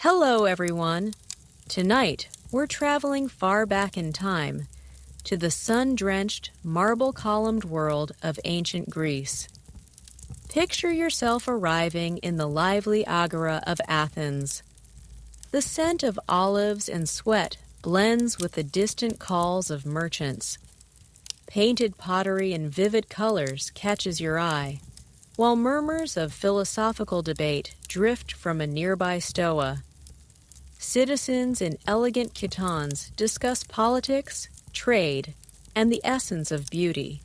Hello, everyone. Tonight, we're traveling far back in time to the sun-drenched, marble-columned world of ancient Greece. Picture yourself arriving in the lively agora of Athens. The scent of olives and sweat blends with the distant calls of merchants. Painted pottery in vivid colors catches your eye, while murmurs of philosophical debate drift from a nearby stoa. Citizens in elegant khitons discuss politics, trade, and the essence of beauty.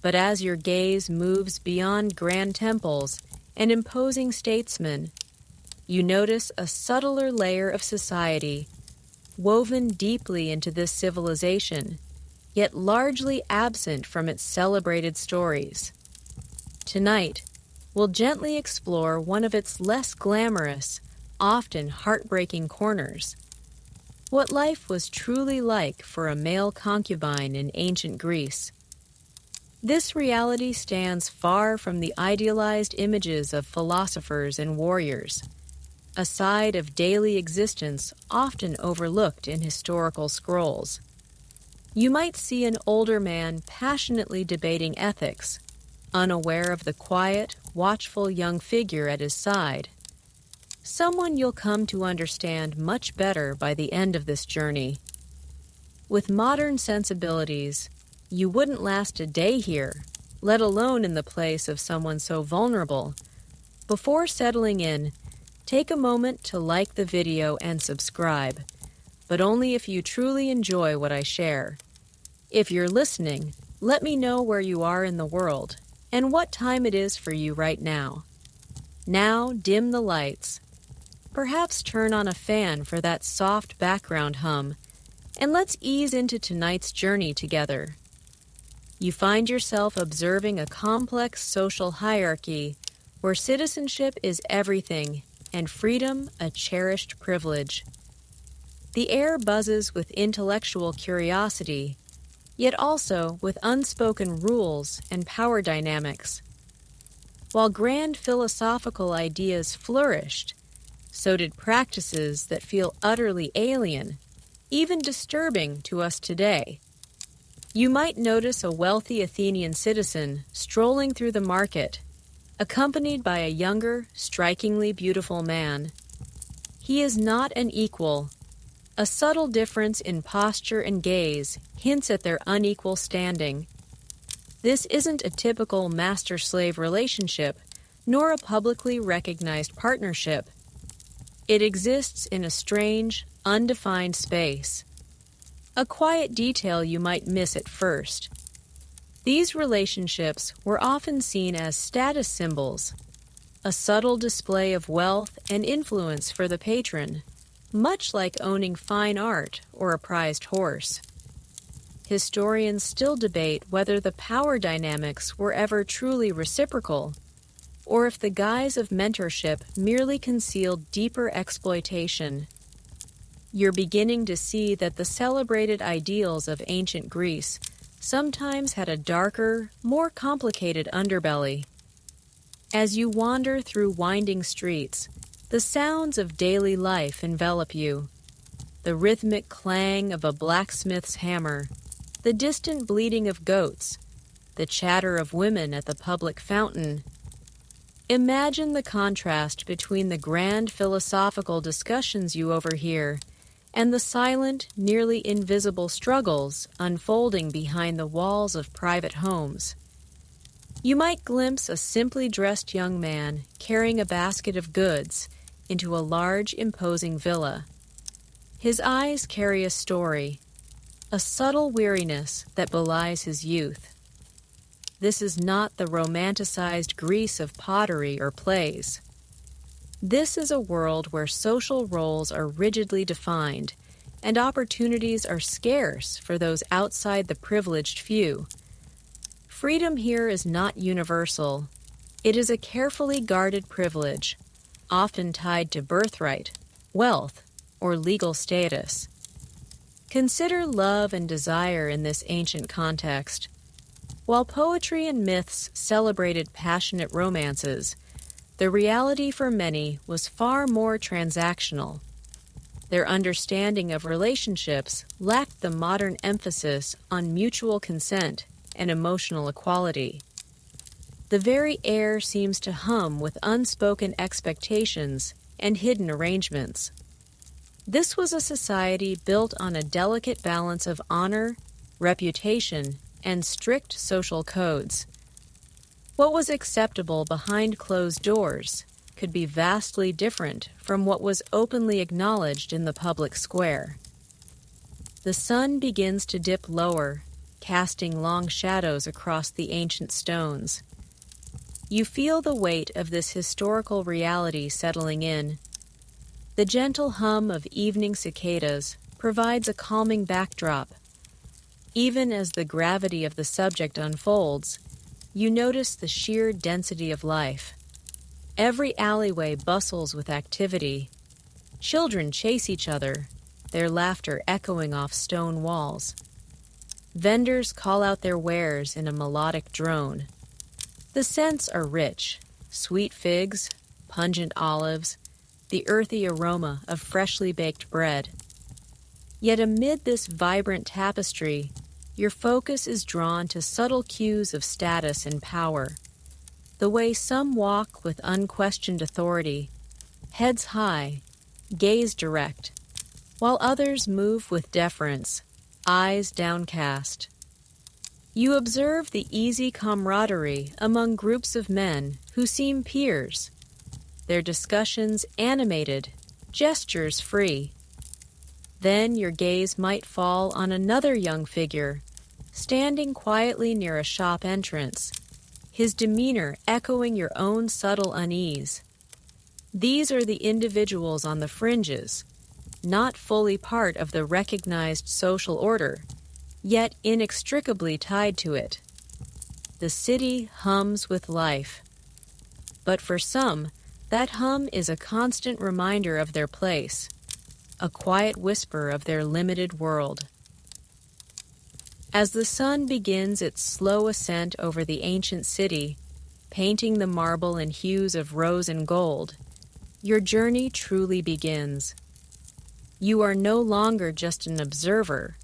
But as your gaze moves beyond grand temples and imposing statesmen, you notice a subtler layer of society, woven deeply into this civilization, yet largely absent from its celebrated stories. Tonight, we'll gently explore one of its less glamorous, often heartbreaking corners. What life was truly like for a male concubine in ancient Greece. This reality stands far from the idealized images of philosophers and warriors, a side of daily existence often overlooked in historical scrolls. You might see an older man passionately debating ethics, unaware of the quiet, watchful young figure at his side. Someone you'll come to understand much better by the end of this journey. With modern sensibilities, you wouldn't last a day here, let alone in the place of someone so vulnerable. Before settling in, take a moment to like the video and subscribe, but only if you truly enjoy what I share. If you're listening, let me know where you are in the world and what time it is for you right now. Now, dim the lights. Perhaps turn on a fan for that soft background hum, and let's ease into tonight's journey together. You find yourself observing a complex social hierarchy where citizenship is everything and freedom a cherished privilege. The air buzzes with intellectual curiosity, yet also with unspoken rules and power dynamics. While grand philosophical ideas flourished, so did practices that feel utterly alien, even disturbing to us today. You might notice a wealthy Athenian citizen strolling through the market, accompanied by a younger, strikingly beautiful man. He is not an equal. A subtle difference in posture and gaze hints at their unequal standing. This isn't a typical master-slave relationship, nor a publicly recognized partnership. It exists in a strange, undefined space. A quiet detail you might miss at first. These relationships were often seen as status symbols, a subtle display of wealth and influence for the patron, much like owning fine art or a prized horse. Historians still debate whether the power dynamics were ever truly reciprocal, or if the guise of mentorship merely concealed deeper exploitation. You're beginning to see that the celebrated ideals of ancient Greece sometimes had a darker, more complicated underbelly. As you wander through winding streets, the sounds of daily life envelop you. The rhythmic clang of a blacksmith's hammer, the distant bleating of goats, the chatter of women at the public fountain. Imagine the contrast between the grand philosophical discussions you overhear and the silent, nearly invisible struggles unfolding behind the walls of private homes. You might glimpse a simply dressed young man carrying a basket of goods into a large, imposing villa. His eyes carry a story, a subtle weariness that belies his youth. This is not the romanticized Greece of pottery or plays. This is a world where social roles are rigidly defined and opportunities are scarce for those outside the privileged few. Freedom here is not universal. It is a carefully guarded privilege, often tied to birthright, wealth, or legal status. Consider love and desire in this ancient context. While poetry and myths celebrated passionate romances, The reality for many was far more transactional. Their understanding of relationships lacked the modern emphasis on mutual consent and emotional equality. The very air seems to hum with unspoken expectations and hidden arrangements. This was a society built on a delicate balance of honor, reputation, and strict social codes. What was acceptable behind closed doors could be vastly different from what was openly acknowledged in the public square. The sun begins to dip lower, casting long shadows across the ancient stones. You feel the weight of this historical reality settling in. The gentle hum of evening cicadas provides a calming backdrop. Even as the gravity of the subject unfolds, you notice the sheer density of life. Every alleyway bustles with activity. Children chase each other, their laughter echoing off stone walls. Vendors call out their wares in a melodic drone. The scents are rich: sweet figs, pungent olives, the earthy aroma of freshly baked bread. Yet amid this vibrant tapestry, your focus is drawn to subtle cues of status and power. The way some walk with unquestioned authority, heads high, gaze direct, while others move with deference, eyes downcast. You observe the easy camaraderie among groups of men who seem peers, their discussions animated, gestures free. Then your gaze might fall on another young figure, standing quietly near a shop entrance, his demeanor echoing your own subtle unease. These are the individuals on the fringes, not fully part of the recognized social order, yet inextricably tied to it. The city hums with life. But for some, that hum is a constant reminder of their place, a quiet whisper of their limited world. As the sun begins its slow ascent over the ancient city, painting the marble in hues of rose and gold, your journey truly begins. You are no longer just an observer.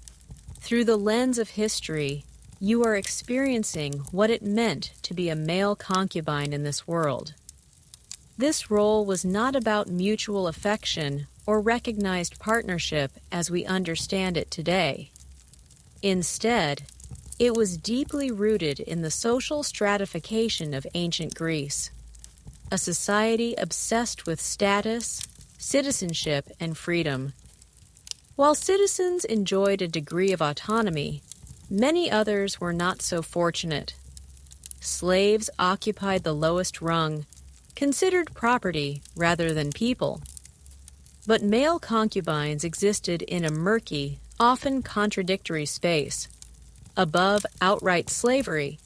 Through the lens of history, you are experiencing what it meant to be a male concubine in this world. This role was not about mutual affection or recognized partnership as we understand it today. Instead, it was deeply rooted in the social stratification of ancient Greece, a society obsessed with status, citizenship, and freedom. While citizens enjoyed a degree of autonomy, many others were not so fortunate. Slaves occupied the lowest rung, considered property rather than people. But male concubines existed in a murky, often contradictory space, above outright slavery,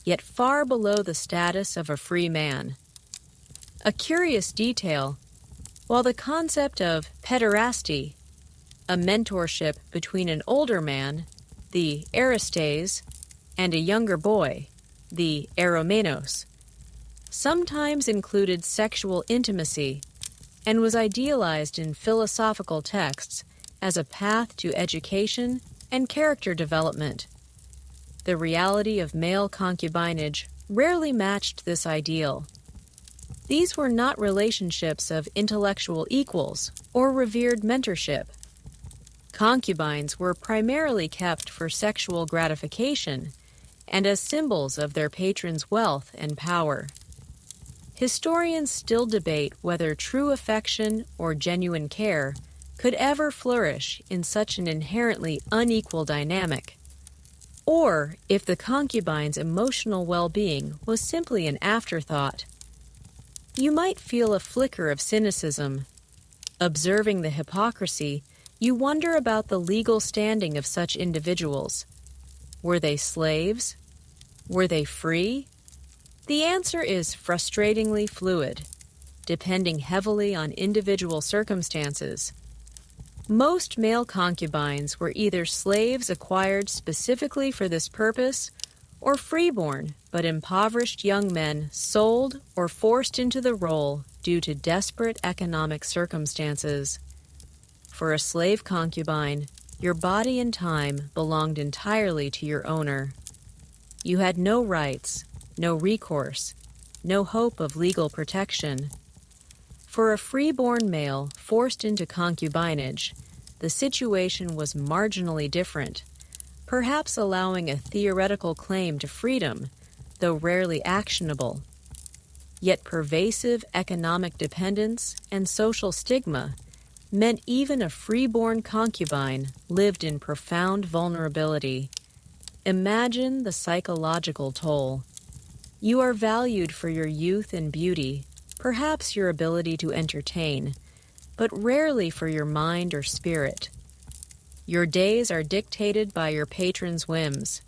yet far below the status of a free man. A curious detail: while the concept of pederasty, a mentorship between an older man, the aristes, and a younger boy, the eromenos, sometimes included sexual intimacy and was idealized in philosophical texts as a path to education and character development. The reality of male concubinage rarely matched this ideal. These were not relationships of intellectual equals or revered mentorship. Concubines were primarily kept for sexual gratification and as symbols of their patron's wealth and power. Historians still debate whether true affection or genuine care could ever flourish in such an inherently unequal dynamic, or if the concubine's emotional well-being was simply an afterthought. You might feel a flicker of cynicism. Observing the hypocrisy, you wonder about the legal standing of such individuals. Were they slaves? Were they free? The answer is frustratingly fluid, depending heavily on individual circumstances. Most male concubines were either slaves acquired specifically for this purpose or freeborn but impoverished young men sold or forced into the role due to desperate economic circumstances. For a slave concubine, your body and time belonged entirely to your owner. You had no rights, no recourse, no hope of legal protection. For a freeborn male forced into concubinage, the situation was marginally different, perhaps allowing a theoretical claim to freedom, though rarely actionable. Yet pervasive economic dependence and social stigma meant even a freeborn concubine lived in profound vulnerability. Imagine the psychological toll. You are valued for your youth and beauty, perhaps your ability to entertain, but rarely for your mind or spirit. Your days are dictated by your patron's whims.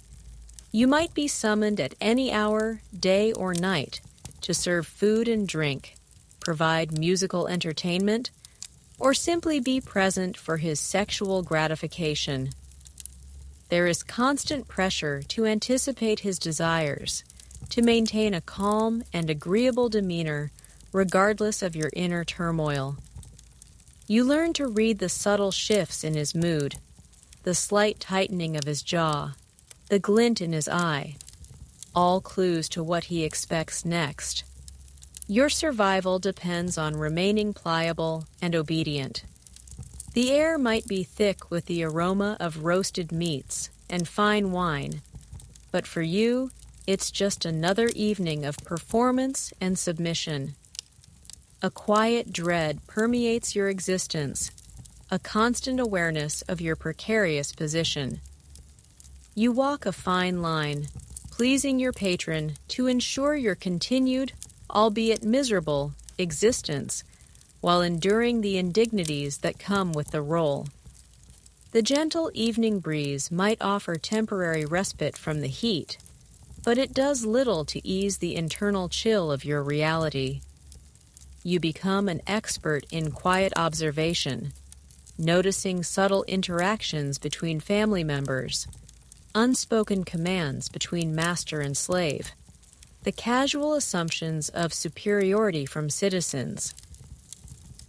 You might be summoned at any hour, day or night, to serve food and drink, provide musical entertainment, or simply be present for his sexual gratification. There is constant pressure to anticipate his desires, to maintain a calm and agreeable demeanor regardless of your inner turmoil. You learn to read the subtle shifts in his mood, the slight tightening of his jaw, the glint in his eye, all clues to what he expects next. Your survival depends on remaining pliable and obedient. The air might be thick with the aroma of roasted meats and fine wine, but for you, it's just another evening of performance and submission. A quiet dread permeates your existence, a constant awareness of your precarious position. You walk a fine line, pleasing your patron to ensure your continued, albeit miserable, existence, while enduring the indignities that come with the role. The gentle evening breeze might offer temporary respite from the heat, but it does little to ease the internal chill of your reality. You become an expert in quiet observation, noticing subtle interactions between family members, unspoken commands between master and slave, the casual assumptions of superiority from citizens.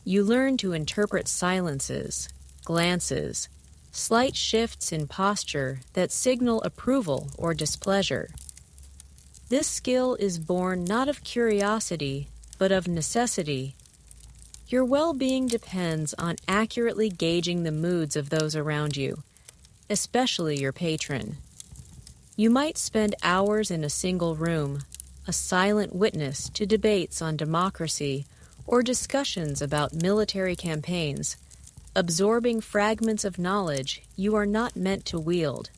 You learn to interpret silences, glances, slight shifts in posture that signal approval or displeasure. This skill is born not of curiosity, but of necessity. Your well-being depends on accurately gauging the moods of those around you, especially your patron. You might spend hours in a single room, a silent witness to debates on democracy or discussions about military campaigns, absorbing fragments of knowledge you are not meant to wield.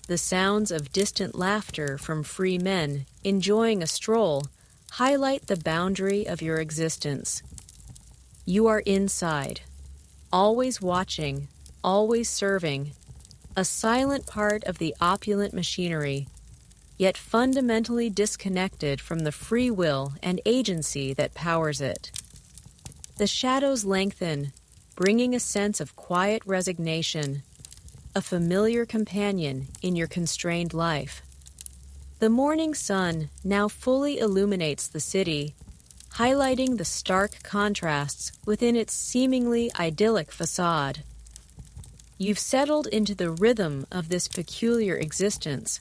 The sounds of distant laughter from free men enjoying a stroll highlight the boundary of your existence. You are inside, always watching, always serving, a silent part of the opulent machinery, yet fundamentally disconnected from the free will and agency that powers it. The shadows lengthen, bringing a sense of quiet resignation, a familiar companion in your constrained life. The morning sun now fully illuminates the city, highlighting the stark contrasts within its seemingly idyllic facade. You've settled into the rhythm of this peculiar existence,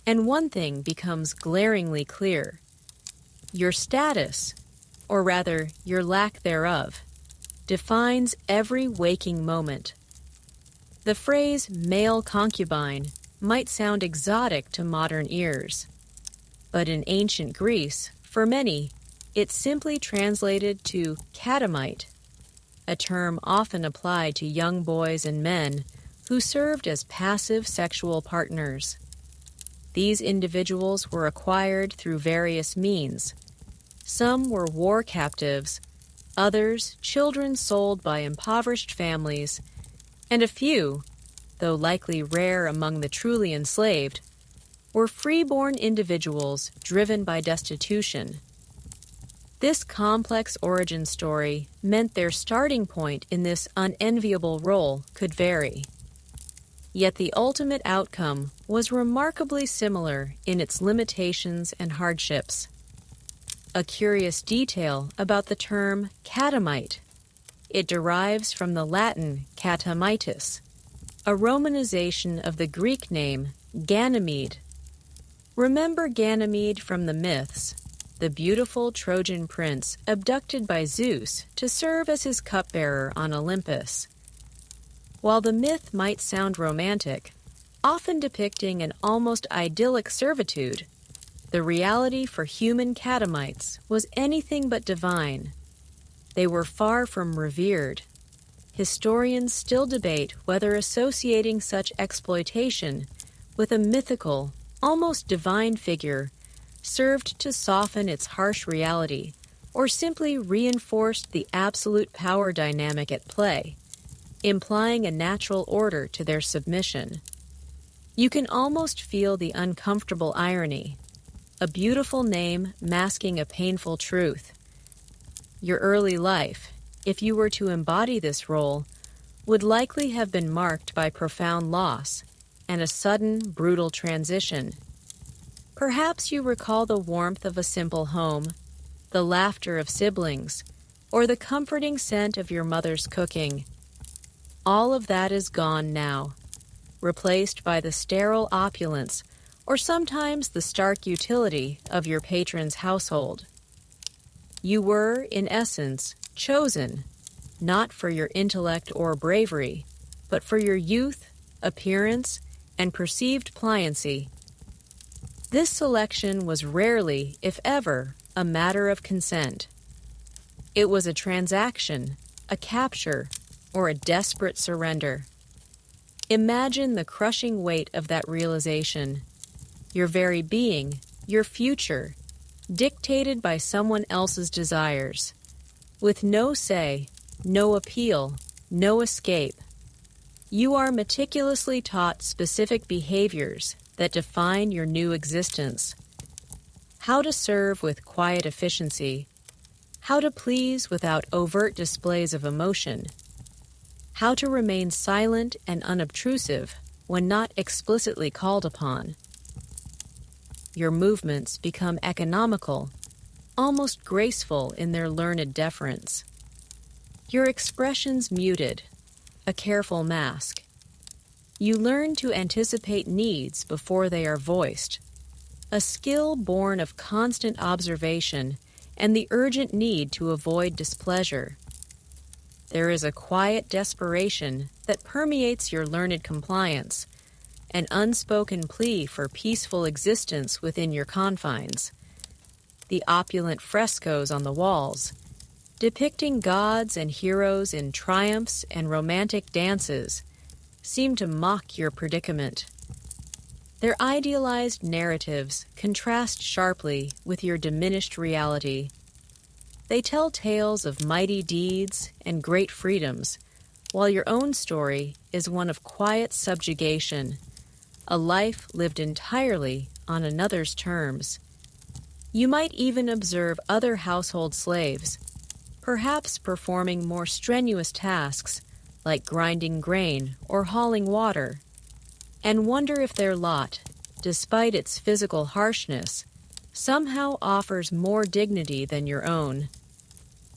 and one thing becomes glaringly clear. Your status, or rather your lack thereof, defines every waking moment. The phrase male concubine might sound exotic to modern ears, but in ancient Greece, for many, it simply translated to catamite, a term often applied to young boys and men who served as passive sexual partners. These individuals were acquired through various means. Some were war captives, others children sold by impoverished families, and a few, though likely rare among the truly enslaved, were freeborn individuals driven by destitution. This complex origin story meant their starting point in this unenviable role could vary. Yet the ultimate outcome was remarkably similar in its limitations and hardships. A curious detail about the term catamite. It derives from the Latin catamitus, a romanization of the Greek name Ganymede. Remember Ganymede from the myths, the beautiful Trojan prince abducted by Zeus to serve as his cupbearer on Olympus. While the myth might sound romantic, often depicting an almost idyllic servitude, the reality for human catamites was anything but divine. They were far from revered. Historians still debate whether associating such exploitation with a mythical, almost divine figure served to soften its harsh reality or simply reinforced the absolute power dynamic at play, implying a natural order to their submission. You can almost feel the uncomfortable irony, a beautiful name masking a painful truth. Your early life, if you were to embody this role, would likely have been marked by profound loss and a sudden, brutal transition. Perhaps you recall the warmth of a simple home, the laughter of siblings, or the comforting scent of your mother's cooking. All of that is gone now, replaced by the sterile opulence or sometimes the stark utility of your patron's household. You were, in essence, chosen, not for your intellect or bravery, but for your youth, appearance, and perceived pliancy. This selection was rarely, if ever, a matter of consent. It was a transaction, a capture, or a desperate surrender. Imagine the crushing weight of that realization. Your very being, your future, dictated by someone else's desires, with no say, no appeal, no escape. You are meticulously taught specific behaviors that define your new existence. How to serve with quiet efficiency, how to please without overt displays of emotion, how to remain silent and unobtrusive when not explicitly called upon. Your movements become economical, almost graceful in their learned deference. Your expressions muted, a careful mask. You learn to anticipate needs before they are voiced, a skill born of constant observation and the urgent need to avoid displeasure. There is a quiet desperation that permeates your learned compliance, an unspoken plea for peaceful existence within your confines. The opulent frescoes on the walls, depicting gods and heroes in triumphs and romantic dances, seem to mock your predicament. Their idealized narratives contrast sharply with your diminished reality. They tell tales of mighty deeds and great freedoms, while your own story is one of quiet subjugation, a life lived entirely on another's terms. You might even observe other household slaves, perhaps performing more strenuous tasks like grinding grain or hauling water, and wonder if their lot, despite its physical harshness, somehow offers more dignity than your own.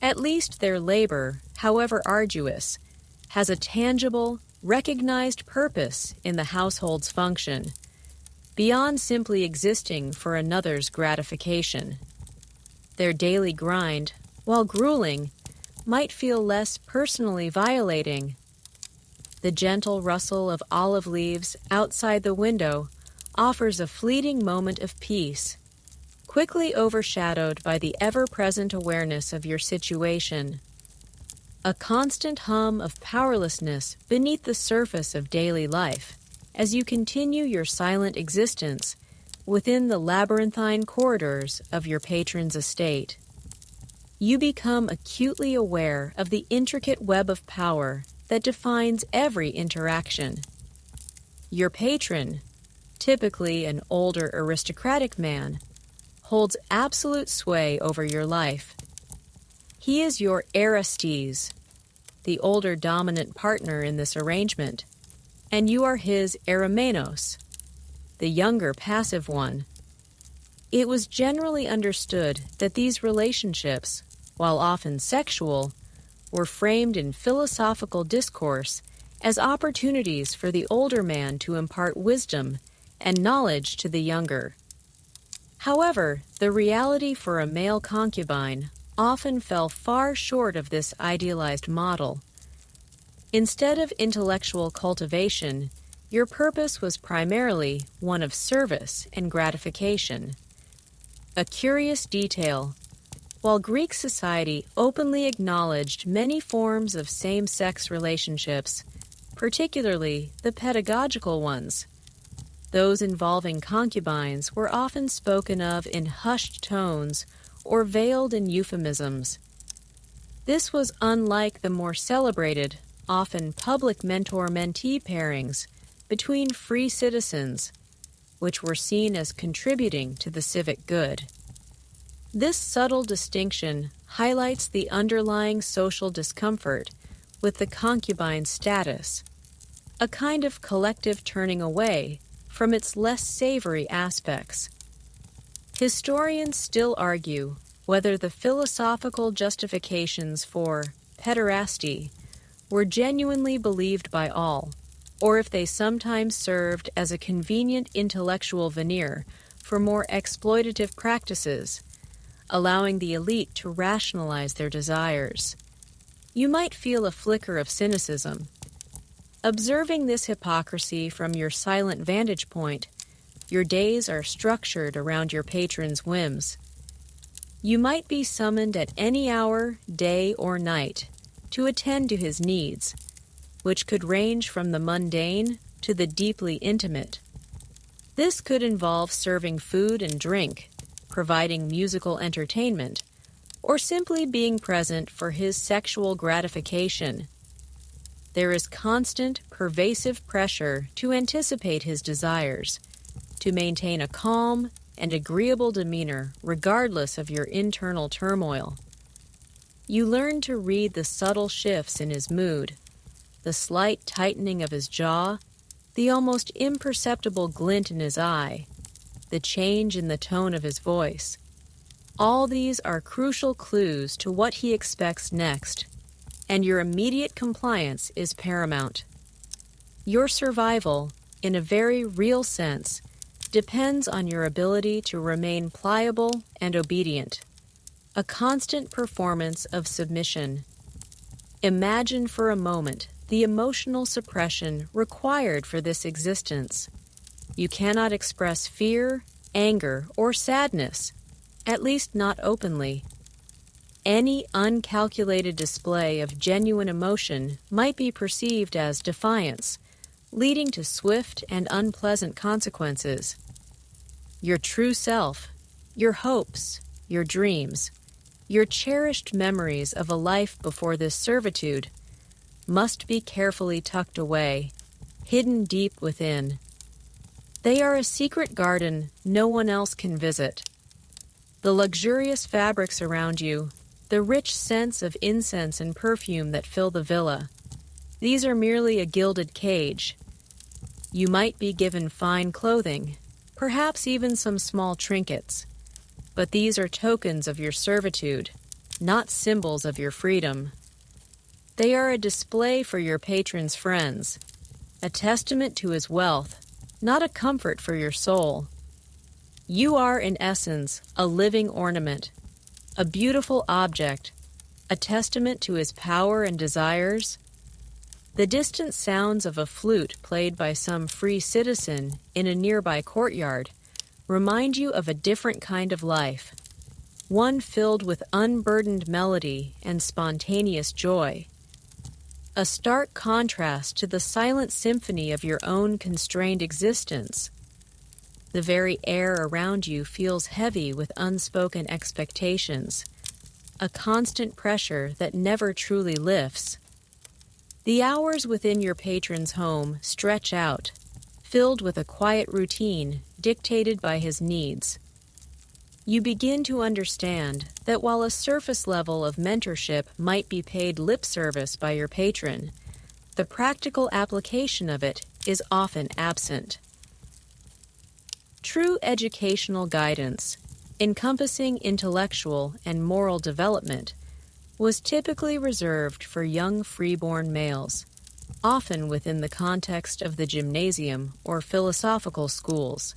At least their labor, however arduous, has a tangible, recognized purpose in the household's function, beyond simply existing for another's gratification. Their daily grind, while grueling, might feel less personally violating. The gentle rustle of olive leaves outside the window offers a fleeting moment of peace, quickly overshadowed by the ever-present awareness of your situation. A constant hum of powerlessness beneath the surface of daily life as you continue your silent existence within the labyrinthine corridors of your patron's estate. You become acutely aware of the intricate web of power that defines every interaction. Your patron, typically an older aristocratic man, holds absolute sway over your life. He is your Arestes, the older dominant partner in this arrangement, and you are his eromenos, the younger passive one. It was generally understood that these relationships, while often sexual, were framed in philosophical discourse as opportunities for the older man to impart wisdom and knowledge to the younger. However, the reality for a male concubine often fell far short of this idealized model. Instead of intellectual cultivation, your purpose was primarily one of service and gratification. A curious detail: while Greek society openly acknowledged many forms of same-sex relationships, particularly the pedagogical ones, those involving concubines were often spoken of in hushed tones or veiled in euphemisms. This was unlike the more celebrated, often public mentor-mentee pairings between free citizens, which were seen as contributing to the civic good. This subtle distinction highlights the underlying social discomfort with the concubine status, a kind of collective turning away from its less savory aspects. Historians still argue whether the philosophical justifications for pederasty were genuinely believed by all, or if they sometimes served as a convenient intellectual veneer for more exploitative practices, allowing the elite to rationalize their desires. You might feel a flicker of cynicism. Observing this hypocrisy from your silent vantage point, your days are structured around your patron's whims. You might be summoned at any hour, day, or night to attend to his needs, which could range from the mundane to the deeply intimate. This could involve serving food and drink, providing musical entertainment, or simply being present for his sexual gratification. There is constant, pervasive pressure to anticipate his desires, to maintain a calm and agreeable demeanor regardless of your internal turmoil. You learn to read the subtle shifts in his mood, the slight tightening of his jaw, the almost imperceptible glint in his eye, the change in the tone of his voice. All these are crucial clues to what he expects next, and your immediate compliance is paramount. Your survival, in a very real sense, depends on your ability to remain pliable and obedient, a constant performance of submission. Imagine for a moment the emotional suppression required for this existence. You cannot express fear, anger, or sadness, at least not openly. Any uncalculated display of genuine emotion might be perceived as defiance, leading to swift and unpleasant consequences. Your true self, your hopes, your dreams, your cherished memories of a life before this servitude must be carefully tucked away, hidden deep within. They are a secret garden no one else can visit. The luxurious fabrics around you, the rich scents of incense and perfume that fill the villa, these are merely a gilded cage. You might be given fine clothing, perhaps even some small trinkets, but these are tokens of your servitude, not symbols of your freedom. They are a display for your patron's friends, a testament to his wealth, not a comfort for your soul. You are, in essence, a living ornament, a beautiful object, a testament to his power and desires. The distant sounds of a flute played by some free citizen in a nearby courtyard remind you of a different kind of life, one filled with unburdened melody and spontaneous joy. A stark contrast to the silent symphony of your own constrained existence. The very air around you feels heavy with unspoken expectations, a constant pressure that never truly lifts. The hours within your patron's home stretch out, filled with a quiet routine dictated by his needs. You begin to understand that while a surface level of mentorship might be paid lip service by your patron, the practical application of it is often absent. True educational guidance, encompassing intellectual and moral development, was typically reserved for young freeborn males, often within the context of the gymnasium or philosophical schools.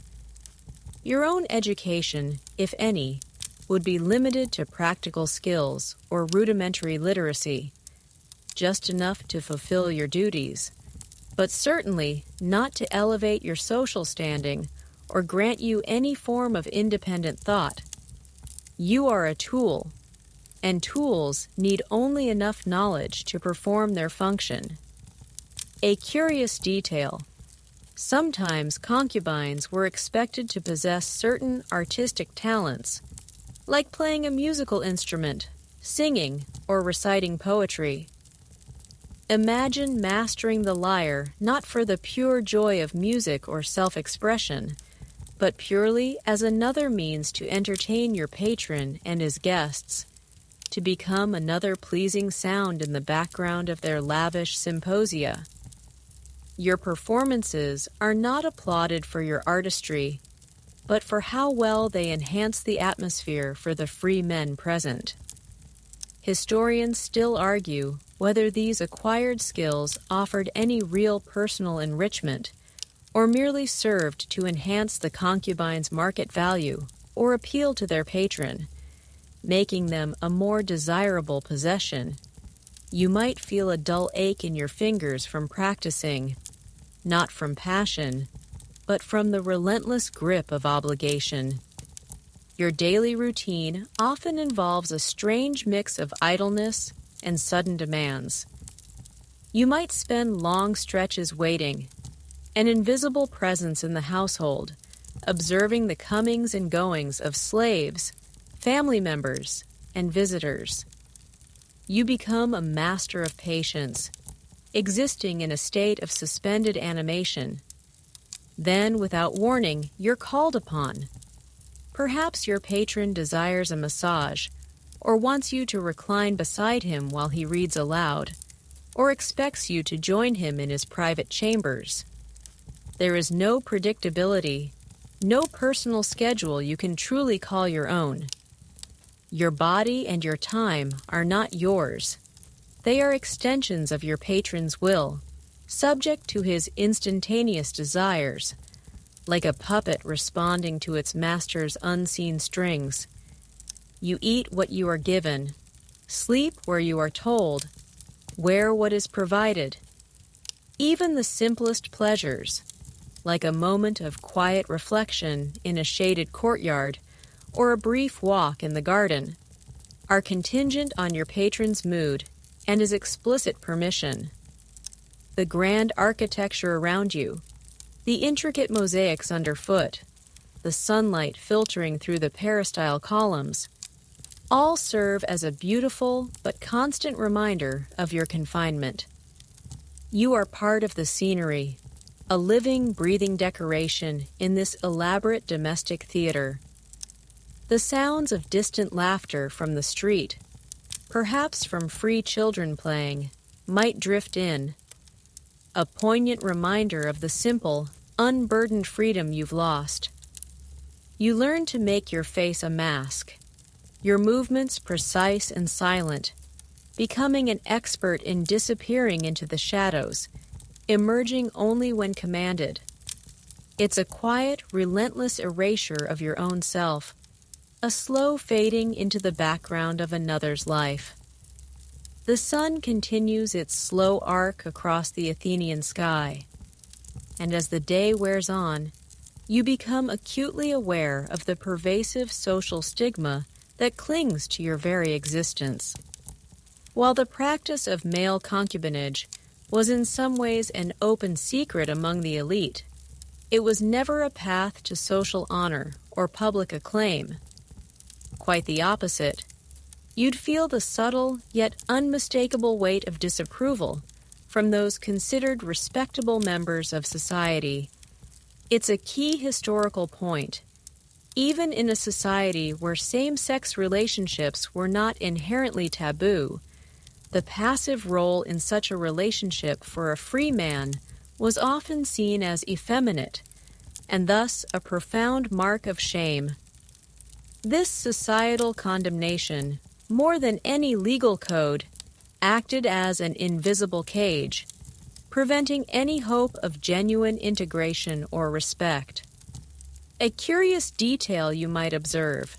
Your own education, if any, would be limited to practical skills or rudimentary literacy, just enough to fulfill your duties, but certainly not to elevate your social standing or grant you any form of independent thought. You are a tool, and tools need only enough knowledge to perform their function. A curious detail: sometimes concubines were expected to possess certain artistic talents, like playing a musical instrument, singing, or reciting poetry. Imagine mastering the lyre not for the pure joy of music or self-expression, but purely as another means to entertain your patron and his guests, to become another pleasing sound in the background of their lavish symposia. Your performances are not applauded for your artistry, but for how well they enhance the atmosphere for the free men present. Historians still argue whether these acquired skills offered any real personal enrichment or merely served to enhance the concubine's market value or appeal to their patron, making them a more desirable possession. You might feel a dull ache in your fingers from practicing, not from passion, but from the relentless grip of obligation. Your daily routine often involves a strange mix of idleness and sudden demands. You might spend long stretches waiting, an invisible presence in the household, observing the comings and goings of slaves, family members, and visitors. You become a master of patience, existing in a state of suspended animation. Then, without warning, you're called upon. Perhaps your patron desires a massage, or wants you to recline beside him while he reads aloud, or expects you to join him in his private chambers. There is no predictability, no personal schedule you can truly call your own. Your body and your time are not yours. They are extensions of your patron's will, subject to his instantaneous desires, like a puppet responding to its master's unseen strings. You eat what you are given, sleep where you are told, wear what is provided. Even the simplest pleasures, like a moment of quiet reflection in a shaded courtyard or a brief walk in the garden, are contingent on your patron's mood and his explicit permission. The grand architecture around you, the intricate mosaics underfoot, the sunlight filtering through the peristyle columns, all serve as a beautiful but constant reminder of your confinement. You are part of the scenery, a living, breathing decoration in this elaborate domestic theater. The sounds of distant laughter from the street, perhaps from free children playing, might drift in, a poignant reminder of the simple, unburdened freedom you've lost. You learn to make your face a mask, your movements precise and silent, becoming an expert in disappearing into the shadows, emerging only when commanded. It's a quiet, relentless erasure of your own self, a slow fading into the background of another's life. The sun continues its slow arc across the Athenian sky, and as the day wears on, you become acutely aware of the pervasive social stigma that clings to your very existence. While the practice of male concubinage was in some ways an open secret among the elite, it was never a path to social honor or public acclaim. Quite the opposite. You'd feel the subtle yet unmistakable weight of disapproval from those considered respectable members of society. It's a key historical point. Even in a society where same-sex relationships were not inherently taboo, The passive role in such a relationship for a free man was often seen as effeminate, and thus a profound mark of shame. This societal condemnation, more than any legal code, acted as an invisible cage, preventing any hope of genuine integration or respect. A curious detail you might observe: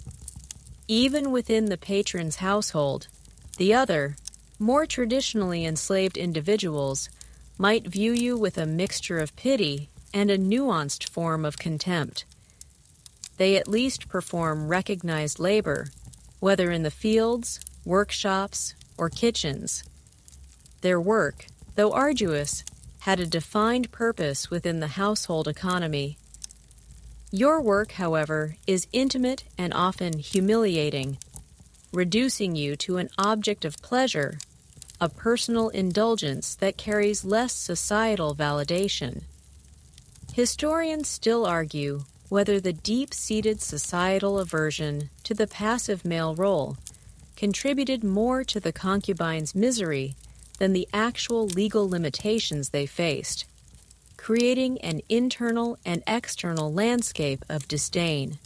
even within the patron's household, the other, more traditionally enslaved individuals might view you with a mixture of pity and a nuanced form of contempt. They at least perform recognized labor, whether in the fields, workshops, or kitchens. Their work, though arduous, had a defined purpose within the household economy. Your work, however, is intimate and often humiliating, reducing you to an object of pleasure, a personal indulgence that carries less societal validation. Historians still argue whether the deep-seated societal aversion to the passive male role contributed more to the concubines' misery than the actual legal limitations they faced, creating an internal and external landscape of disdain.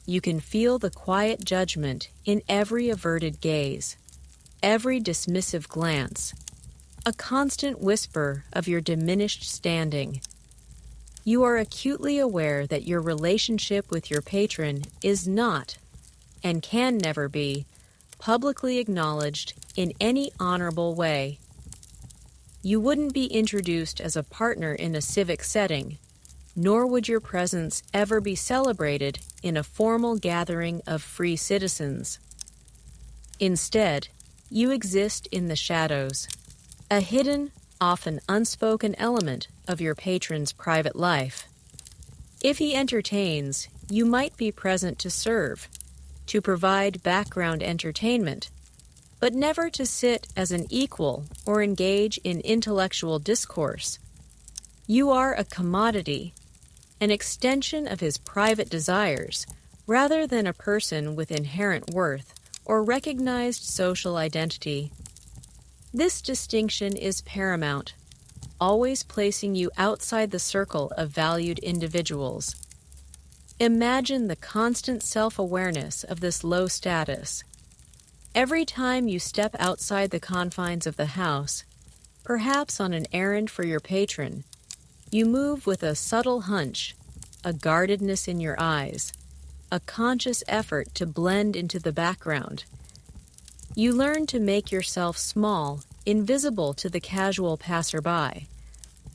You can feel the quiet judgment in every averted gaze, every dismissive glance, a constant whisper of your diminished standing. You are acutely aware that your relationship with your patron is not, and can never be, publicly acknowledged in any honorable way. You wouldn't be introduced as a partner in a civic setting, nor would your presence ever be celebrated in a formal gathering of free citizens. Instead, you exist in the shadows, a hidden, often unspoken element of your patron's private life. If he entertains, you might be present to serve, to provide background entertainment, but never to sit as an equal or engage in intellectual discourse. You are a commodity, an extension of his private desires, rather than a person with inherent worth or recognized social identity. This distinction is paramount, always placing you outside the circle of valued individuals. Imagine the constant self-awareness of this low status. Every time you step outside the confines of the house, perhaps on an errand for your patron, you move with a subtle hunch, a guardedness in your eyes, a conscious effort to blend into the background. You learn to make yourself small, invisible to the casual passerby,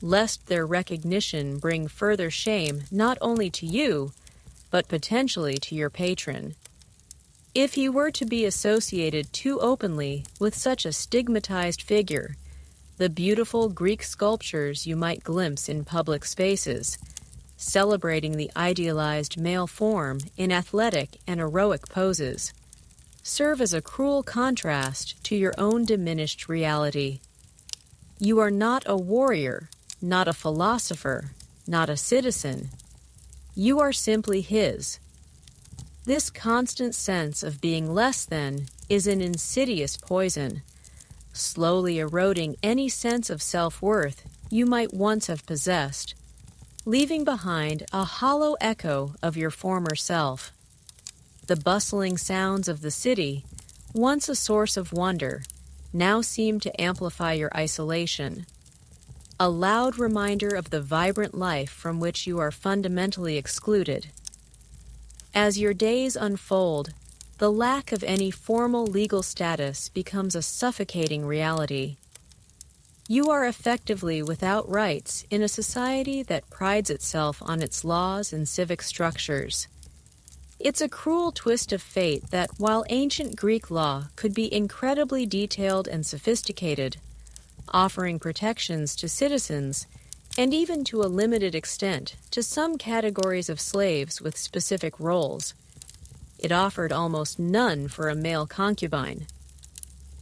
lest their recognition bring further shame not only to you, but potentially to your patron. If he were to be associated too openly with such a stigmatized figure, the beautiful Greek sculptures you might glimpse in public spaces, celebrating the idealized male form in athletic and heroic poses, serve as a cruel contrast to your own diminished reality. You are not a warrior, not a philosopher, not a citizen. You are simply his. This constant sense of being less than is an insidious poison, slowly eroding any sense of self-worth you might once have possessed, leaving behind a hollow echo of your former self. The bustling sounds of the city, once a source of wonder, now seem to amplify your isolation. A loud reminder of the vibrant life from which you are fundamentally excluded. As your days unfold, the lack of any formal legal status becomes a suffocating reality. You are effectively without rights in a society that prides itself on its laws and civic structures. It's a cruel twist of fate that while ancient Greek law could be incredibly detailed and sophisticated, offering protections to citizens, and even to a limited extent to some categories of slaves with specific roles, it offered almost none for a male concubine.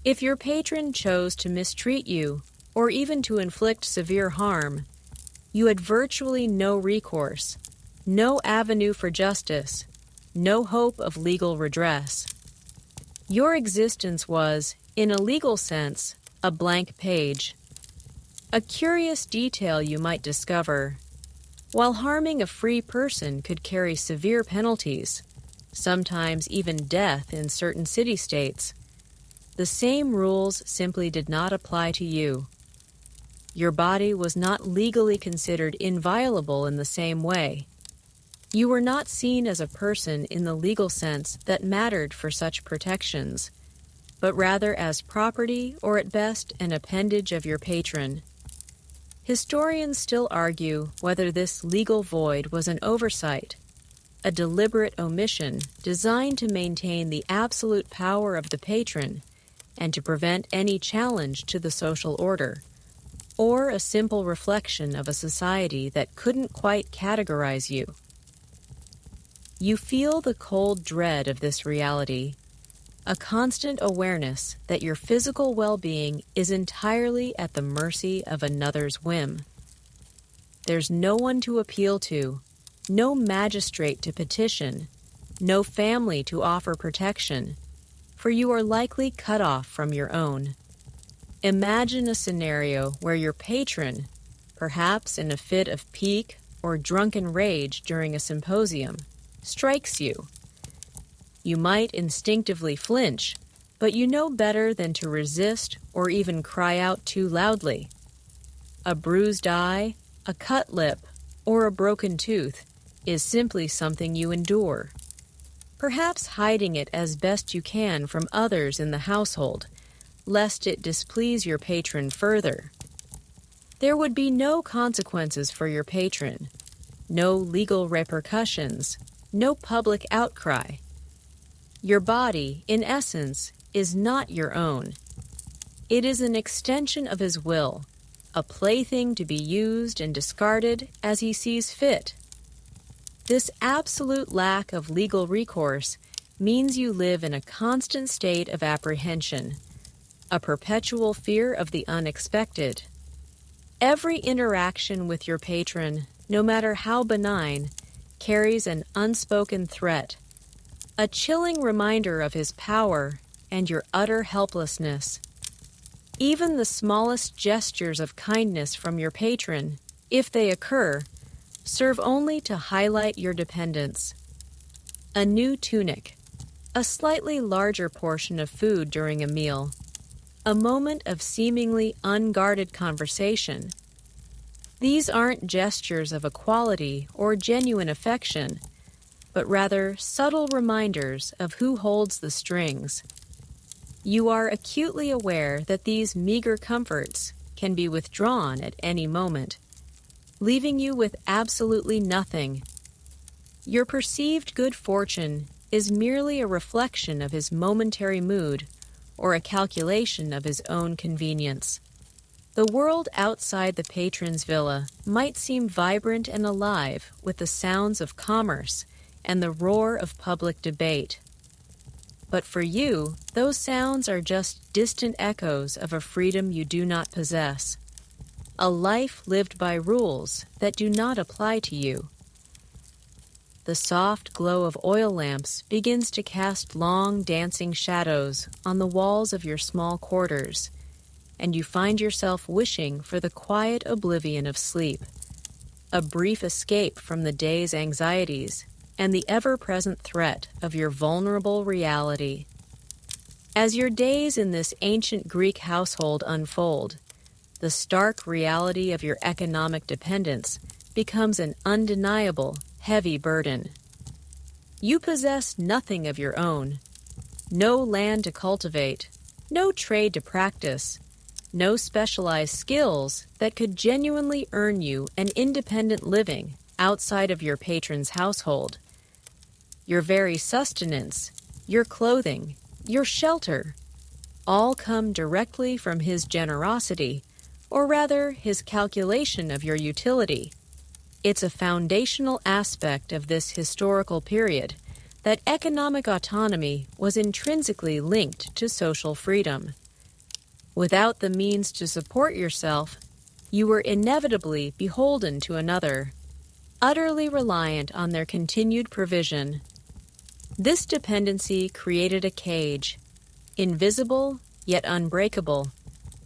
If your patron chose to mistreat you, or even to inflict severe harm, you had virtually no recourse, no avenue for justice, no hope of legal redress. Your existence was, In a legal sense, a blank page. A curious detail you might discover: while harming a free person could carry severe penalties, sometimes even death in certain city-states, the same rules simply did not apply to you. Your body was not legally considered inviolable in the same way. You were not seen as a person in the legal sense that mattered for such protections, but rather as property or at best an appendage of your patron. Historians still argue whether this legal void was an oversight, a deliberate omission designed to maintain the absolute power of the patron and to prevent any challenge to the social order, or a simple reflection of a society that couldn't quite categorize you. You feel the cold dread of this reality, a constant awareness that your physical well-being is entirely at the mercy of another's whim. There's no one to appeal to, no magistrate to petition, no family to offer protection, for you are likely cut off from your own. Imagine a scenario where your patron, perhaps in a fit of pique or drunken rage during a symposium, strikes you. You might instinctively flinch, but you know better than to resist or even cry out too loudly. A bruised eye, a cut lip, or a broken tooth is simply something you endure, perhaps hiding it as best you can from others in the household, lest it displease your patron further. There would be no consequences for your patron, no legal repercussions, no public outcry. Your body, in essence, is not your own. It is an extension of his will, a plaything to be used and discarded as he sees fit. This absolute lack of legal recourse means you live in a constant state of apprehension, a perpetual fear of the unexpected. Every interaction with your patron, no matter how benign, carries an unspoken threat, a chilling reminder of his power and your utter helplessness. Even the smallest gestures of kindness from your patron, if they occur, serve only to highlight your dependence. A new tunic, a slightly larger portion of food during a meal, a moment of seemingly unguarded conversation. These aren't gestures of equality or genuine affection, but rather subtle reminders of who holds the strings. You are acutely aware that these meager comforts can be withdrawn at any moment, leaving you with absolutely nothing. Your perceived good fortune is merely a reflection of his momentary mood or a calculation of his own convenience. The world outside the patron's villa might seem vibrant and alive with the sounds of commerce and the roar of public debate. But for you, those sounds are just distant echoes of a freedom you do not possess, a life lived by rules that do not apply to you. The soft glow of oil lamps begins to cast long, dancing shadows on the walls of your small quarters, and you find yourself wishing for the quiet oblivion of sleep, a brief escape from the day's anxieties and the ever-present threat of your vulnerable reality. As your days in this ancient Greek household unfold, the stark reality of your economic dependence becomes an undeniable, heavy burden. You possess nothing of your own, no land to cultivate, no trade to practice, no specialized skills that could genuinely earn you an independent living outside of your patron's household. Your very sustenance, your clothing, your shelter, all come directly from his generosity, or rather his calculation of your utility. It's a foundational aspect of this historical period that economic autonomy was intrinsically linked to social freedom. Without the means to support yourself, you were inevitably beholden to another, utterly reliant on their continued provision. This dependency created a cage, invisible, yet unbreakable,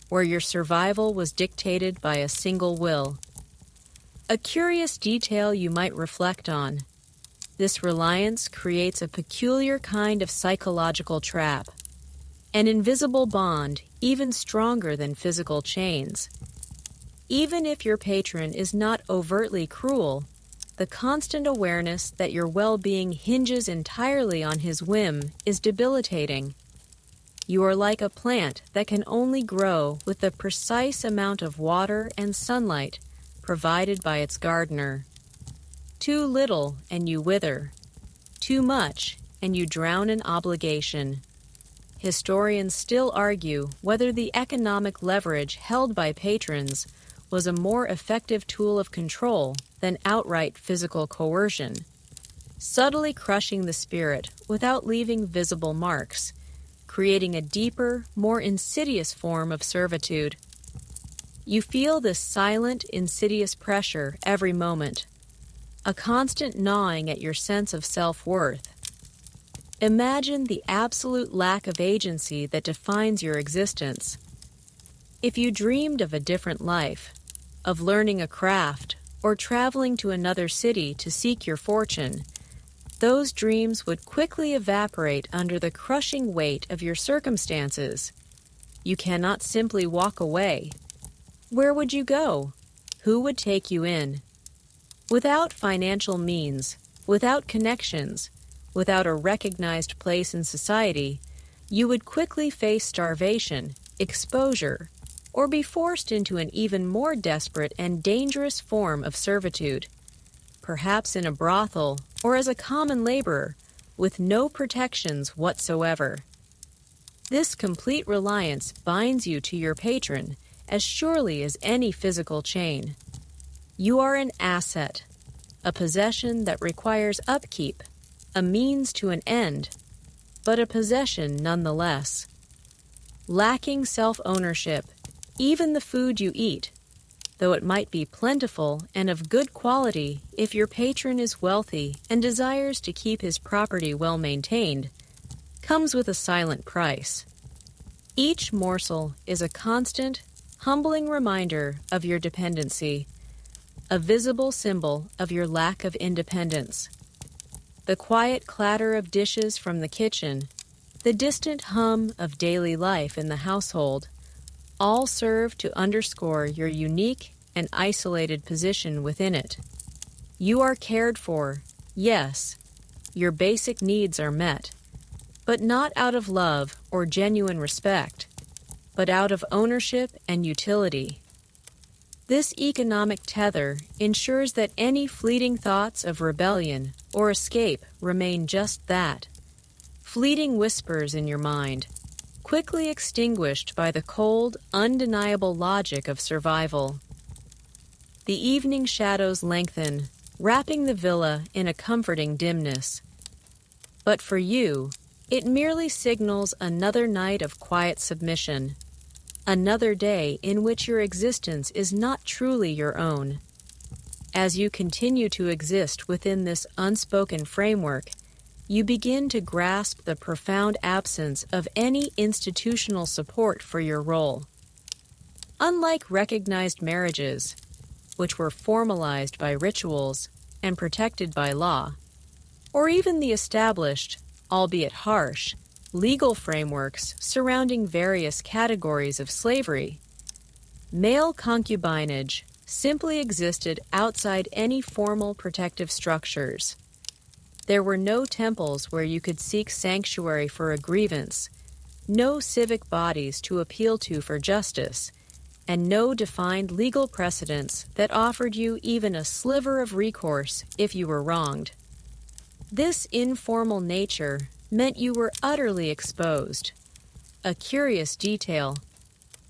where your survival was dictated by a single will. A curious detail you might reflect on. This reliance creates a peculiar kind of psychological trap, an invisible bond even stronger than physical chains. Even if your patron is not overtly cruel, the constant awareness that your well-being hinges entirely on his whim is debilitating. You are like a plant that can only grow with the precise amount of water and sunlight provided by its gardener. Too little and you wither. Too much and you drown in obligation. Historians still argue whether the economic leverage held by patrons was a more effective tool of control than outright physical coercion, subtly crushing the spirit without leaving visible marks, creating a deeper, more insidious form of servitude. You feel this silent, insidious pressure every moment, a constant gnawing at your sense of self-worth. Imagine the absolute lack of agency that defines your existence. If you dreamed of a different life, of learning a craft, or traveling to another city to seek your fortune, those dreams would quickly evaporate under the crushing weight of your circumstances. You cannot simply walk away. Where would you go? Who would take you in? Without financial means, without connections, without a recognized place in society, you would quickly face starvation, exposure, or be forced into an even more desperate and dangerous form of servitude, perhaps in a brothel or as a common laborer, with no protections whatsoever. This complete reliance binds you to your patron as surely as any physical chain. You are an asset, a possession that requires upkeep, a means to an end, but a possession nonetheless. Lacking self-ownership, even the food you eat, though it might be plentiful and of good quality if your patron is wealthy and desires to keep his property well maintained, comes with a silent price. Each morsel is a constant, humbling reminder of your dependency, a visible symbol of your lack of independence. The quiet clatter of dishes from the kitchen, the distant hum of daily life in the household, all serve to underscore your unique and isolated position within it. You are cared for, yes, your basic needs are met, but not out of love or genuine respect, but out of ownership and utility. This economic tether ensures that any fleeting thoughts of rebellion or escape remain just that, fleeting whispers in your mind, quickly extinguished by the cold, undeniable logic of survival. The evening shadows lengthen, wrapping the villa in a comforting dimness. But for you, it merely signals another night of quiet submission, another day in which your existence is not truly your own. As you continue to exist within this unspoken framework, you begin to grasp the profound absence of any institutional support for your role. Unlike recognized marriages, which were formalized by rituals and protected by law, or even the established, albeit harsh, legal frameworks surrounding various categories of slavery, male concubinage simply existed outside any formal protective structures. There were no temples where you could seek sanctuary for a grievance, no civic bodies to appeal to for justice, and no defined legal precedents that offered you even a sliver of recourse if you were wronged. This informal nature meant you were utterly exposed. A curious detail.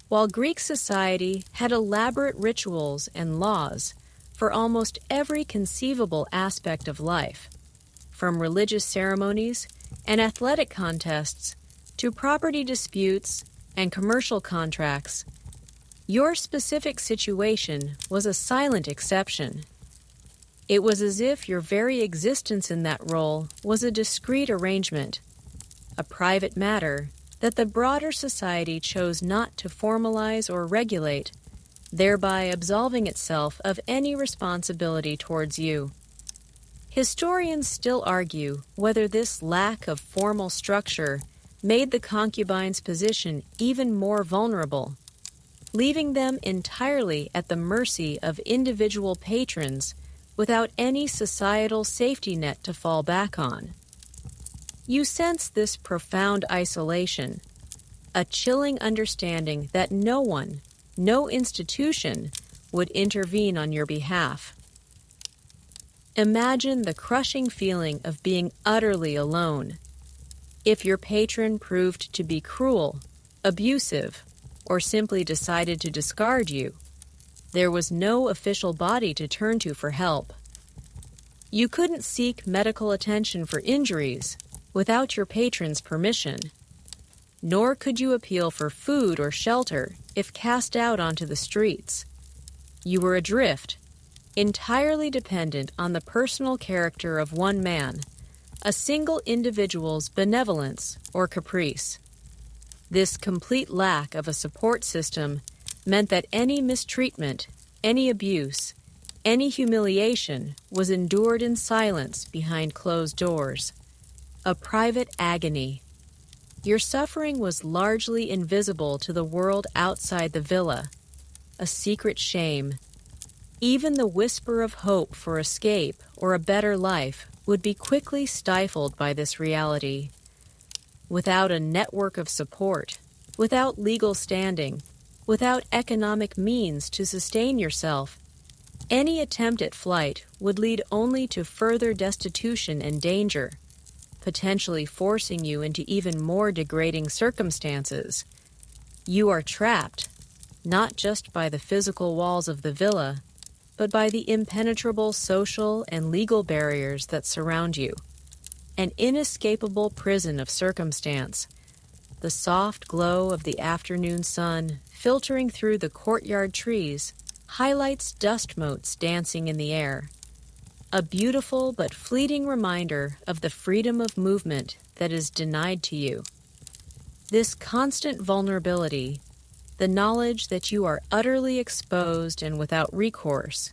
While Greek society had elaborate rituals and laws for almost every conceivable aspect of life, from religious ceremonies and athletic contests to property disputes and commercial contracts, your specific situation was a silent exception. It was as if your very existence in that role was a discrete arrangement, a private matter that the broader society chose not to formalize or regulate, thereby absolving itself of any responsibility towards you. Historians still argue whether this lack of formal structure made the concubines' position even more vulnerable, leaving them entirely at the mercy of individual patrons without any societal safety net to fall back on. You sense this profound isolation, a chilling understanding that no one, no institution, would intervene on your behalf. Imagine the crushing feeling of being utterly alone. If your patron proved to be cruel, abusive, or simply decided to discard you, there was no official body to turn to for help. You couldn't seek medical attention for injuries without your patron's permission, nor could you appeal for food or shelter if cast out onto the streets. You were adrift, entirely dependent on the personal character of one man, a single individual's benevolence or caprice. This complete lack of a support system meant that any mistreatment, any abuse, any humiliation was endured in silence behind closed doors, a private agony. Your suffering was largely invisible to the world outside the villa, a secret shame. Even the whisper of hope for escape or a better life would be quickly stifled by this reality. Without a network of support, without legal standing, without economic means to sustain yourself, any attempt at flight would lead only to further destitution and danger, potentially forcing you into even more degrading circumstances. You are trapped, not just by the physical walls of the villa, but by the impenetrable social and legal barriers that surround you. An inescapable prison of circumstance. The soft glow of the afternoon sun filtering through the courtyard trees highlights dust motes dancing in the air. A beautiful but fleeting reminder of the freedom of movement that is denied to you. This constant vulnerability, the knowledge that you are utterly exposed and without recourse,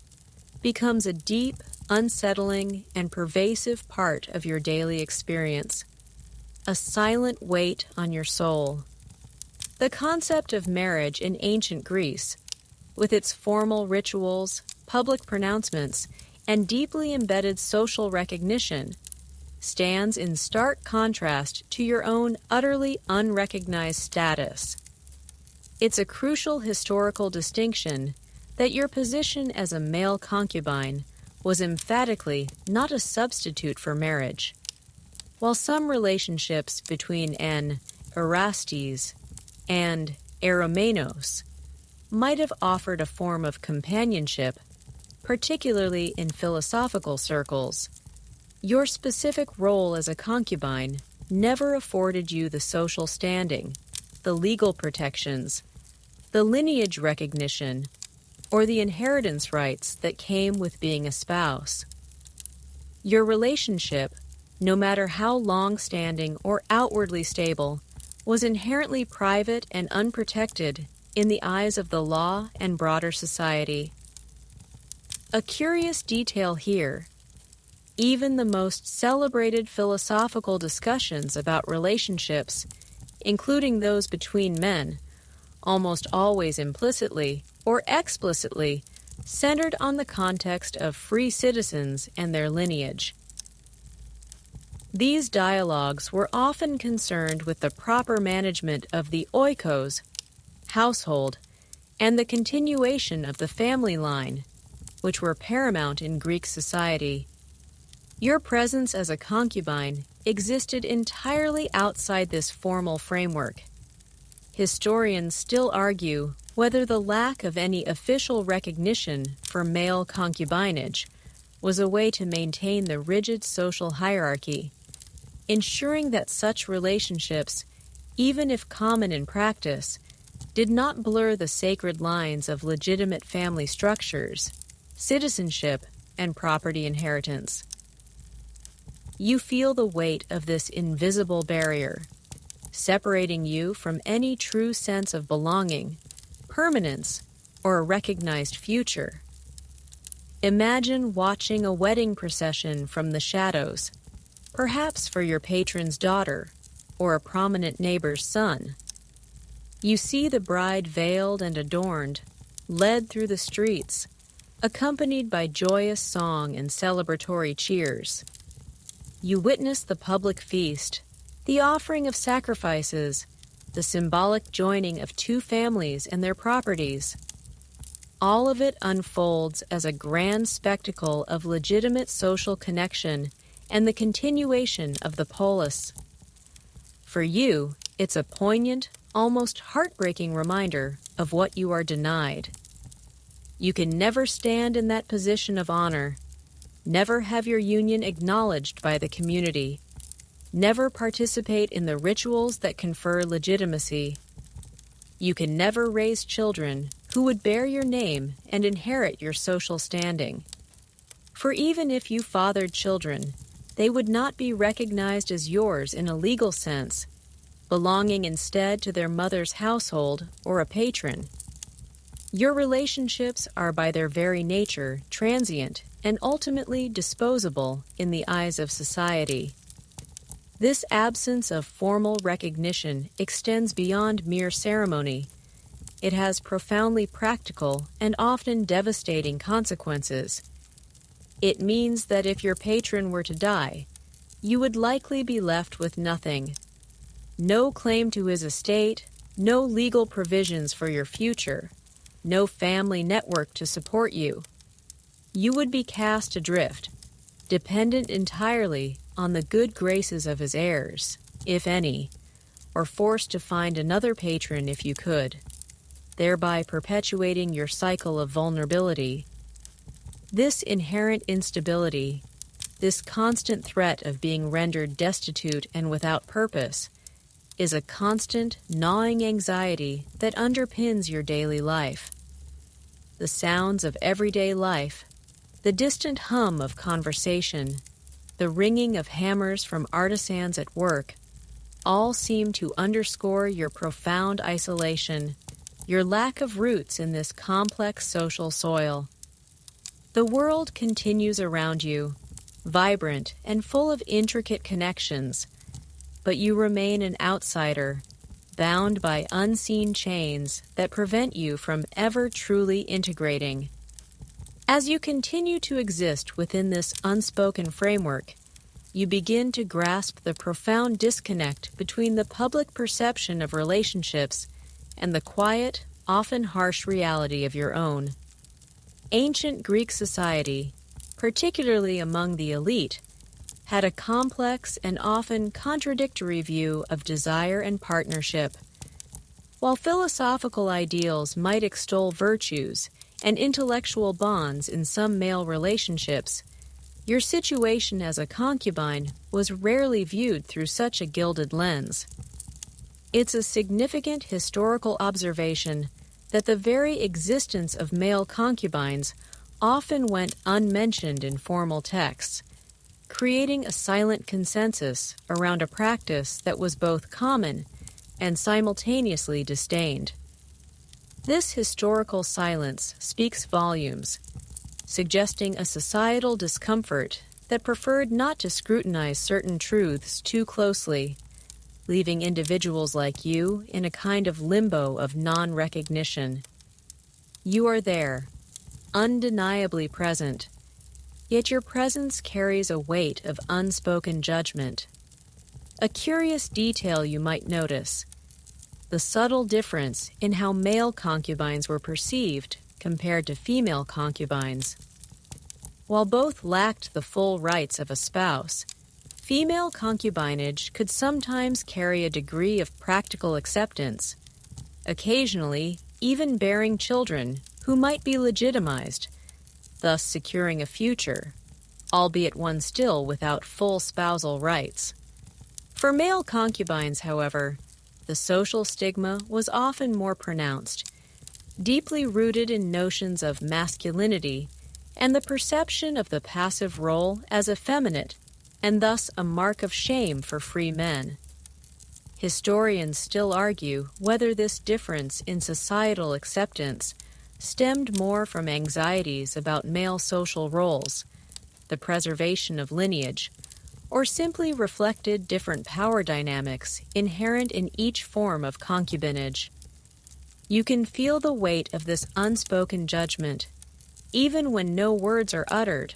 becomes a deep, unsettling, and pervasive part of your daily experience, a silent weight on your soul. The concept of marriage in ancient Greece, with its formal rituals, public pronouncements, and deeply embedded social recognition, stands in stark contrast to your own utterly unrecognized status. It's a crucial historical distinction that your position as a male concubine was emphatically not a substitute for marriage. While some relationships between an Erastes and Eromenos might have offered a form of companionship, particularly in philosophical circles, your specific role as a concubine never afforded you the social standing, the legal protections, the lineage recognition, or the inheritance rights that came with being a spouse. Your relationship, no matter how long-standing or outwardly stable, was inherently private and unprotected in the eyes of the law and broader society. A curious detail here: even the most celebrated philosophical discussions about relationships, including those between men, almost always implicitly or explicitly centered on the context of free citizens and their lineage. These dialogues were often concerned with the proper management of the oikos, household, and the continuation of the family line, which were paramount in Greek society. Your presence as a concubine existed entirely outside this formal framework. Historians still argue whether the lack of any official recognition for male concubinage was a way to maintain the rigid social hierarchy, ensuring that such relationships, even if common in practice, did not blur the sacred lines of legitimate family structures, citizenship, and property inheritance. You feel the weight of this invisible barrier, separating you from any true sense of belonging, permanence, or a recognized future. Imagine watching a wedding procession from the shadows, perhaps for your patron's daughter or a prominent neighbor's son. You see the bride veiled and adorned, led through the streets, accompanied by joyous song and celebratory cheers. You witness the public feast, the offering of sacrifices, the symbolic joining of two families and their properties. All of it unfolds as a grand spectacle of legitimate social connection and the continuation of the polis. For you, it's a poignant, almost heartbreaking reminder of what you are denied. You can never stand in that position of honor, never have your union acknowledged by the community, never participate in the rituals that confer legitimacy. You can never raise children who would bear your name and inherit your social standing. For even if you fathered children, they would not be recognized as yours in a legal sense, belonging instead to their mother's household or a patron. Your relationships are by their very nature transient and ultimately disposable in the eyes of society. This absence of formal recognition extends beyond mere ceremony. It has profoundly practical and often devastating consequences. It means that if your patron were to die, you would likely be left with nothing. No claim to his estate, no legal provisions for your future, no family network to support you. You would be cast adrift, dependent entirely on the good graces of his heirs, if any, or forced to find another patron if you could, thereby perpetuating your cycle of vulnerability. This inherent instability, this constant threat of being rendered destitute and without purpose, is a constant, gnawing anxiety that underpins your daily life. The sounds of everyday life, the distant hum of conversation, the ringing of hammers from artisans at work, all seem to underscore your profound isolation, your lack of roots in this complex social soil. The world continues around you, vibrant and full of intricate connections, but you remain an outsider, bound by unseen chains that prevent you from ever truly integrating. As you continue to exist within this unspoken framework, you begin to grasp the profound disconnect between the public perception of relationships and the quiet, often harsh reality of your own. Ancient Greek society, particularly among the elite, had a complex and often contradictory view of desire and partnership. While philosophical ideals might extol virtues and intellectual bonds in some male relationships, your situation as a concubine was rarely viewed through such a gilded lens. It's a significant historical observation that the very existence of male concubines often went unmentioned in formal texts, creating a silent consensus around a practice that was both common and simultaneously disdained. This historical silence speaks volumes, suggesting a societal discomfort that preferred not to scrutinize certain truths too closely, leaving individuals like you in a kind of limbo of non-recognition. You are there, undeniably present, yet your presence carries a weight of unspoken judgment. A curious detail you might notice: the subtle difference in how male concubines were perceived compared to female concubines. While both lacked the full rights of a spouse, female concubinage could sometimes carry a degree of practical acceptance, occasionally even bearing children who might be legitimized, thus securing a future, albeit one still without full spousal rights. For male concubines, however, the social stigma was often more pronounced, deeply rooted in notions of masculinity and the perception of the passive role as effeminate and thus a mark of shame for free men. Historians still argue whether this difference in societal acceptance stemmed more from anxieties about male social roles, the preservation of lineage, or simply reflected different power dynamics inherent in each form of concubinage. You can feel the weight of this unspoken judgment, even when no words are uttered,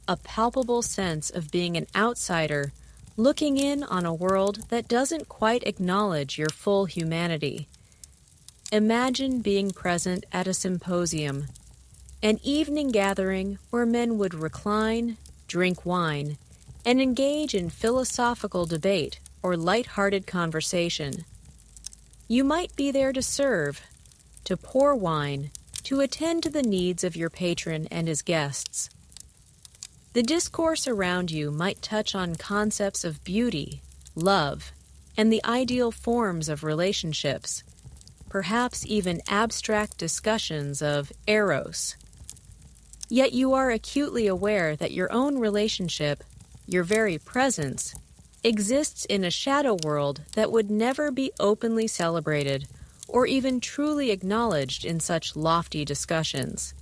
a palpable sense of being an outsider looking in on a world that doesn't quite acknowledge your full humanity. Imagine being present at a symposium, an evening gathering where men would recline, drink wine, and engage in philosophical debate or light-hearted conversation. You might be there to serve, to pour wine, to attend to the needs of your patron and his guests. The discourse around you might touch on concepts of beauty, love, and the ideal forms of relationships, perhaps even abstract discussions of eros. Yet you are acutely aware that your own relationship, your very presence, exists in a shadow world that would never be openly celebrated or even truly acknowledged in such lofty discussions.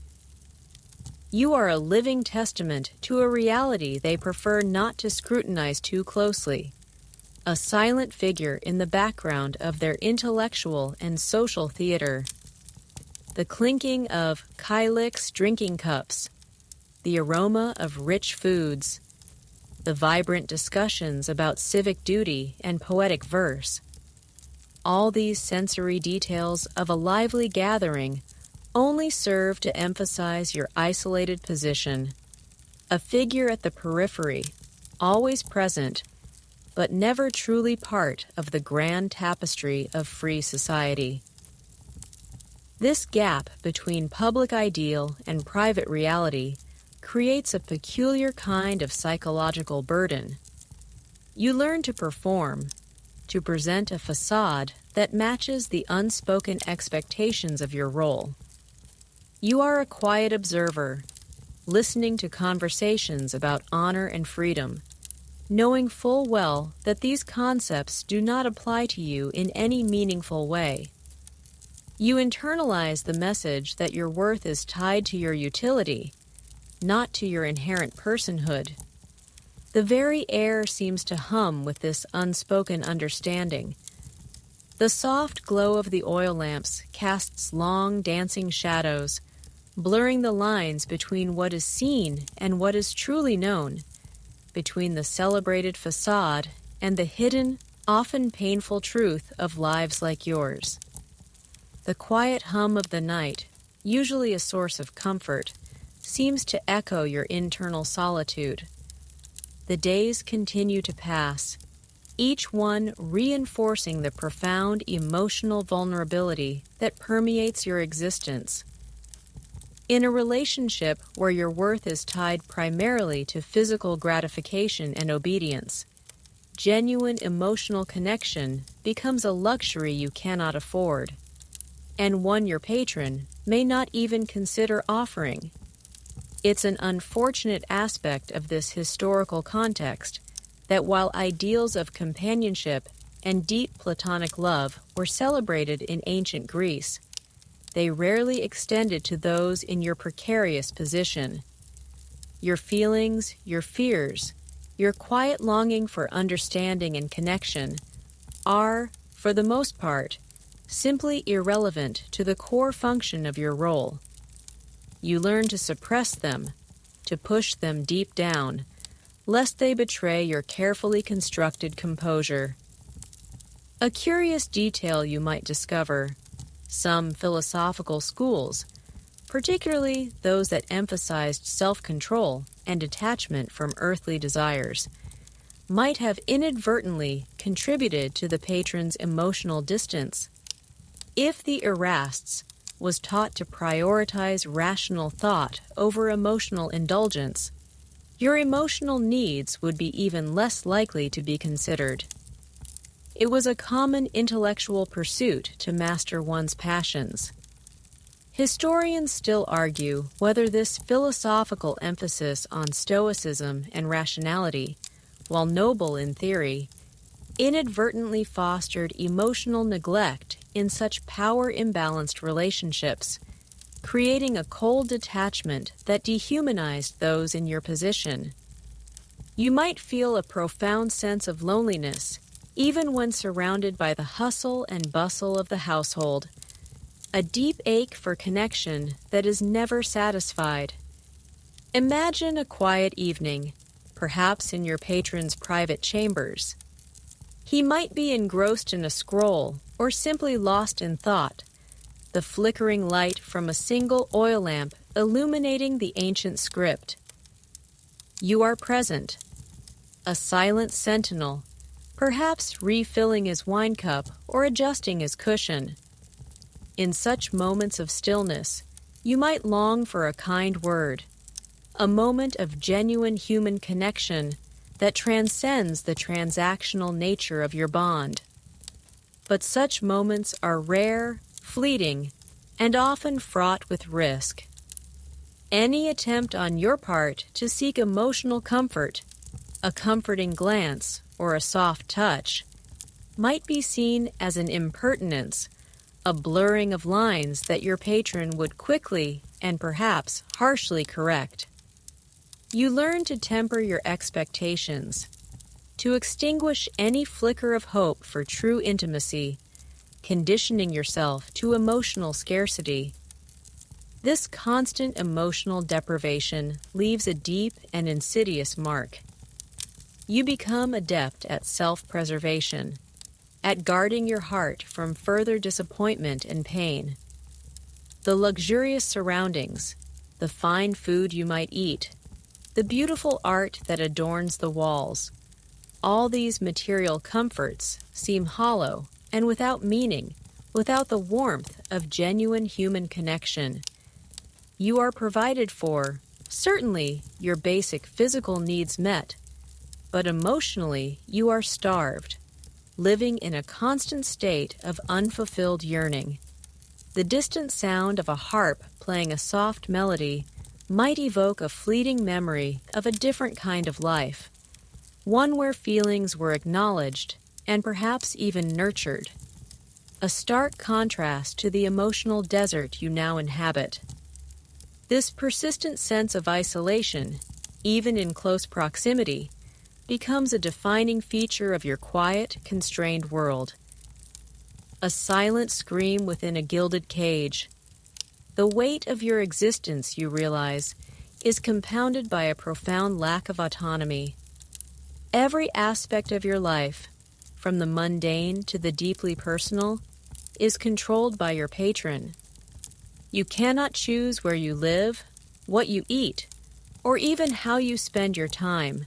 You are a living testament to a reality they prefer not to scrutinize too closely, a silent figure in the background of their intellectual and social theater. The clinking of Kylix drinking cups, the aroma of rich foods, the vibrant discussions about civic duty and poetic verse. All these sensory details of a lively gathering only serve to emphasize your isolated position, a figure at the periphery, always present, but never truly part of the grand tapestry of free society. This gap between public ideal and private reality creates a peculiar kind of psychological burden. You learn to perform, to present a facade that matches the unspoken expectations of your role. You are a quiet observer, listening to conversations about honor and freedom, knowing full well that these concepts do not apply to you in any meaningful way. You internalize the message that your worth is tied to your utility, not to your inherent personhood. The very air seems to hum with this unspoken understanding. The soft glow of the oil lamps casts long, dancing shadows, blurring the lines between what is seen and what is truly known, between the celebrated facade and the hidden, often painful truth of lives like yours. The quiet hum of the night, usually a source of comfort, seems to echo your internal solitude. The days continue to pass, each one reinforcing the profound emotional vulnerability that permeates your existence. In a relationship where your worth is tied primarily to physical gratification and obedience, genuine emotional connection becomes a luxury you cannot afford, and one your patron may not even consider offering. It's an unfortunate aspect of this historical context that while ideals of companionship and deep platonic love were celebrated in ancient Greece, they rarely extended to those in your precarious position. Your feelings, your fears, your quiet longing for understanding and connection are, for the most part, simply irrelevant to the core function of your role. You learn to suppress them, to push them deep down, lest they betray your carefully constructed composure. A curious detail you might discover: some philosophical schools, particularly those that emphasized self-control and detachment from earthly desires, might have inadvertently contributed to the patron's emotional distance. If the Erastes was taught to prioritize rational thought over emotional indulgence, your emotional needs would be even less likely to be considered. It was a common intellectual pursuit to master one's passions. Historians still argue whether this philosophical emphasis on stoicism and rationality, while noble in theory, inadvertently fostered emotional neglect in such power-imbalanced relationships, creating a cold detachment that dehumanized those in your position. You might feel a profound sense of loneliness, even when surrounded by the hustle and bustle of the household, a deep ache for connection that is never satisfied. Imagine a quiet evening, perhaps in your patron's private chambers. He might be engrossed in a scroll or simply lost in thought, the flickering light from a single oil lamp illuminating the ancient script. You are present, a silent sentinel, perhaps refilling his wine cup or adjusting his cushion. In such moments of stillness, you might long for a kind word, a moment of genuine human connection that transcends the transactional nature of your bond. But such moments are rare, fleeting, and often fraught with risk. Any attempt on your part to seek emotional comfort, a comforting glance, or a soft touch, might be seen as an impertinence, a blurring of lines that your patron would quickly and perhaps harshly correct. You learn to temper your expectations, to extinguish any flicker of hope for true intimacy, conditioning yourself to emotional scarcity. This constant emotional deprivation leaves a deep and insidious mark. You become adept at self-preservation, at guarding your heart from further disappointment and pain. The luxurious surroundings, the fine food you might eat, the beautiful art that adorns the walls, all these material comforts seem hollow and without meaning, without the warmth of genuine human connection. You are provided for, certainly your basic physical needs met, but emotionally you are starved, living in a constant state of unfulfilled yearning. The distant sound of a harp playing a soft melody might evoke a fleeting memory of a different kind of life, one where feelings were acknowledged and perhaps even nurtured, a stark contrast to the emotional desert you now inhabit. This persistent sense of isolation, even in close proximity, becomes a defining feature of your quiet, constrained world. A silent scream within a gilded cage. The weight of your existence, you realize, is compounded by a profound lack of autonomy. Every aspect of your life, from the mundane to the deeply personal, is controlled by your patron. You cannot choose where you live, what you eat, or even how you spend your time.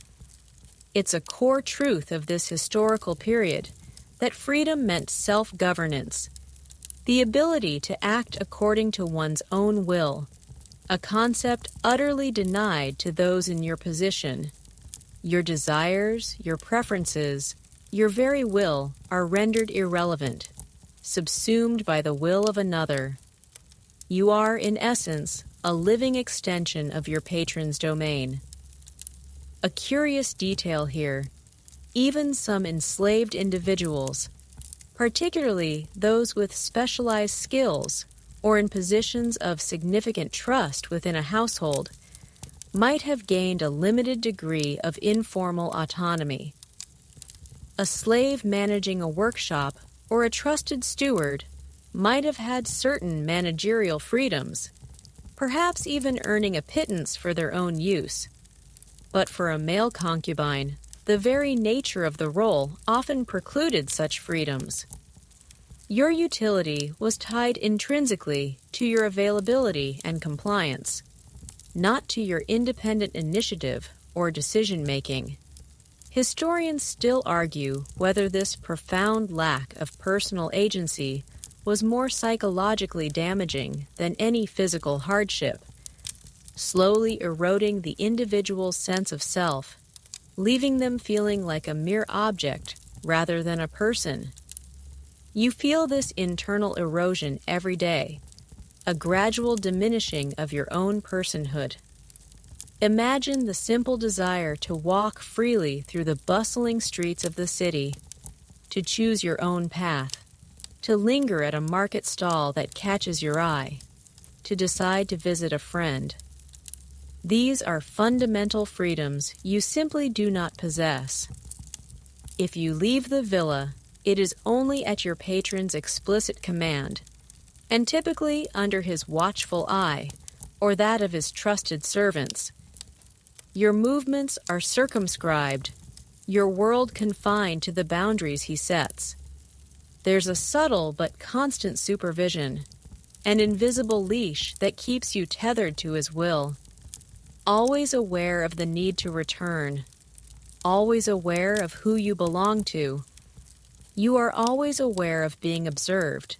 It's a core truth of this historical period that freedom meant self-governance, the ability to act according to one's own will, a concept utterly denied to those in your position. Your desires, your preferences, your very will are rendered irrelevant, subsumed by the will of another. You are, in essence, a living extension of your patron's domain. A curious detail here, even some enslaved individuals, particularly those with specialized skills or in positions of significant trust within a household, might have gained a limited degree of informal autonomy. A slave managing a workshop or a trusted steward might have had certain managerial freedoms, perhaps even earning a pittance for their own use. But for a male concubine, the very nature of the role often precluded such freedoms. Your utility was tied intrinsically to your availability and compliance, not to your independent initiative or decision-making. Historians still argue whether this profound lack of personal agency was more psychologically damaging than any physical hardship, slowly eroding the individual's sense of self, leaving them feeling like a mere object rather than a person. You feel this internal erosion every day, a gradual diminishing of your own personhood. Imagine the simple desire to walk freely through the bustling streets of the city, to choose your own path, to linger at a market stall that catches your eye, to decide to visit a friend. These are fundamental freedoms you simply do not possess. If you leave the villa, it is only at your patron's explicit command, and typically under his watchful eye or that of his trusted servants. Your movements are circumscribed, your world confined to the boundaries he sets. There's a subtle but constant supervision, an invisible leash that keeps you tethered to his will, always aware of the need to return, always aware of who you belong to. You are always aware of being observed,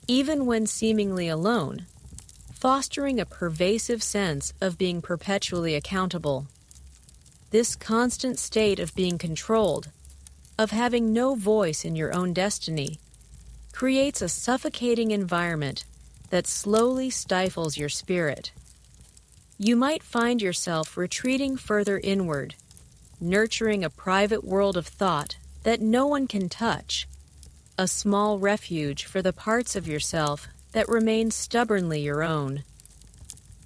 even when seemingly alone, fostering a pervasive sense of being perpetually accountable. This constant state of being controlled, of having no voice in your own destiny, creates a suffocating environment that slowly stifles your spirit. You might find yourself retreating further inward, nurturing a private world of thought that no one can touch, a small refuge for the parts of yourself that remain stubbornly your own.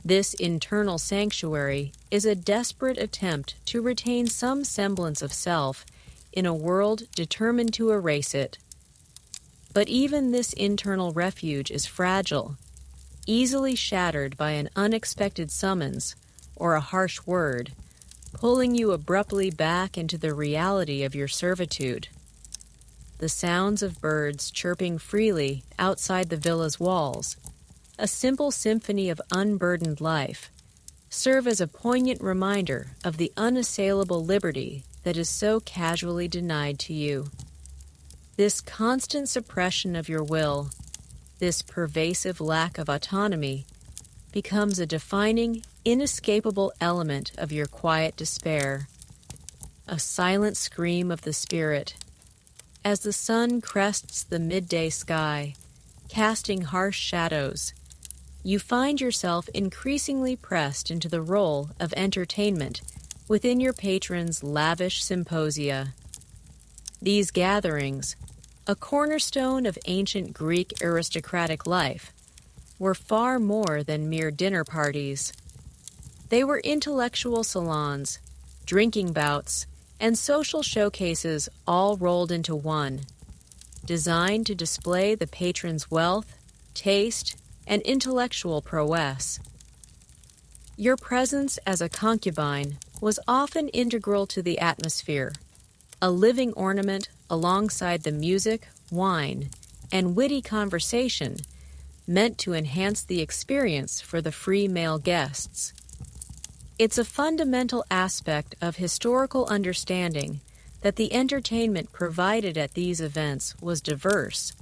This internal sanctuary is a desperate attempt to retain some semblance of self in a world determined to erase it. But even this internal refuge is fragile, easily shattered by an unexpected summons or a harsh word, pulling you abruptly back into the reality of your servitude. The sounds of birds chirping freely outside the villa's walls, a simple symphony of unburdened life, serve as a poignant reminder of the unassailable liberty that is so casually denied to you. This constant suppression of your will, this pervasive lack of autonomy, becomes a defining, inescapable element of your quiet despair, a silent scream of the spirit. As the sun crests the midday sky, casting harsh shadows, you find yourself increasingly pressed into the role of entertainment within your patron's lavish symposia. These gatherings, a cornerstone of ancient Greek aristocratic life, were far more than mere dinner parties. They were intellectual salons, drinking bouts, and social showcases all rolled into one, designed to display the patron's wealth, taste, and intellectual prowess. Your presence as a concubine was often integral to the atmosphere, a living ornament alongside the music, wine, and witty conversation meant to enhance the experience for the free male guests. It's a fundamental aspect of historical understanding that the entertainment provided at these events was diverse,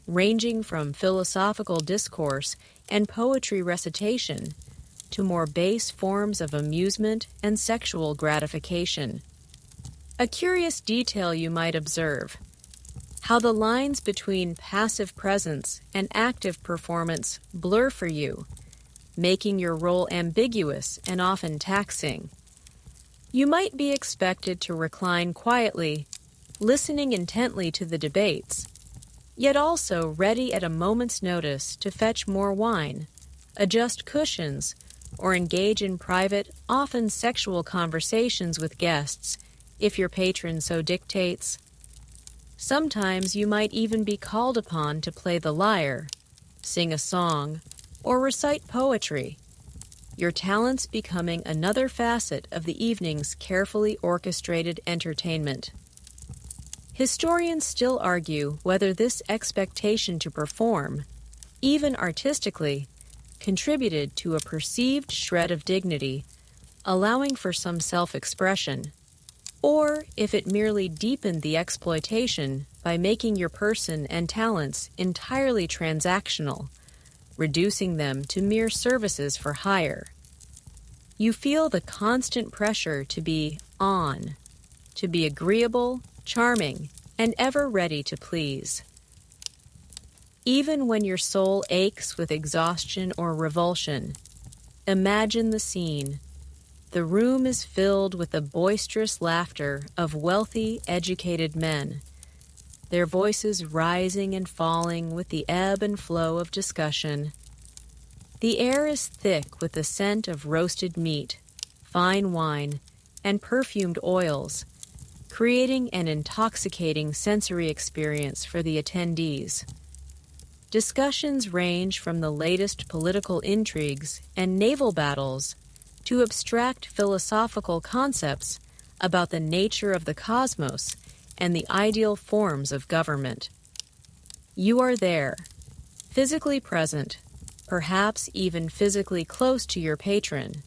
ranging from philosophical discourse and poetry recitation to more base forms of amusement and sexual gratification. A curious detail you might observe: how the lines between passive presence and active performance blur for you, making your role ambiguous and often taxing. You might be expected to recline quietly, listening intently to the debates, yet also ready at a moment's notice to fetch more wine, adjust cushions, or engage in private, often sexual conversations with guests, if your patron so dictates. Sometimes you might even be called upon to play the lyre, sing a song, or recite poetry, your talents becoming another facet of the evening's carefully orchestrated entertainment. Historians still argue whether this expectation to perform, even artistically, contributed to a perceived shred of dignity, allowing for some self-expression, or if it merely deepened the exploitation by making your person and talents entirely transactional, reducing them to mere services for hire. You feel the constant pressure to be on, to be agreeable, charming, and ever ready to please. Even when your soul aches with exhaustion or revulsion, imagine the scene. The room is filled with the boisterous laughter of wealthy, educated men. their voices rising and falling with the ebb and flow of discussion. The air is thick with the scent of roasted meat, fine wine, and perfumed oils, creating an intoxicating sensory experience for the attendees. Discussions range from the latest political intrigues and naval battles to abstract philosophical concepts about the nature of the cosmos and the ideal forms of government. You are there, physically present, perhaps even physically close to your patron.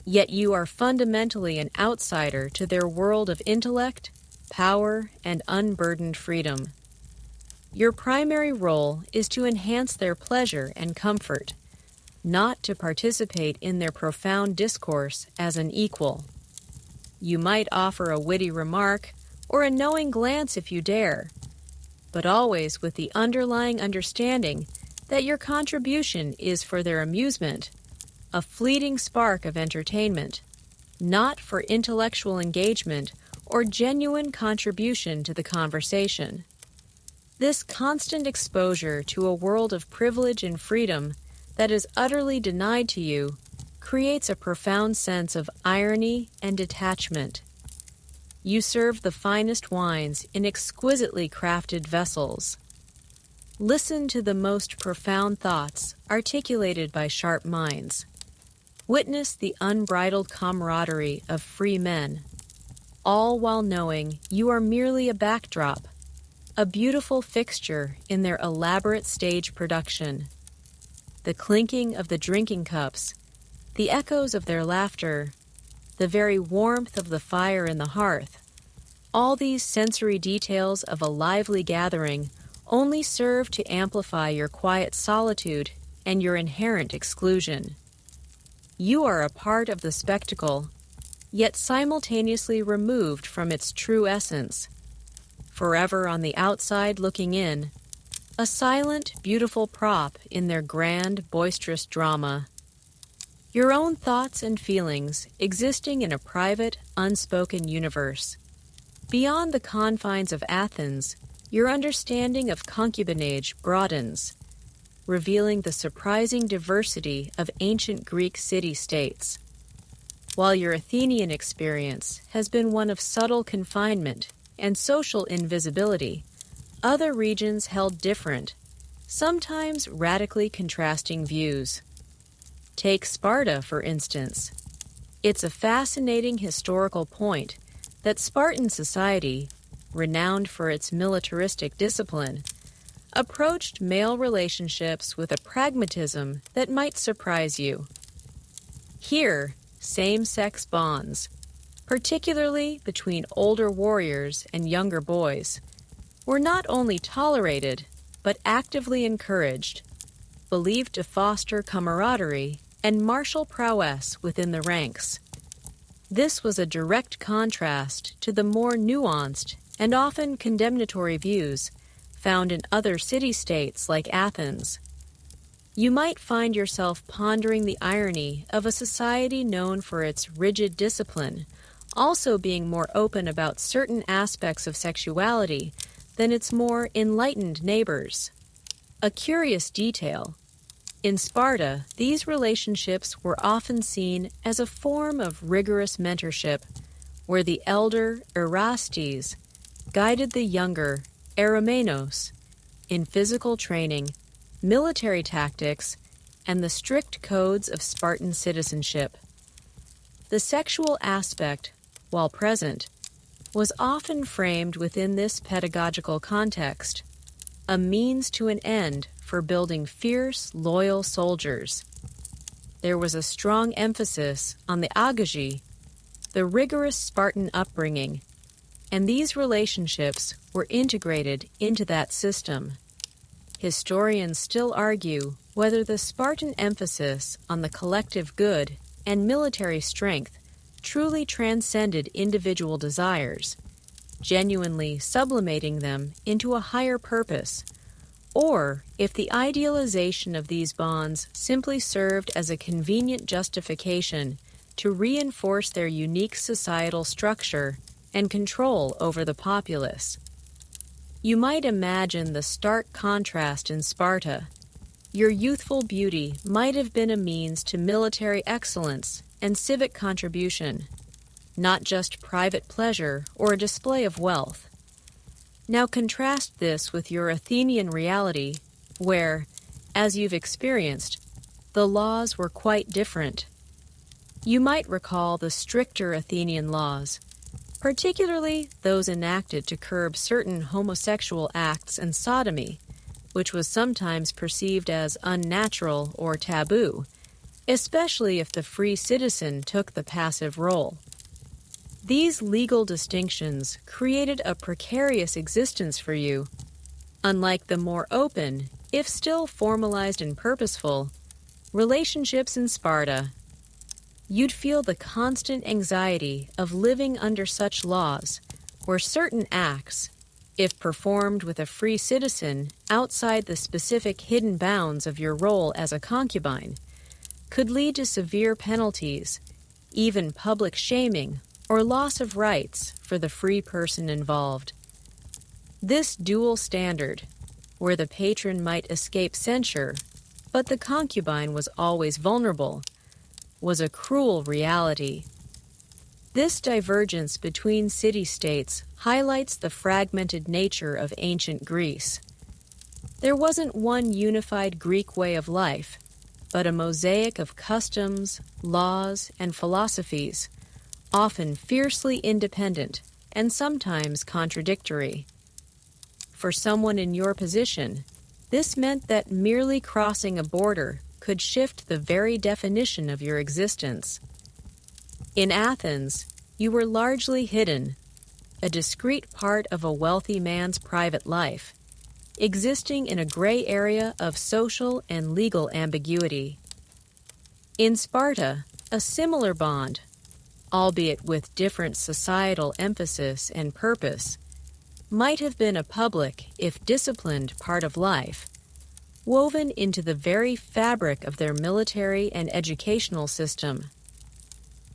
Yet you are fundamentally an outsider to their world of intellect, power, and unburdened freedom. Your primary role is to enhance their pleasure and comfort, not to participate in their profound discourse as an equal. You might offer a witty remark or a knowing glance if you dare, but always with the underlying understanding that your contribution is for their amusement, a fleeting spark of entertainment, not for intellectual engagement or genuine contribution to the conversation. This constant exposure to a world of privilege and freedom that is utterly denied to you creates a profound sense of irony and detachment. You serve the finest wines in exquisitely crafted vessels. Listen to the most profound thoughts articulated by sharp minds. Witness the unbridled camaraderie of free men, all while knowing you are merely a backdrop, a beautiful fixture in their elaborate stage production. The clinking of the drinking cups, the echoes of their laughter, the very warmth of the fire in the hearth, all these sensory details of a lively gathering only serve to amplify your quiet solitude and your inherent exclusion. You are a part of the spectacle, yet simultaneously removed from its true essence. Forever on the outside looking in, a silent, beautiful prop in their grand, boisterous drama. Your own thoughts and feelings existing in a private, unspoken universe. Beyond the confines of Athens, your understanding of concubinage broadens, revealing the surprising diversity of ancient Greek city-states. While your Athenian experience has been one of subtle confinement and social invisibility, other regions held different, sometimes radically contrasting views. Take Sparta, for instance. It's a fascinating historical point that Spartan society, renowned for its militaristic discipline, approached male relationships with a pragmatism that might surprise you. Here, same-sex bonds, particularly between older warriors and younger boys, were not only tolerated, but actively encouraged, believed to foster camaraderie and martial prowess within the ranks. This was a direct contrast to the more nuanced and often condemnatory views found in other city-states like Athens. You might find yourself pondering the irony of a society known for its rigid discipline also being more open about certain aspects of sexuality than its more enlightened neighbors. A curious detail: in Sparta, these relationships were often seen as a form of rigorous mentorship, where the elder Erastes guided the younger Eromenos in physical training, military tactics, and the strict codes of Spartan citizenship. The sexual aspect, while present, was often framed within this pedagogical context, a means to an end for building fierce, loyal soldiers. There was a strong emphasis on the agagy, the rigorous Spartan upbringing, and these relationships were integrated into that system. Historians still argue whether the Spartan emphasis on the collective good and military strength truly transcended individual desires, genuinely sublimating them into a higher purpose, or if the idealization of these bonds simply served as a convenient justification to reinforce their unique societal structure and control over the populace. You might imagine the stark contrast in Sparta. Your youthful beauty might have been a means to military excellence and civic contribution, not just private pleasure or a display of wealth. Now contrast this with your Athenian reality, where, as you've experienced, the laws were quite different. You might recall the stricter Athenian laws, particularly those enacted to curb certain homosexual acts and sodomy, which was sometimes perceived as unnatural or taboo, especially if the free citizen took the passive role. These legal distinctions created a precarious existence for you, unlike the more open, if still formalized and purposeful, relationships in Sparta. You'd feel the constant anxiety of living under such laws, where certain acts, if performed with a free citizen outside the specific hidden bounds of your role as a concubine, could lead to severe penalties, even public shaming or loss of rights for the free person involved. This dual standard, where the patron might escape censure, but the concubine was always vulnerable, was a cruel reality. This divergence between city-states highlights the fragmented nature of ancient Greece. There wasn't one unified Greek way of life, but a mosaic of customs, laws, and philosophies, often fiercely independent and sometimes contradictory. For someone in your position, this meant that merely crossing a border could shift the very definition of your existence. In Athens, you were largely hidden, a discrete part of a wealthy man's private life, existing in a gray area of social and legal ambiguity. In Sparta, a similar bond, albeit with different societal emphasis and purpose, might have been a public, if disciplined, part of life, woven into the very fabric of their military and educational system.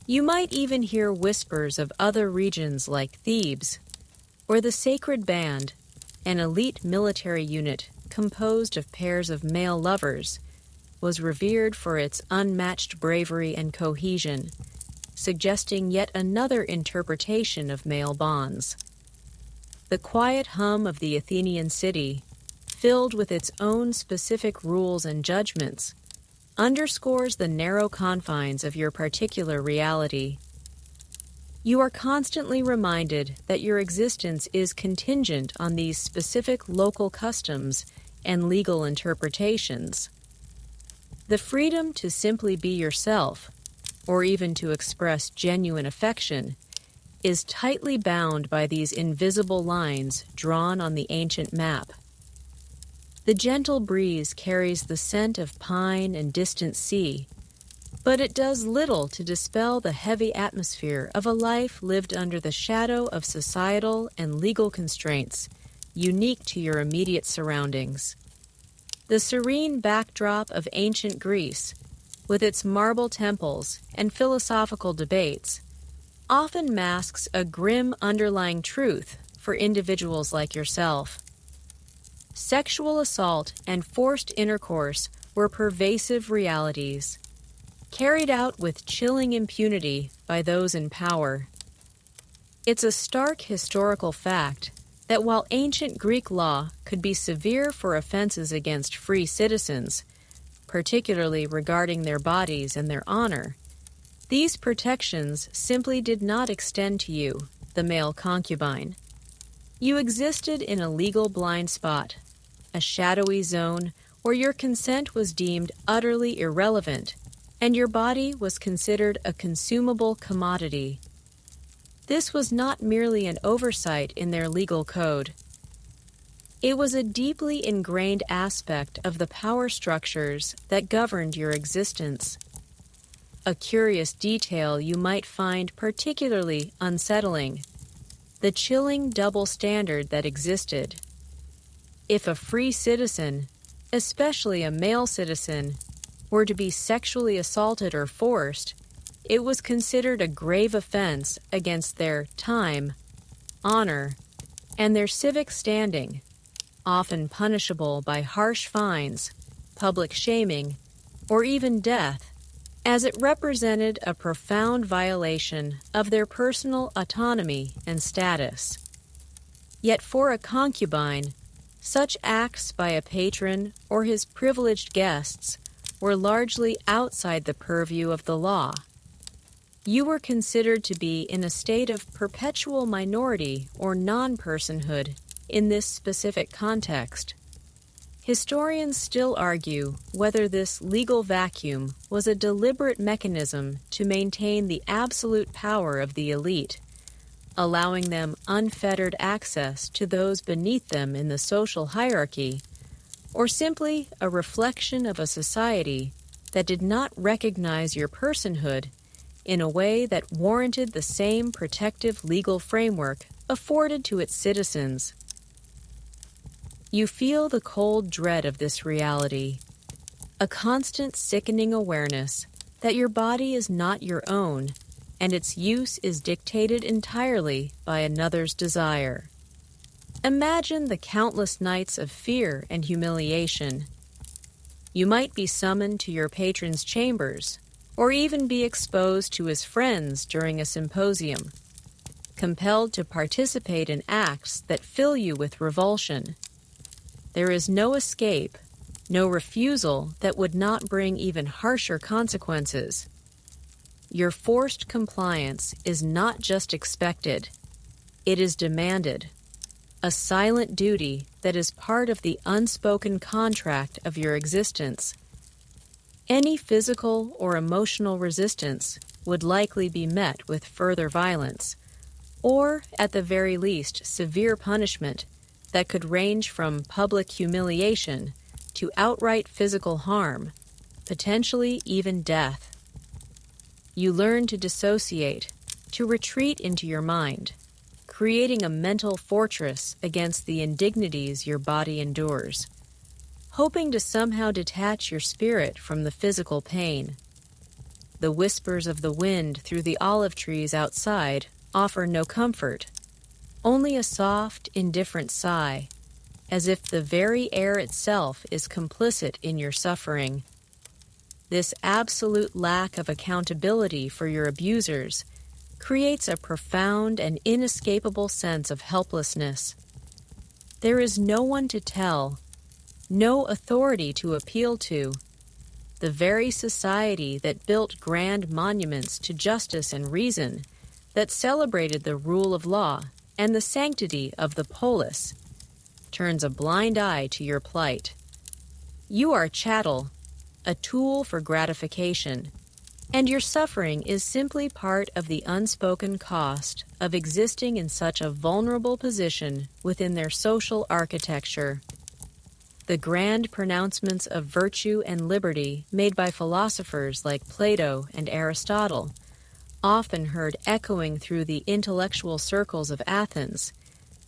You might even hear whispers of other regions like Thebes, where the sacred band, an elite military unit composed of pairs of male lovers, was revered for its unmatched bravery and cohesion, suggesting yet another interpretation of male bonds. The quiet hum of the Athenian city, filled with its own specific rules and judgments, underscores the narrow confines of your particular reality. You are constantly reminded that your existence is contingent on these specific local customs and legal interpretations. The freedom to simply be yourself, or even to express genuine affection, is tightly bound by these invisible lines drawn on the ancient map. The gentle breeze carries the scent of pine and distant sea, but it does little to dispel the heavy atmosphere of a life lived under the shadow of societal and legal constraints unique to your immediate surroundings. The serene backdrop of ancient Greece, with its marble temples and philosophical debates, often masks a grim underlying truth for individuals like yourself. Sexual assault and forced intercourse were pervasive realities, carried out with chilling impunity by those in power. It's a stark historical fact that while ancient Greek law could be severe for offenses against free citizens, particularly regarding their bodies and their honor, these protections simply did not extend to you, the male concubine. You existed in a legal blind spot, a shadowy zone where your consent was deemed utterly irrelevant, and your body was considered a consumable commodity. This was not merely an oversight in their legal code. It was a deeply ingrained aspect of the power structures that governed your existence. A curious detail you might find particularly unsettling: the chilling double standard that existed. If a free citizen, especially a male citizen, were to be sexually assaulted or forced, it was considered a grave offense against their time, honor, and their civic standing, often punishable by harsh fines, public shaming, or even death, as it represented a profound violation of their personal autonomy and status. Yet for a concubine, such acts by a patron or his privileged guests were largely outside the purview of the law. You were considered to be in a state of perpetual minority or non-personhood in this specific context. Historians still argue whether this legal vacuum was a deliberate mechanism to maintain the absolute power of the elite, allowing them unfettered access to those beneath them in the social hierarchy, or simply a reflection of a society that did not recognize your personhood in a way that warranted the same protective legal framework afforded to its citizens. You feel the cold dread of this reality, a constant sickening awareness that your body is not your own and its use is dictated entirely by another's desire. Imagine the countless nights of fear and humiliation. You might be summoned to your patron's chambers, or even be exposed to his friends during a symposium, compelled to participate in acts that fill you with revulsion. There is no escape, no refusal that would not bring even harsher consequences. Your forced compliance is not just expected, it is demanded, a silent duty that is part of the unspoken contract of your existence. Any physical or emotional resistance would likely be met with further violence, or, at the very least, severe punishment that could range from public humiliation to outright physical harm, potentially even death. You learn to dissociate, to retreat into your mind, creating a mental fortress against the indignities your body endures, hoping to somehow detach your spirit from the physical pain. The whispers of the wind through the olive trees outside offer no comfort, only a soft, indifferent sigh, as if the very air itself is complicit in your suffering. This absolute lack of accountability for your abusers creates a profound and inescapable sense of helplessness. There is no one to tell, no authority to appeal to. The very society that built grand monuments to justice and reason, that celebrated the rule of law and the sanctity of the polis, turns a blind eye to your plight. You are chattel, a tool for gratification, and your suffering is simply part of the unspoken cost of existing in such a vulnerable position within their social architecture. The grand pronouncements of virtue and liberty made by philosophers like Plato and Aristotle, often heard echoing through the intellectual circles of Athens,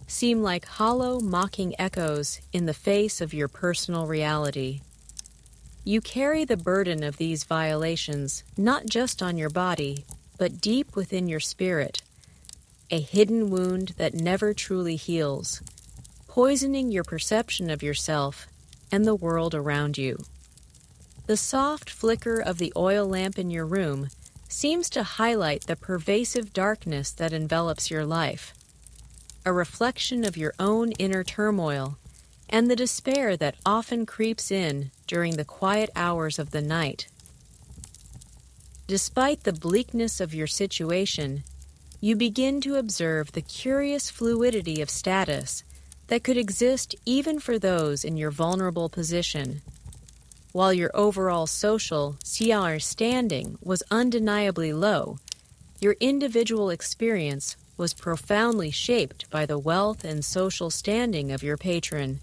seem like hollow, mocking echoes in the face of your personal reality. You carry the burden of these violations not just on your body, but deep within your spirit, a hidden wound that never truly heals, poisoning your perception of yourself and the world around you. The soft flicker of the oil lamp in your room seems to highlight the pervasive darkness that envelops your life, a reflection of your own inner turmoil and the despair that often creeps in during the quiet hours of the night. Despite the bleakness of your situation, you begin to observe the curious fluidity of status that could exist even for those in your vulnerable position. While your overall social standing was undeniably low, your individual experience was profoundly shaped by the wealth and social standing of your patron.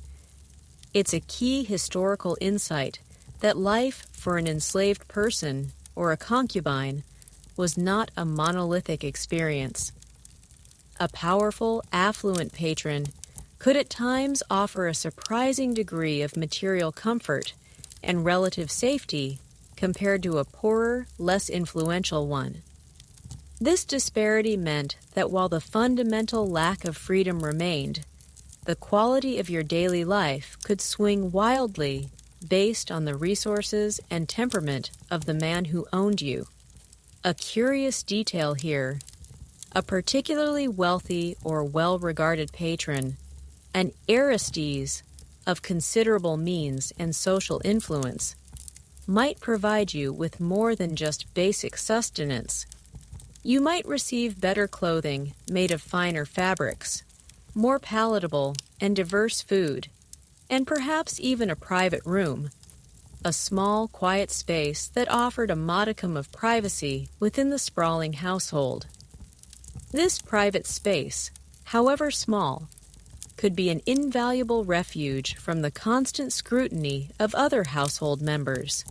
It's a key historical insight that life for an enslaved person or a concubine was not a monolithic experience. A powerful, affluent patron could at times offer a surprising degree of material comfort and relative safety compared to a poorer, less influential one. This disparity meant that while the fundamental lack of freedom remained, the quality of your daily life could swing wildly based on the resources and temperament of the man who owned you. A curious detail here: a particularly wealthy or well-regarded patron, an Aristes of considerable means and social influence, might provide you with more than just basic sustenance. You might receive better clothing made of finer fabrics, more palatable and diverse food, and perhaps even a private room, a small, quiet space that offered a modicum of privacy within the sprawling household. This private space, however small, could be an invaluable refuge from the constant scrutiny of other household members.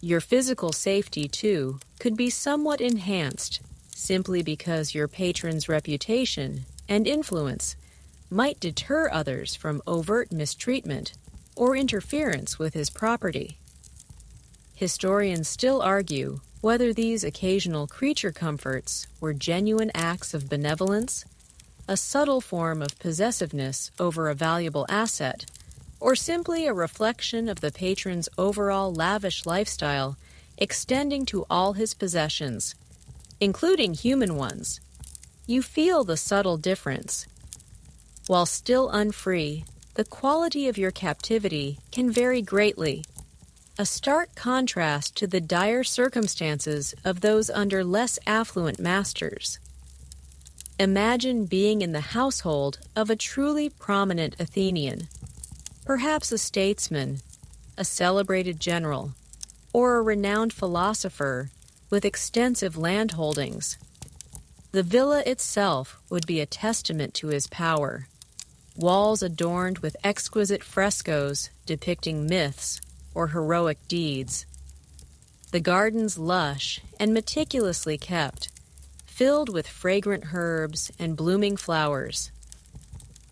Your physical safety, too, could be somewhat enhanced simply because your patron's reputation and influence might deter others from overt mistreatment or interference with his property. Historians still argue whether these occasional creature comforts were genuine acts of benevolence, a subtle form of possessiveness over a valuable asset, or simply a reflection of the patron's overall lavish lifestyle extending to all his possessions, including human ones. You feel the subtle difference. While still unfree, the quality of your captivity can vary greatly, a stark contrast to the dire circumstances of those under less affluent masters. Imagine being in the household of a truly prominent Athenian, perhaps a statesman, a celebrated general, or a renowned philosopher with extensive land holdings. The villa itself would be a testament to his power. Walls adorned with exquisite frescoes depicting myths or heroic deeds. The gardens lush and meticulously kept, filled with fragrant herbs and blooming flowers.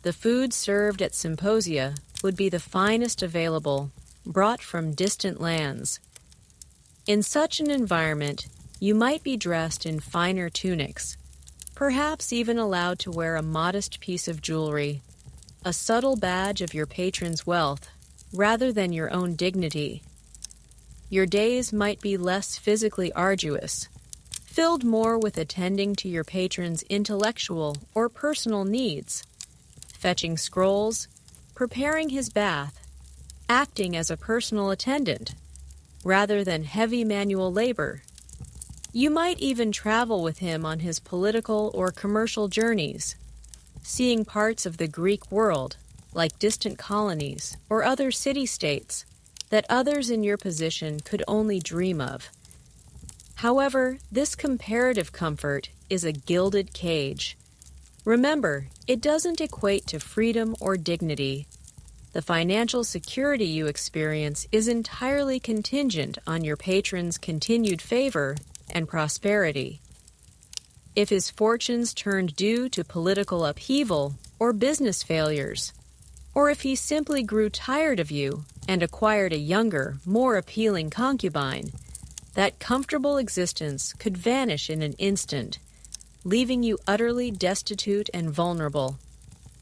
The food served at symposia would be the finest available, brought from distant lands. In such an environment, you might be dressed in finer tunics, perhaps even allowed to wear a modest piece of jewelry, a subtle badge of your patron's wealth, rather than your own dignity. Your days might be less physically arduous, filled more with attending to your patron's intellectual or personal needs, fetching scrolls, preparing his bath, acting as a personal attendant, rather than heavy manual labor. You might even travel with him on his political or commercial journeys, seeing parts of the Greek world, like distant colonies or other city-states, that others in your position could only dream of. However, this comparative comfort is a gilded cage. Remember, it doesn't equate to freedom or dignity. The financial security you experience is entirely contingent on your patron's continued favor and prosperity. If his fortunes turned due to political upheaval or business failures, or if he simply grew tired of you and acquired a younger, more appealing concubine, that comfortable existence could vanish in an instant, leaving you utterly destitute and vulnerable.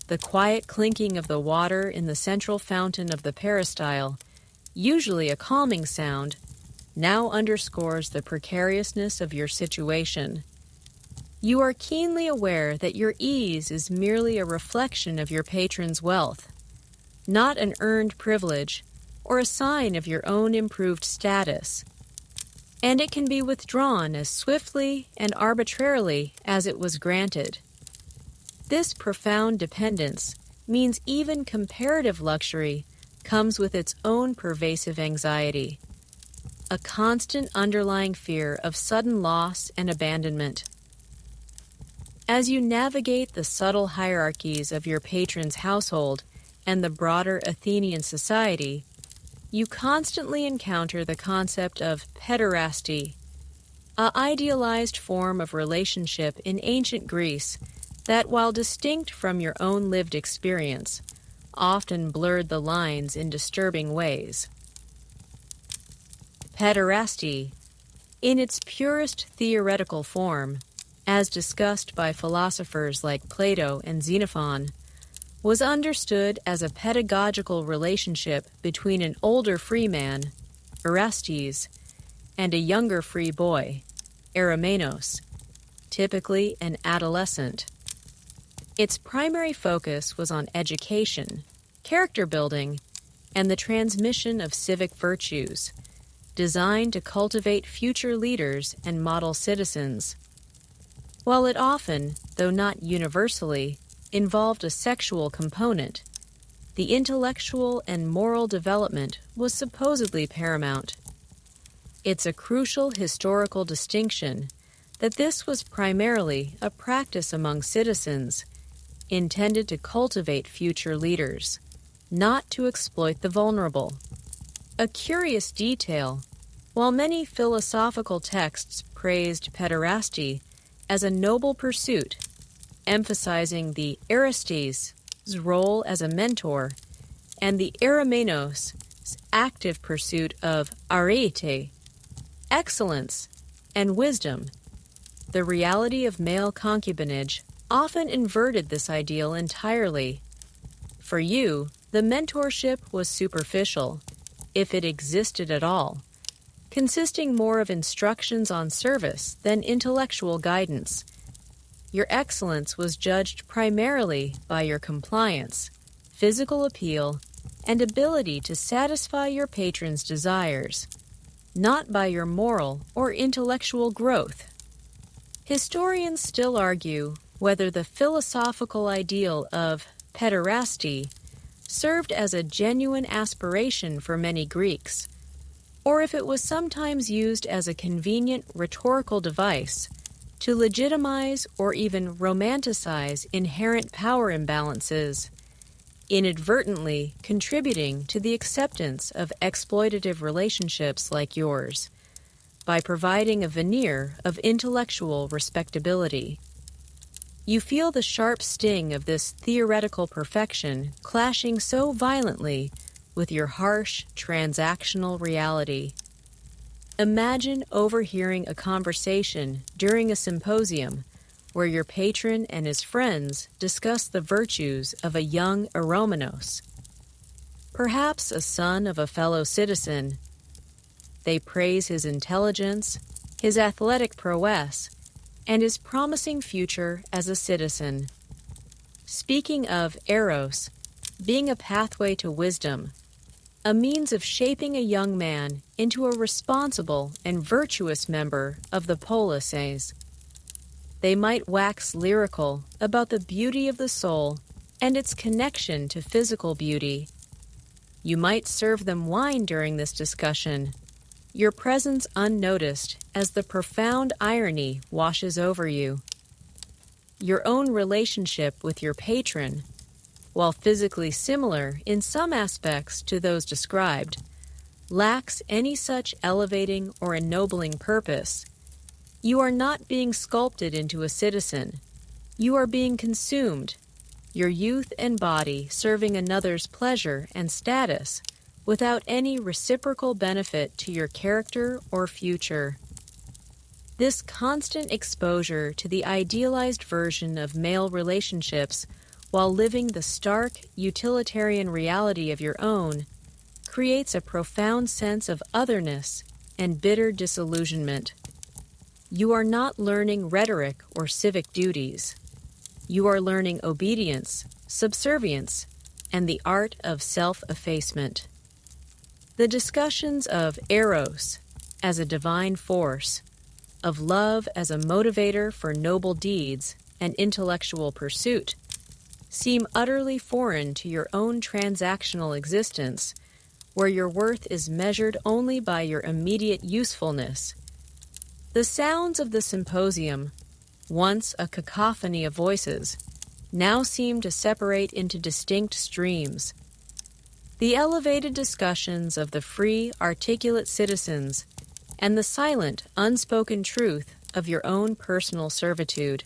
The quiet clinking of the water in the central fountain of the peristyle, usually a calming sound, now underscores the precariousness of your situation. You are keenly aware that your ease is merely a reflection of your patron's wealth, not an earned privilege or a sign of your own improved status, and it can be withdrawn as swiftly and arbitrarily as it was granted. This profound dependence means even comparative luxury comes with its own pervasive anxiety, a constant underlying fear of sudden loss and abandonment. As you navigate the subtle hierarchies of your patron's household and the broader Athenian society, you constantly encounter the concept of pederasty, an idealized form of relationship in ancient Greece that, while distinct from your own lived experience, often blurred the lines in disturbing ways. Pederasty, in its purest theoretical form, as discussed by philosophers like Plato and Xenophon, was understood as a pedagogical relationship between an older free man, Orestes, and a younger free boy, Eromenos, typically an adolescent. Its primary focus was on education, character building, and the transmission of civic virtues, designed to cultivate future leaders and model citizens. While it often, though not universally, involved a sexual component, the intellectual and moral development was supposedly paramount. It's a crucial historical distinction that this was primarily a practice among citizens intended to cultivate future leaders, not to exploit the vulnerable. A curious detail, while many philosophical texts praised pederasty as a noble pursuit, emphasizing the Orestes' role as a mentor and the Eromenos' active pursuit of arete, excellence, and wisdom, the reality of male concubinage often inverted this ideal entirely. For you, the mentorship was superficial, if it existed at all, consisting more of instructions on service than intellectual guidance. Your excellence was judged primarily by your compliance, physical appeal, and ability to satisfy your patron's desires, not by your moral or intellectual growth. Historians still argue whether the philosophical ideal of pederasty served as a genuine aspiration for many Greeks, or if it was sometimes used as a convenient rhetorical device to legitimize or even romanticize inherent power imbalances, inadvertently contributing to the acceptance of exploitative relationships like yours, by providing a veneer of intellectual respectability. You feel the sharp sting of this theoretical perfection clashing so violently with your harsh, transactional reality. Imagine overhearing a conversation during a symposium where your patron and his friends discuss the virtues of a young Eromenos, perhaps a son of a fellow citizen. They praise his intelligence, his athletic prowess, and his promising future as a citizen. Speaking of Eros being a pathway to wisdom, a means of shaping a young man into a responsible and virtuous member of the polises, they might wax lyrical about the beauty of the soul and its connection to physical beauty. You might serve them wine during this discussion, your presence unnoticed as the profound irony washes over you. Your own relationship with your patron, while physically similar in some aspects to those described, lacks any such elevating or ennobling purpose. You are not being sculpted into a citizen. You are being consumed, your youth and body serving another's pleasure and status without any reciprocal benefit to your character or future. This constant exposure to the idealized version of male relationships while living the stark, utilitarian reality of your own creates a profound sense of otherness and bitter disillusionment. You are not learning rhetoric or civic duties. You are learning obedience, subservience, and the art of self-effacement. The discussions of Eros as a divine force, of love as a motivator for noble deeds and intellectual pursuit, seem utterly foreign to your own transactional existence, where your worth is measured only by your immediate usefulness. The sounds of the symposium, once a cacophony of voices, now seem to separate into distinct streams. The elevated discussions of the free, articulate citizens and the silent, unspoken truth of your own personal servitude.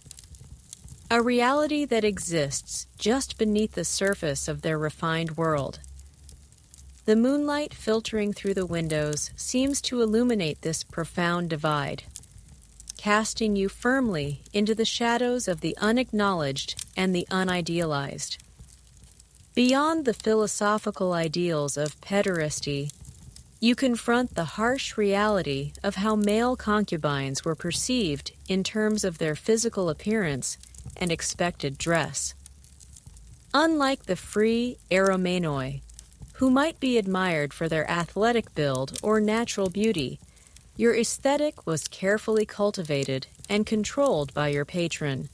A reality that exists just beneath the surface of their refined world. The moonlight filtering through the windows seems to illuminate this profound divide, casting you firmly into the shadows of the unacknowledged and the unidealized. Beyond the philosophical ideals of pederasty, you confront the harsh reality of how male concubines were perceived in terms of their physical appearance and expected dress. Unlike the free eromenoi, who might be admired for their athletic build or natural beauty, your aesthetic was carefully cultivated and controlled by your patron.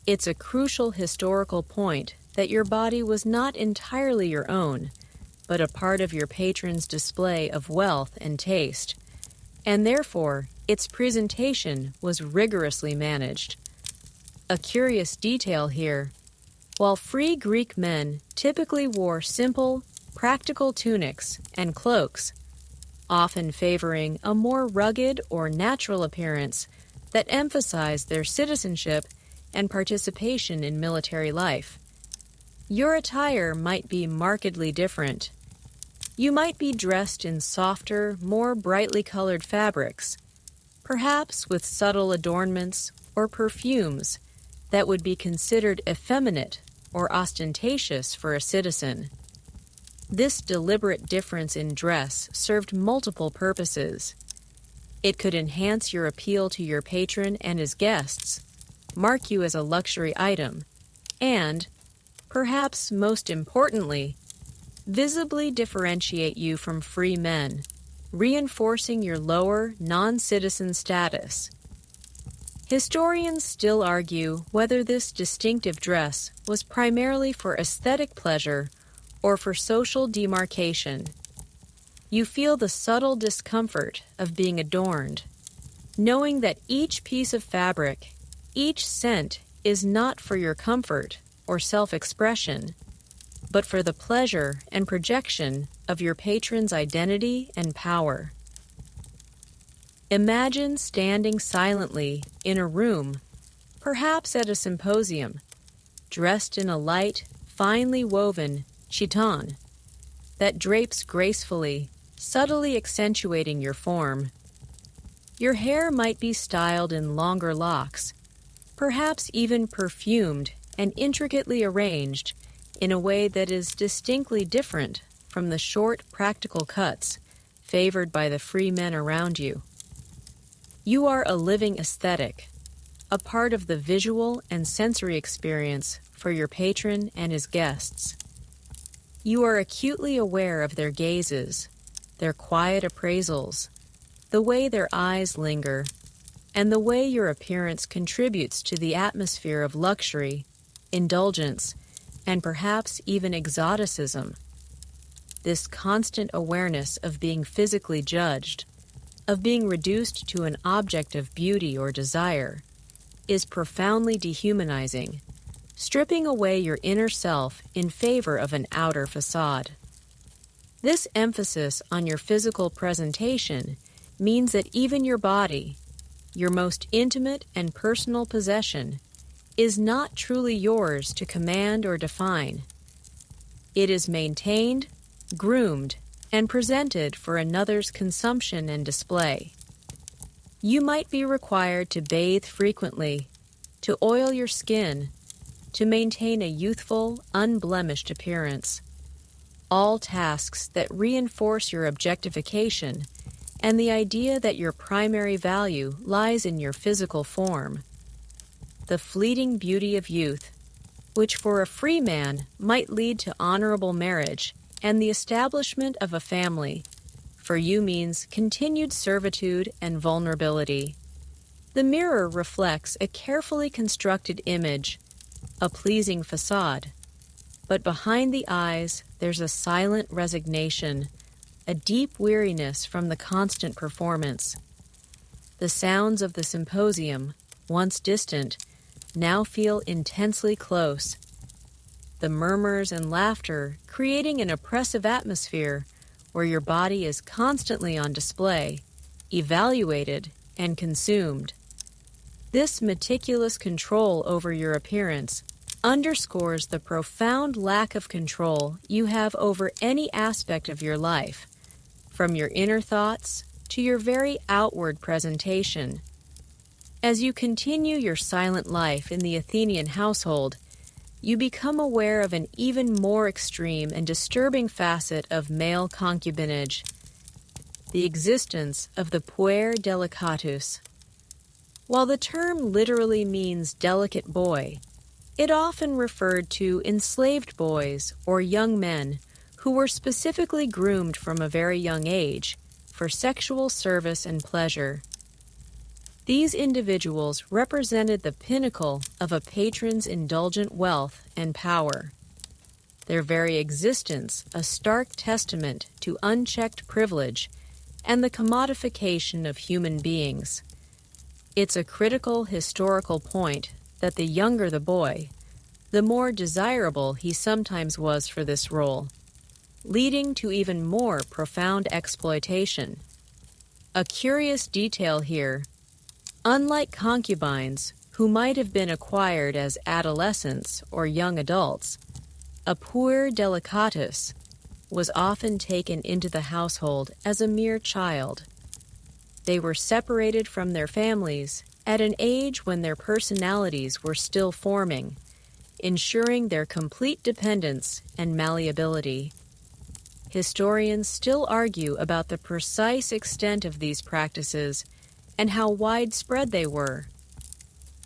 It's a crucial historical point that your body was not entirely your own, but a part of your patron's display of wealth and taste, and therefore its presentation was rigorously managed. A curious detail here: while free Greek men typically wore simple, practical tunics and cloaks, often favoring a more rugged or natural appearance that emphasized their citizenship and participation in military life, your attire might be markedly different. You might be dressed in softer, more brightly colored fabrics, perhaps with subtle adornments or perfumes that would be considered effeminate or ostentatious for a citizen. This deliberate difference in dress served multiple purposes. It could enhance your appeal to your patron and his guests, mark you as a luxury item, and, perhaps most importantly, visibly differentiate you from free men, reinforcing your lower, non-citizen status. Historians still argue whether this distinctive dress was primarily for aesthetic pleasure or for social demarcation. You feel the subtle discomfort of being adorned, knowing that each piece of fabric, each scent is not for your comfort or self-expression, but for the pleasure and projection of your patron's identity and power. Imagine standing silently in a room, perhaps at a symposium, dressed in a light, finely woven chiton that drapes gracefully, subtly accentuating your form. Your hair might be styled in longer locks, perhaps even perfumed and intricately arranged in a way that is distinctly different from the short, practical cuts favored by the free men around you. You are a living aesthetic, a part of the visual and sensory experience for your patron and his guests. You are acutely aware of their gazes, their quiet appraisals, the way their eyes linger, and the way your appearance contributes to the atmosphere of luxury, indulgence, and perhaps even exoticism. This constant awareness of being physically judged, of being reduced to an object of beauty or desire, is profoundly dehumanizing, stripping away your inner self in favor of an outer facade. This emphasis on your physical presentation means that even your body, your most intimate and personal possession, is not truly yours to command or define. It is maintained, groomed, and presented for another's consumption and display. You might be required to bathe frequently, to oil your skin, to maintain a youthful, unblemished appearance. All tasks that reinforce your objectification and the idea that your primary value lies in your physical form. The fleeting beauty of youth, which for a free man might lead to honorable marriage and the establishment of a family, for you means continued servitude and vulnerability. The mirror reflects a carefully constructed image, a pleasing facade, but behind the eyes there's a silent resignation, a deep weariness from the constant performance. The sounds of the symposium, once distant, now feel intensely close. The murmurs and laughter creating an oppressive atmosphere where your body is constantly on display, evaluated, and consumed. This meticulous control over your appearance underscores the profound lack of control you have over any aspect of your life, from your inner thoughts to your very outward presentation. As you continue your silent life in the Athenian household, you become aware of an even more extreme and disturbing facet of male concubinage, the existence of the puer delicatus. While the term literally means delicate boy, it often referred to enslaved boys or young men who were specifically groomed from a very young age for sexual service and pleasure. These individuals represented the pinnacle of a patron's indulgent wealth and power, their very existence a stark testament to unchecked privilege and the commodification of human beings. It's a critical historical point that the younger the boy, the more desirable he sometimes was for this role, leading to even more profound exploitation. A curious detail here: unlike concubines, who might have been acquired as adolescents or young adults, a puer delicatus was often taken into the household as a mere child. They were separated from their families at an age when their personalities were still forming, ensuring their complete dependence and malleability. Historians still argue about the precise extent of these practices and how widespread they were,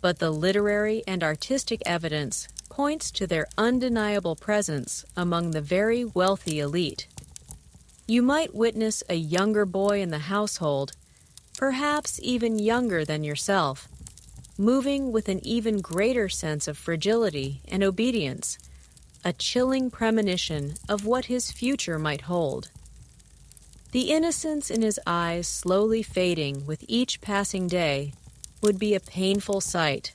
but the literary and artistic evidence points to their undeniable presence among the very wealthy elite. You might witness a younger boy in the household, perhaps even younger than yourself, moving with an even greater sense of fragility and obedience, a chilling premonition of what his future might hold. The innocence in his eyes slowly fading with each passing day would be a painful sight.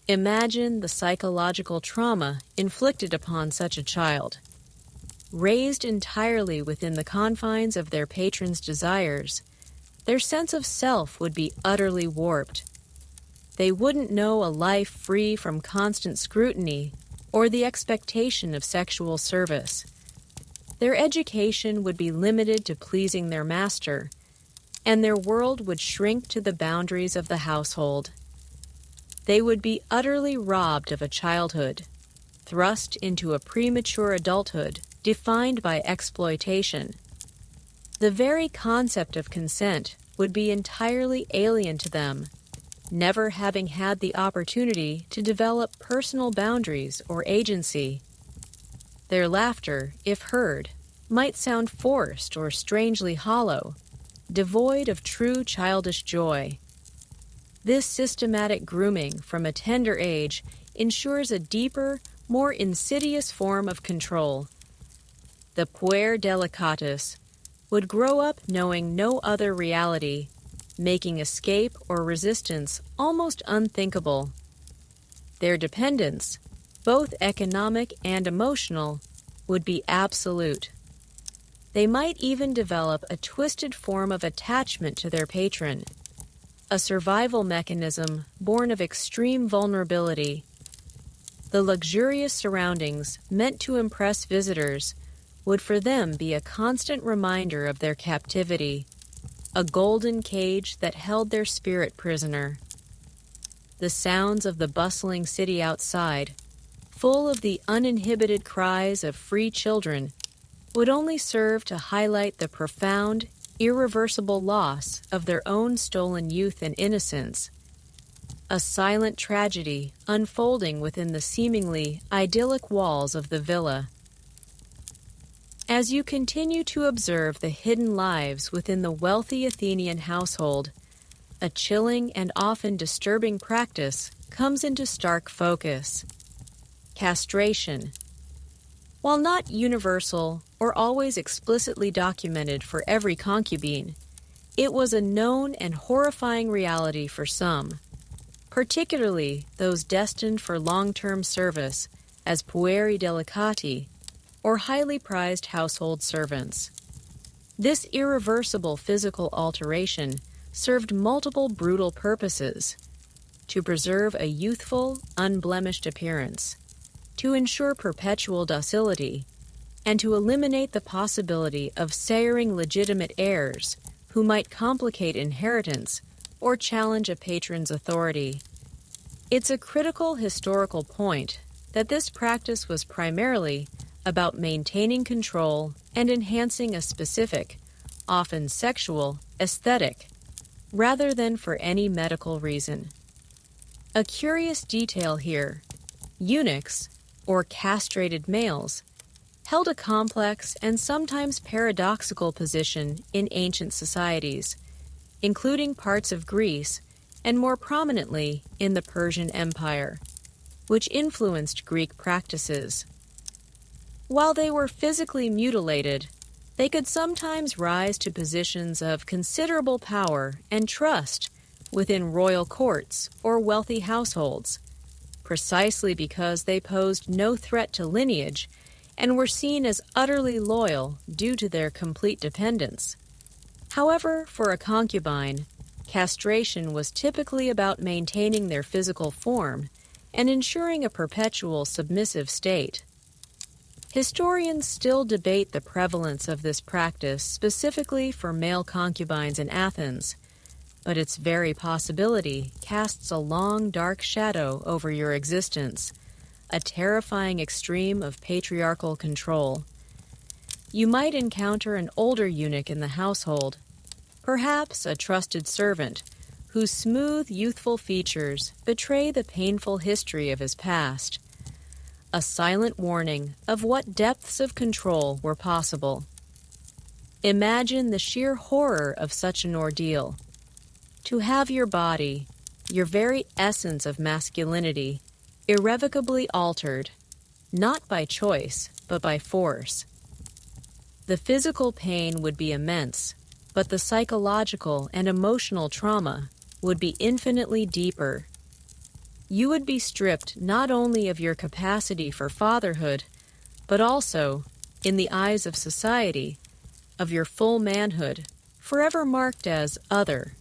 Imagine the psychological trauma inflicted upon such a child. Raised entirely within the confines of their patron's desires, their sense of self would be utterly warped. They wouldn't know a life free from constant scrutiny or the expectation of sexual service. Their education would be limited to pleasing their master, and their world would shrink to the boundaries of the household. They would be utterly robbed of a childhood, thrust into a premature adulthood defined by exploitation. The very concept of consent would be entirely alien to them, never having had the opportunity to develop personal boundaries or agency. Their laughter, if heard, might sound forced or strangely hollow, devoid of true childish joy. This systematic grooming from a tender age ensures a deeper, more insidious form of control. The puer delicatus would grow up knowing no other reality, making escape or resistance almost unthinkable. Their dependence, both economic and emotional, would be absolute. They might even develop a twisted form of attachment to their patron, a survival mechanism born of extreme vulnerability. The luxurious surroundings meant to impress visitors would for them be a constant reminder of their captivity, a golden cage that held their spirit prisoner. The sounds of the bustling city outside, full of the uninhibited cries of free children, would only serve to highlight the profound, irreversible loss of their own stolen youth and innocence, a silent tragedy unfolding within the seemingly idyllic walls of the villa. As you continue to observe the hidden lives within the wealthy Athenian household, a chilling and often disturbing practice comes into stark focus: castration. While not universal or always explicitly documented for every concubine, it was a known and horrifying reality for some, particularly those destined for long-term service as pueri delicati or highly prized household servants. This irreversible physical alteration served multiple brutal purposes: to preserve a youthful, unblemished appearance, to ensure perpetual docility, and to eliminate the possibility of siring legitimate heirs who might complicate inheritance or challenge a patron's authority. It's a critical historical point that this practice was primarily about maintaining control and enhancing a specific, often sexual, aesthetic, rather than for any medical reason. A curious detail here: eunuchs, or castrated males, held a complex and sometimes paradoxical position in ancient societies, including parts of Greece and more prominently in the Persian Empire, which influenced Greek practices. While they were physically mutilated, they could sometimes rise to positions of considerable power and trust within royal courts or wealthy households, precisely because they posed no threat to lineage and were seen as utterly loyal due to their complete dependence. However, for a concubine, castration was typically about maintaining their physical form and ensuring a perpetual submissive state. Historians still debate the prevalence of this practice specifically for male concubines in Athens, but its very possibility casts a long, dark shadow over your existence, a terrifying extreme of patriarchal control. You might encounter an older eunuch in the household, perhaps a trusted servant, whose smooth, youthful features betray the painful history of his past, a silent warning of what depths of control were possible. Imagine the sheer horror of such an ordeal. To have your body, your very essence of masculinity, irrevocably altered, not by choice, but by force. The physical pain would be immense, but the psychological and emotional trauma would be infinitely deeper. You would be stripped not only of your capacity for fatherhood, but also, in the eyes of society, of your full manhood, forever marked as other.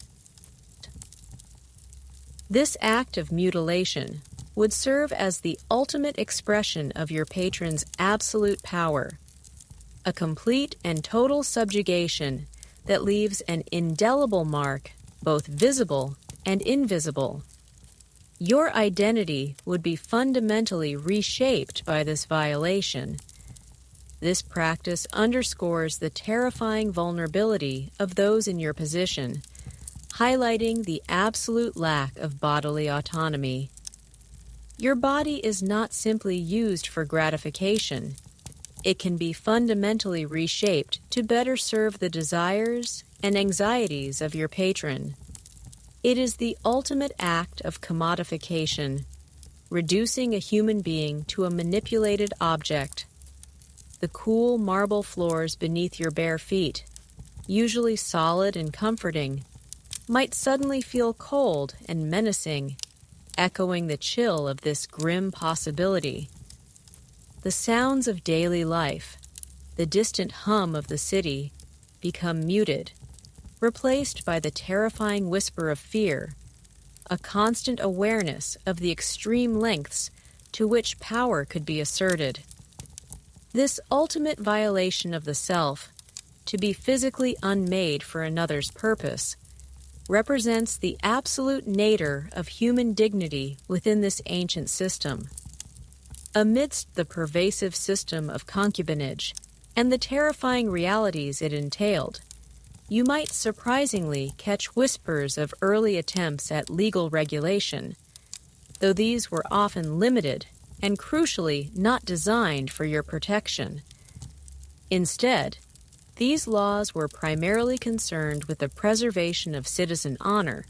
This act of mutilation would serve as the ultimate expression of your patron's absolute power, a complete and total subjugation that leaves an indelible mark, both visible and invisible. Your identity would be fundamentally reshaped by this violation. This practice underscores the terrifying vulnerability of those in your position, highlighting the absolute lack of bodily autonomy. Your body is not simply used for gratification. It can be fundamentally reshaped to better serve the desires and anxieties of your patron. It is the ultimate act of commodification, reducing a human being to a manipulated object. The cool marble floors beneath your bare feet, usually solid and comforting, might suddenly feel cold and menacing, echoing the chill of this grim possibility. The sounds of daily life, the distant hum of the city, become muted, replaced by the terrifying whisper of fear, a constant awareness of the extreme lengths to which power could be asserted. This ultimate violation of the self, to be physically unmade for another's purpose, represents the absolute nadir of human dignity within this ancient system. Amidst the pervasive system of concubinage and the terrifying realities it entailed, you might surprisingly catch whispers of early attempts at legal regulation, though these were often limited and crucially not designed for your protection. Instead, these laws were primarily concerned with the preservation of citizen honor,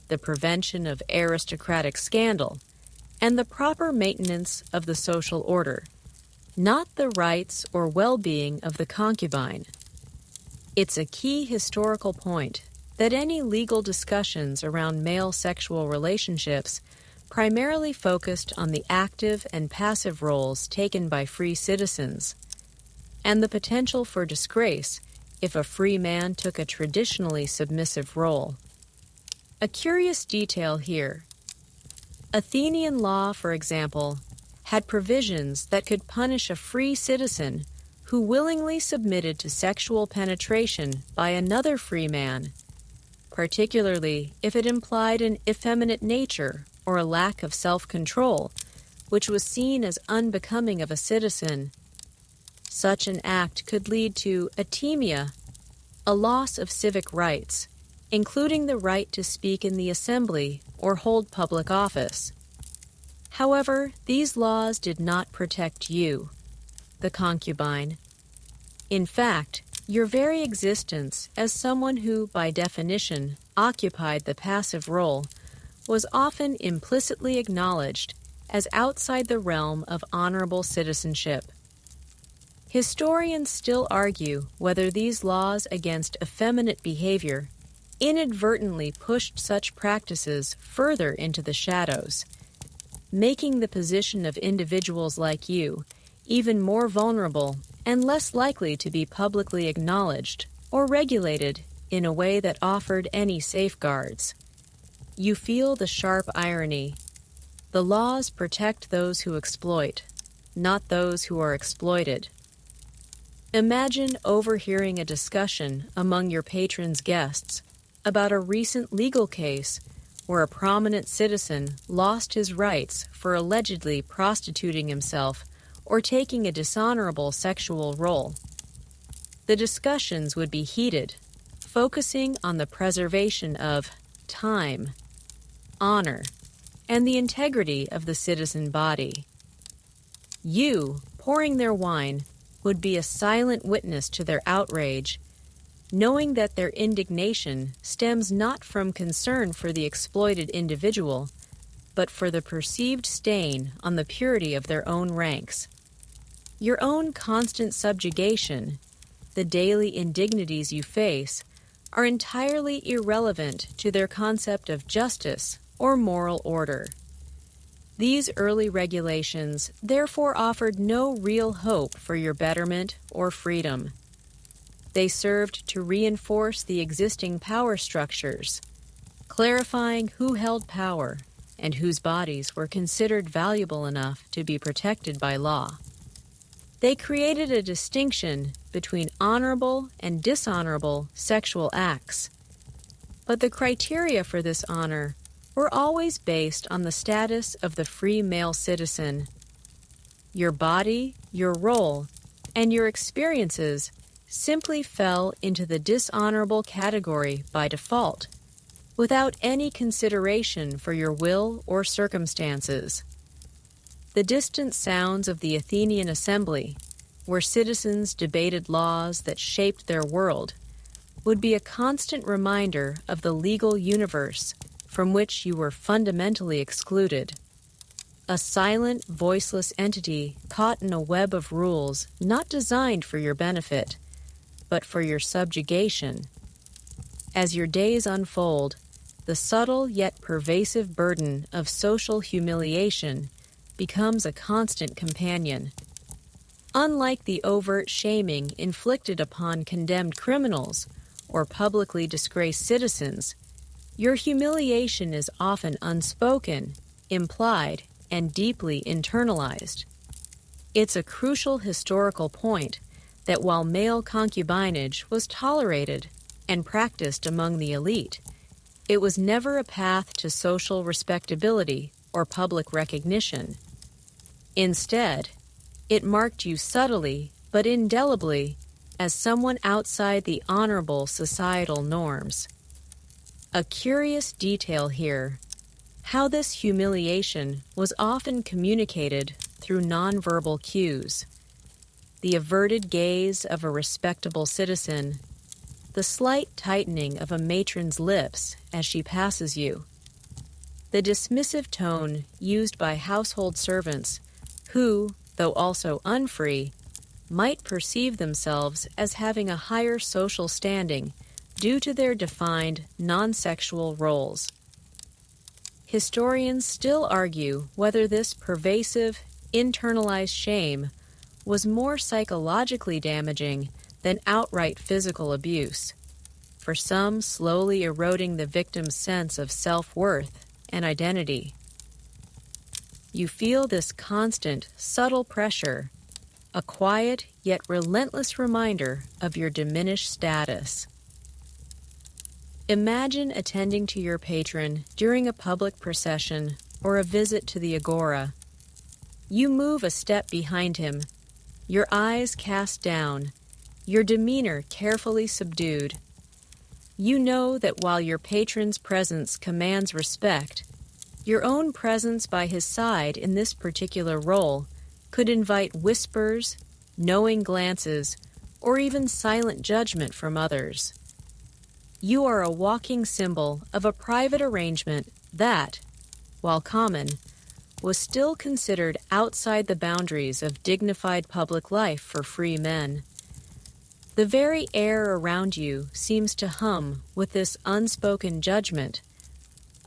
the prevention of aristocratic scandal, and the proper maintenance of the social order, not the rights or well-being of the concubine. It's a key historical point that any legal discussions around male sexual relationships primarily focused on the active and passive roles taken by free citizens, and the potential for disgrace if a free man took a traditionally submissive role. A curious detail here: Athenian law, for example, had provisions that could punish a free citizen who willingly submitted to sexual penetration by another free man, particularly if it implied an effeminate nature or a lack of self-control, which was seen as unbecoming of a citizen. Such an act could lead to atemia, a loss of civic rights, including the right to speak in the assembly or hold public office. However, these laws did not protect you, the concubine. In fact, your very existence as someone who, by definition, occupied the passive role was often implicitly acknowledged as outside the realm of honorable citizenship. Historians still argue whether these laws against effeminate behavior inadvertently pushed such practices further into the shadows, making the position of individuals like you even more vulnerable and less likely to be publicly acknowledged or regulated in a way that offered any safeguards. You feel the sharp irony. The laws protect those who exploit, not those who are exploited. Imagine overhearing a discussion among your patron's guests about a recent legal case where a prominent citizen lost his rights for allegedly prostituting himself or taking a dishonorable sexual role. The discussions would be heated, focusing on the preservation of time, honor, and the integrity of the citizen body. You, pouring their wine, would be a silent witness to their outrage, knowing that their indignation stems not from concern for the exploited individual, but for the perceived stain on the purity of their own ranks. Your own constant subjugation, the daily indignities you face, are entirely irrelevant to their concept of justice or moral order. These early regulations therefore offered no real hope for your betterment or freedom. They served to reinforce the existing power structures, clarifying who held power and whose bodies were considered valuable enough to be protected by law. They created a distinction between honorable and dishonorable sexual acts. But the criteria for this honor were always based on the status of the free male citizen. Your body, your role, and your experiences simply fell into the dishonorable category by default, without any consideration for your will or circumstances. The distant sounds of the Athenian assembly, where citizens debated laws that shaped their world, would be a constant reminder of the legal universe from which you were fundamentally excluded. A silent, voiceless entity caught in a web of rules not designed for your benefit, but for your subjugation. As your days unfold, the subtle yet pervasive burden of social humiliation becomes a constant companion. Unlike the overt shaming inflicted upon condemned criminals or publicly disgraced citizens, your humiliation is often unspoken, implied, and deeply internalized. It's a crucial historical point that while male concubinage was tolerated and practiced among the elite, it was never a path to social respectability or public recognition. Instead, it marked you subtly but indelibly as someone outside the honorable societal norms. A curious detail here, how this humiliation was often communicated through nonverbal cues. The averted gaze of a respectable citizen, the slight tightening of a matron's lips as she passes you, the dismissive tone used by household servants who, though also unfree, might perceive themselves as having a higher social standing due to their defined non-sexual roles. Historians still argue whether this pervasive, internalized shame was more psychologically damaging than outright physical abuse, for some slowly eroding the victim's sense of self-worth and identity. You feel this constant, subtle pressure, a quiet yet relentless reminder of your diminished status. Imagine attending to your patron during a public procession or a visit to the agora. You move a step behind him, your eyes cast down, your demeanor carefully subdued. You know that while your patron's presence commands respect, your own presence by his side in this particular role could invite whispers, knowing glances, or even silent judgment from others. You are a walking symbol of a private arrangement that, while common, was still considered outside the boundaries of dignified public life for free men. The very air around you seems to hum with this unspoken judgment,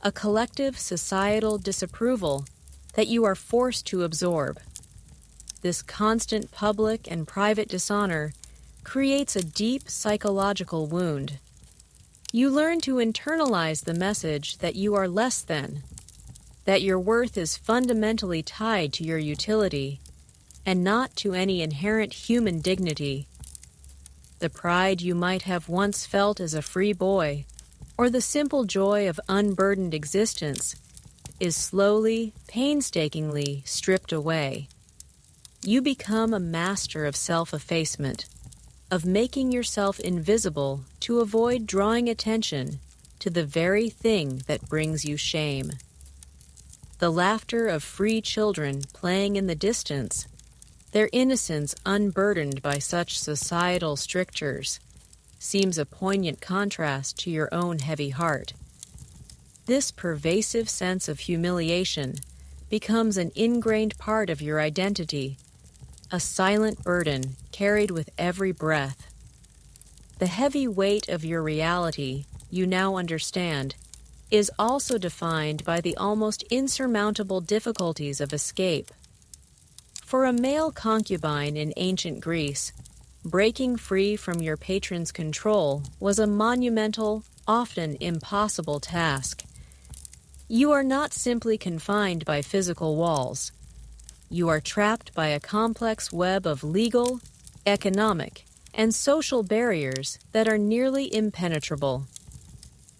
a collective societal disapproval that you are forced to absorb. This constant public and private dishonor creates a deep psychological wound. You learn to internalize the message that you are less than, that your worth is fundamentally tied to your utility and not to any inherent human dignity. The pride you might have once felt as a free boy, or the simple joy of unburdened existence, is slowly, painstakingly stripped away. You become a master of self-effacement, of making yourself invisible to avoid drawing attention to the very thing that brings you shame. The laughter of free children playing in the distance, their innocence unburdened by such societal strictures, seems a poignant contrast to your own heavy heart. This pervasive sense of humiliation becomes an ingrained part of your identity, a silent burden carried with every breath. The heavy weight of your reality, you now understand, is also defined by the almost insurmountable difficulties of escape. For a male concubine in ancient Greece, breaking free from your patron's control was a monumental, often impossible task. You are not simply confined by physical walls. You are trapped by a complex web of legal, economic, and social barriers that are nearly impenetrable.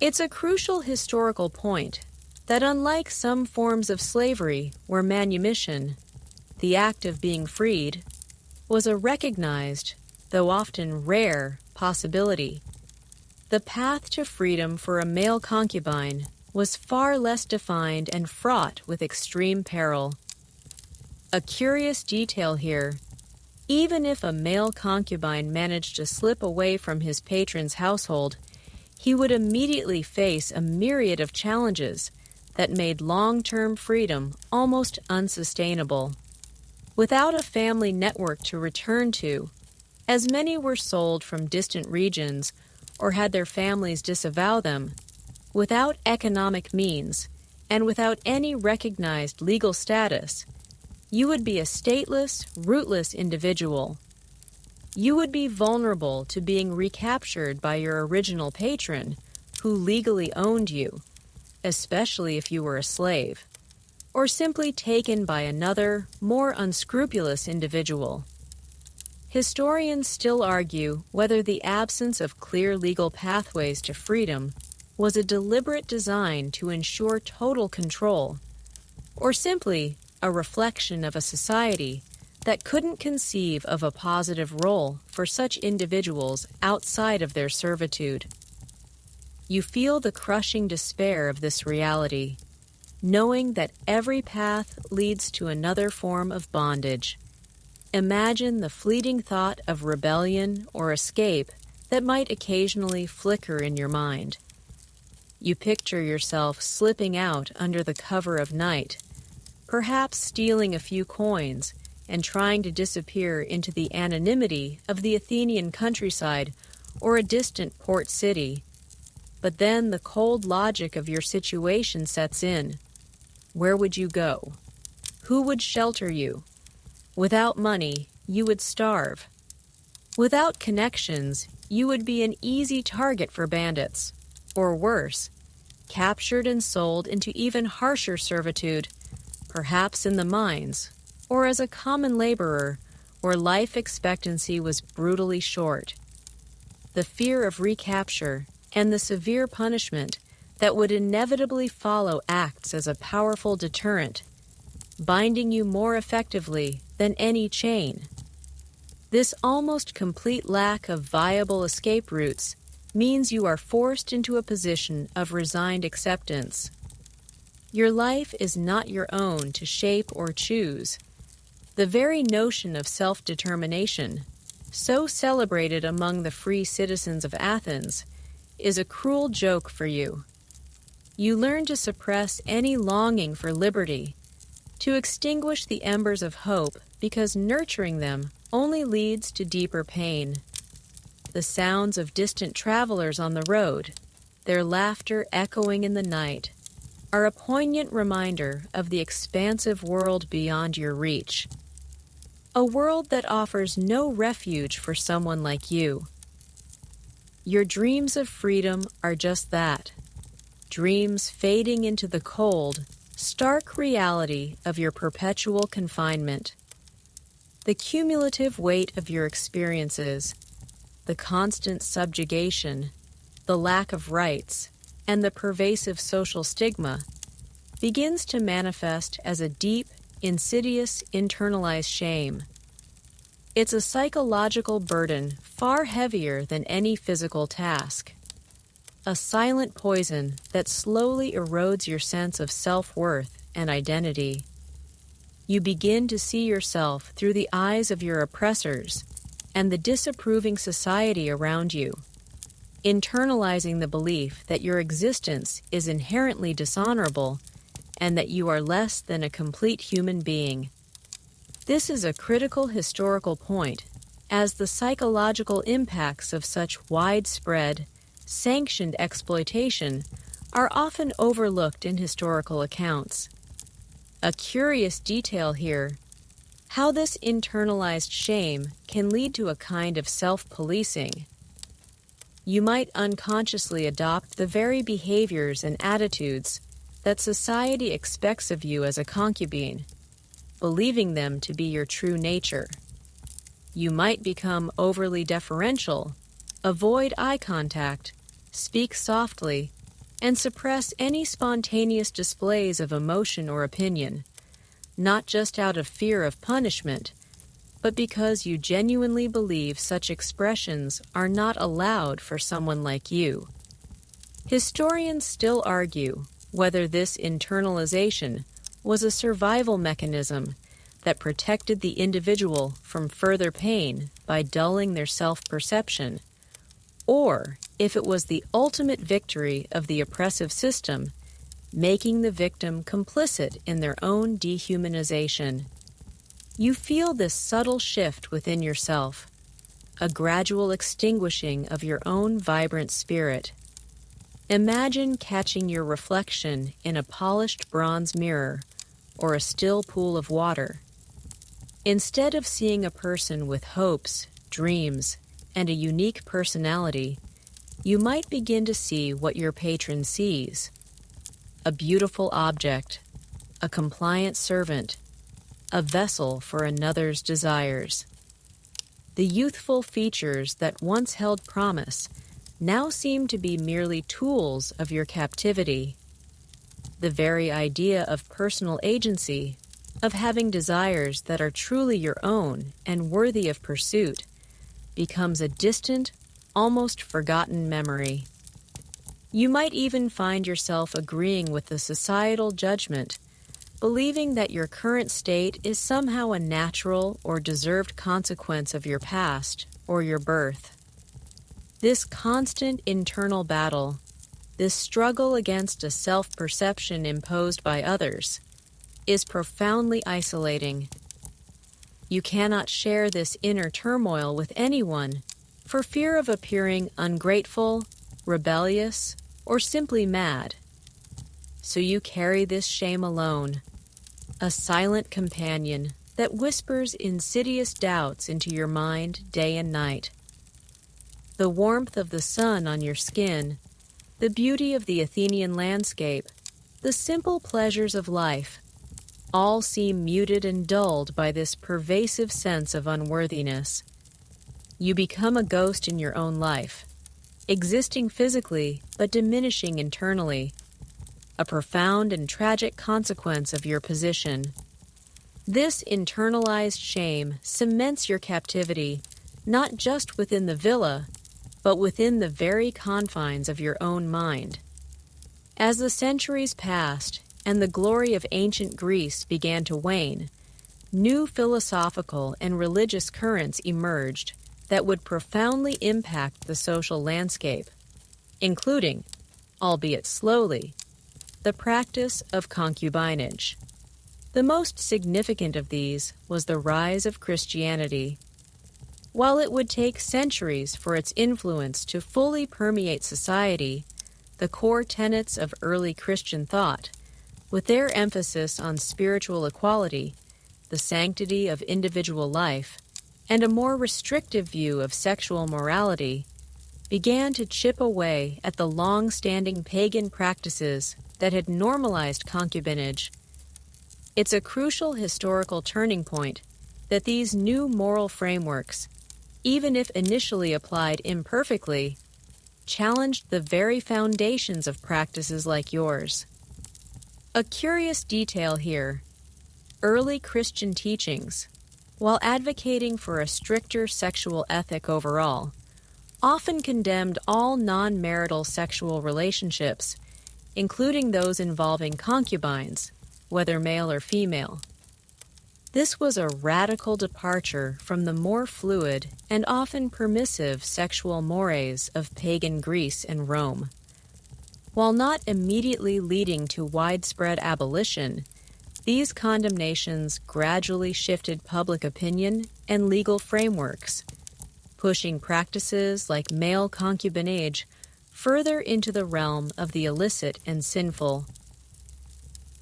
It's a crucial historical point that unlike some forms of slavery where manumission, the act of being freed, was a recognized, though often rare, possibility, the path to freedom for a male concubine was far less defined and fraught with extreme peril. A curious detail here: even if a male concubine managed to slip away from his patron's household, he would immediately face a myriad of challenges that made long-term freedom almost unsustainable. Without a family network to return to, as many were sold from distant regions or had their families disavow them, without economic means, and without any recognized legal status, you would be a stateless, rootless individual. You would be vulnerable to being recaptured by your original patron, who legally owned you, especially if you were a slave, or simply taken by another, more unscrupulous individual. Historians still argue whether the absence of clear legal pathways to freedom was a deliberate design to ensure total control, or simply a reflection of a society that couldn't conceive of a positive role for such individuals outside of their servitude. You feel the crushing despair of this reality, knowing that every path leads to another form of bondage. Imagine the fleeting thought of rebellion or escape that might occasionally flicker in your mind. You picture yourself slipping out under the cover of night, perhaps stealing a few coins and trying to disappear into the anonymity of the Athenian countryside or a distant port city. But then the cold logic of your situation sets in. Where would you go? Who would shelter you? Without money, you would starve. Without connections, you would be an easy target for bandits, or worse, captured and sold into even harsher servitude, perhaps in the mines, or as a common laborer where life expectancy was brutally short. The fear of recapture and the severe punishment that would inevitably follow acts as a powerful deterrent. binding you more effectively than any chain. This almost complete lack of viable escape routes means you are forced into a position of resigned acceptance. Your life is not your own to shape or choose. The very notion of self-determination, so celebrated among the free citizens of Athens, is a cruel joke for you. You learn to suppress any longing for liberty, to extinguish the embers of hope because nurturing them only leads to deeper pain. The sounds of distant travelers on the road, their laughter echoing in the night, are a poignant reminder of the expansive world beyond your reach. A world that offers no refuge for someone like you. Your dreams of freedom are just that, dreams fading into the cold, stark reality of your perpetual confinement. The cumulative weight of your experiences, the constant subjugation, the lack of rights, and the pervasive social stigma begins to manifest as a deep, insidious, internalized shame. It's a psychological burden far heavier than any physical task. A silent poison that slowly erodes your sense of self-worth and identity. You begin to see yourself through the eyes of your oppressors and the disapproving society around you, internalizing the belief that your existence is inherently dishonorable and that you are less than a complete human being. This is a critical historical point, as the psychological impacts of such widespread, sanctioned exploitation are often overlooked in historical accounts. A curious detail here: how this internalized shame can lead to a kind of self-policing. You might unconsciously adopt the very behaviors and attitudes that society expects of you as a concubine, believing them to be your true nature. You might become overly deferential, avoid eye contact, speak softly, and suppress any spontaneous displays of emotion or opinion, not just out of fear of punishment, but because you genuinely believe such expressions are not allowed for someone like you. Historians still argue whether this internalization was a survival mechanism that protected the individual from further pain by dulling their self-perception, or if it was the ultimate victory of the oppressive system, making the victim complicit in their own dehumanization. You feel this subtle shift within yourself, a gradual extinguishing of your own vibrant spirit. Imagine catching your reflection in a polished bronze mirror or a still pool of water. Instead of seeing a person with hopes, dreams, and a unique personality, you might begin to see what your patron sees: a beautiful object, a compliant servant, a vessel for another's desires. The youthful features that once held promise now seem to be merely tools of your captivity. The very idea of personal agency, of having desires that are truly your own and worthy of pursuit, becomes a distant, almost forgotten memory. You might even find yourself agreeing with the societal judgment, believing that your current state is somehow a natural or deserved consequence of your past or your birth. This constant internal battle, this struggle against a self-perception imposed by others, is profoundly isolating. You cannot share this inner turmoil with anyone for fear of appearing ungrateful, rebellious, or simply mad. So you carry this shame alone, a silent companion that whispers insidious doubts into your mind day and night. The warmth of the sun on your skin, the beauty of the Athenian landscape, the simple pleasures of life, all seem muted and dulled by this pervasive sense of unworthiness. You become a ghost in your own life, existing physically but diminishing internally, a profound and tragic consequence of your position. This internalized shame cements your captivity not just within the villa, but within the very confines of your own mind. As the centuries passed and the glory of ancient Greece began to wane, new philosophical and religious currents emerged that would profoundly impact the social landscape, including, albeit slowly, the practice of concubinage. The most significant of these was the rise of Christianity. While it would take centuries for its influence to fully permeate society, the core tenets of early Christian thought, with their emphasis on spiritual equality, the sanctity of individual life, and a more restrictive view of sexual morality, began to chip away at the long-standing pagan practices that had normalized concubinage. It's a crucial historical turning point that these new moral frameworks, even if initially applied imperfectly, challenged the very foundations of practices like yours. A curious detail here: early Christian teachings, while advocating for a stricter sexual ethic overall, often condemned all non-marital sexual relationships, including those involving concubines, whether male or female. This was a radical departure from the more fluid and often permissive sexual mores of pagan Greece and Rome. While not immediately leading to widespread abolition, these condemnations gradually shifted public opinion and legal frameworks, pushing practices like male concubinage further into the realm of the illicit and sinful.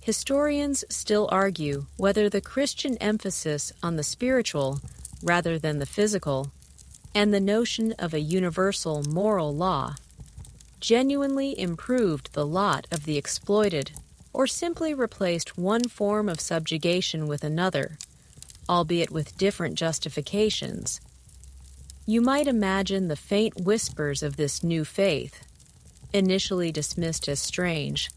Historians still argue whether the Christian emphasis on the spiritual rather than the physical, and the notion of a universal moral law, genuinely improved the lot of the exploited or simply replaced one form of subjugation with another, albeit with different justifications. You might imagine the faint whispers of this new faith, initially dismissed as strange,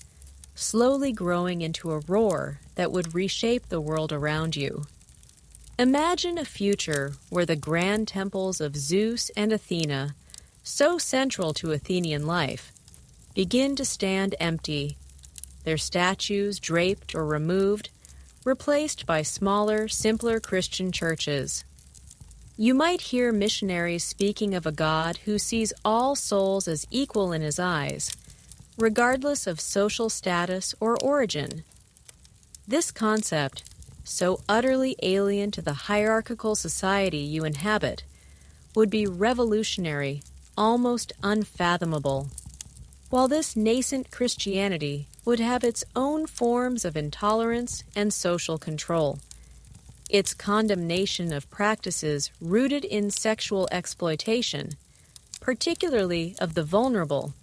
slowly growing into a roar that would reshape the world around you. Imagine a future where the grand temples of Zeus and Athena, so central to Athenian life, begin to stand empty, their statues draped or removed, replaced by smaller, simpler Christian churches. You might hear missionaries speaking of a God who sees all souls as equal in his eyes, regardless of social status or origin. This concept, so utterly alien to the hierarchical society you inhabit, would be revolutionary, almost unfathomable. While this nascent Christianity would have its own forms of intolerance and social control, its condemnation of practices rooted in sexual exploitation, particularly of the vulnerable,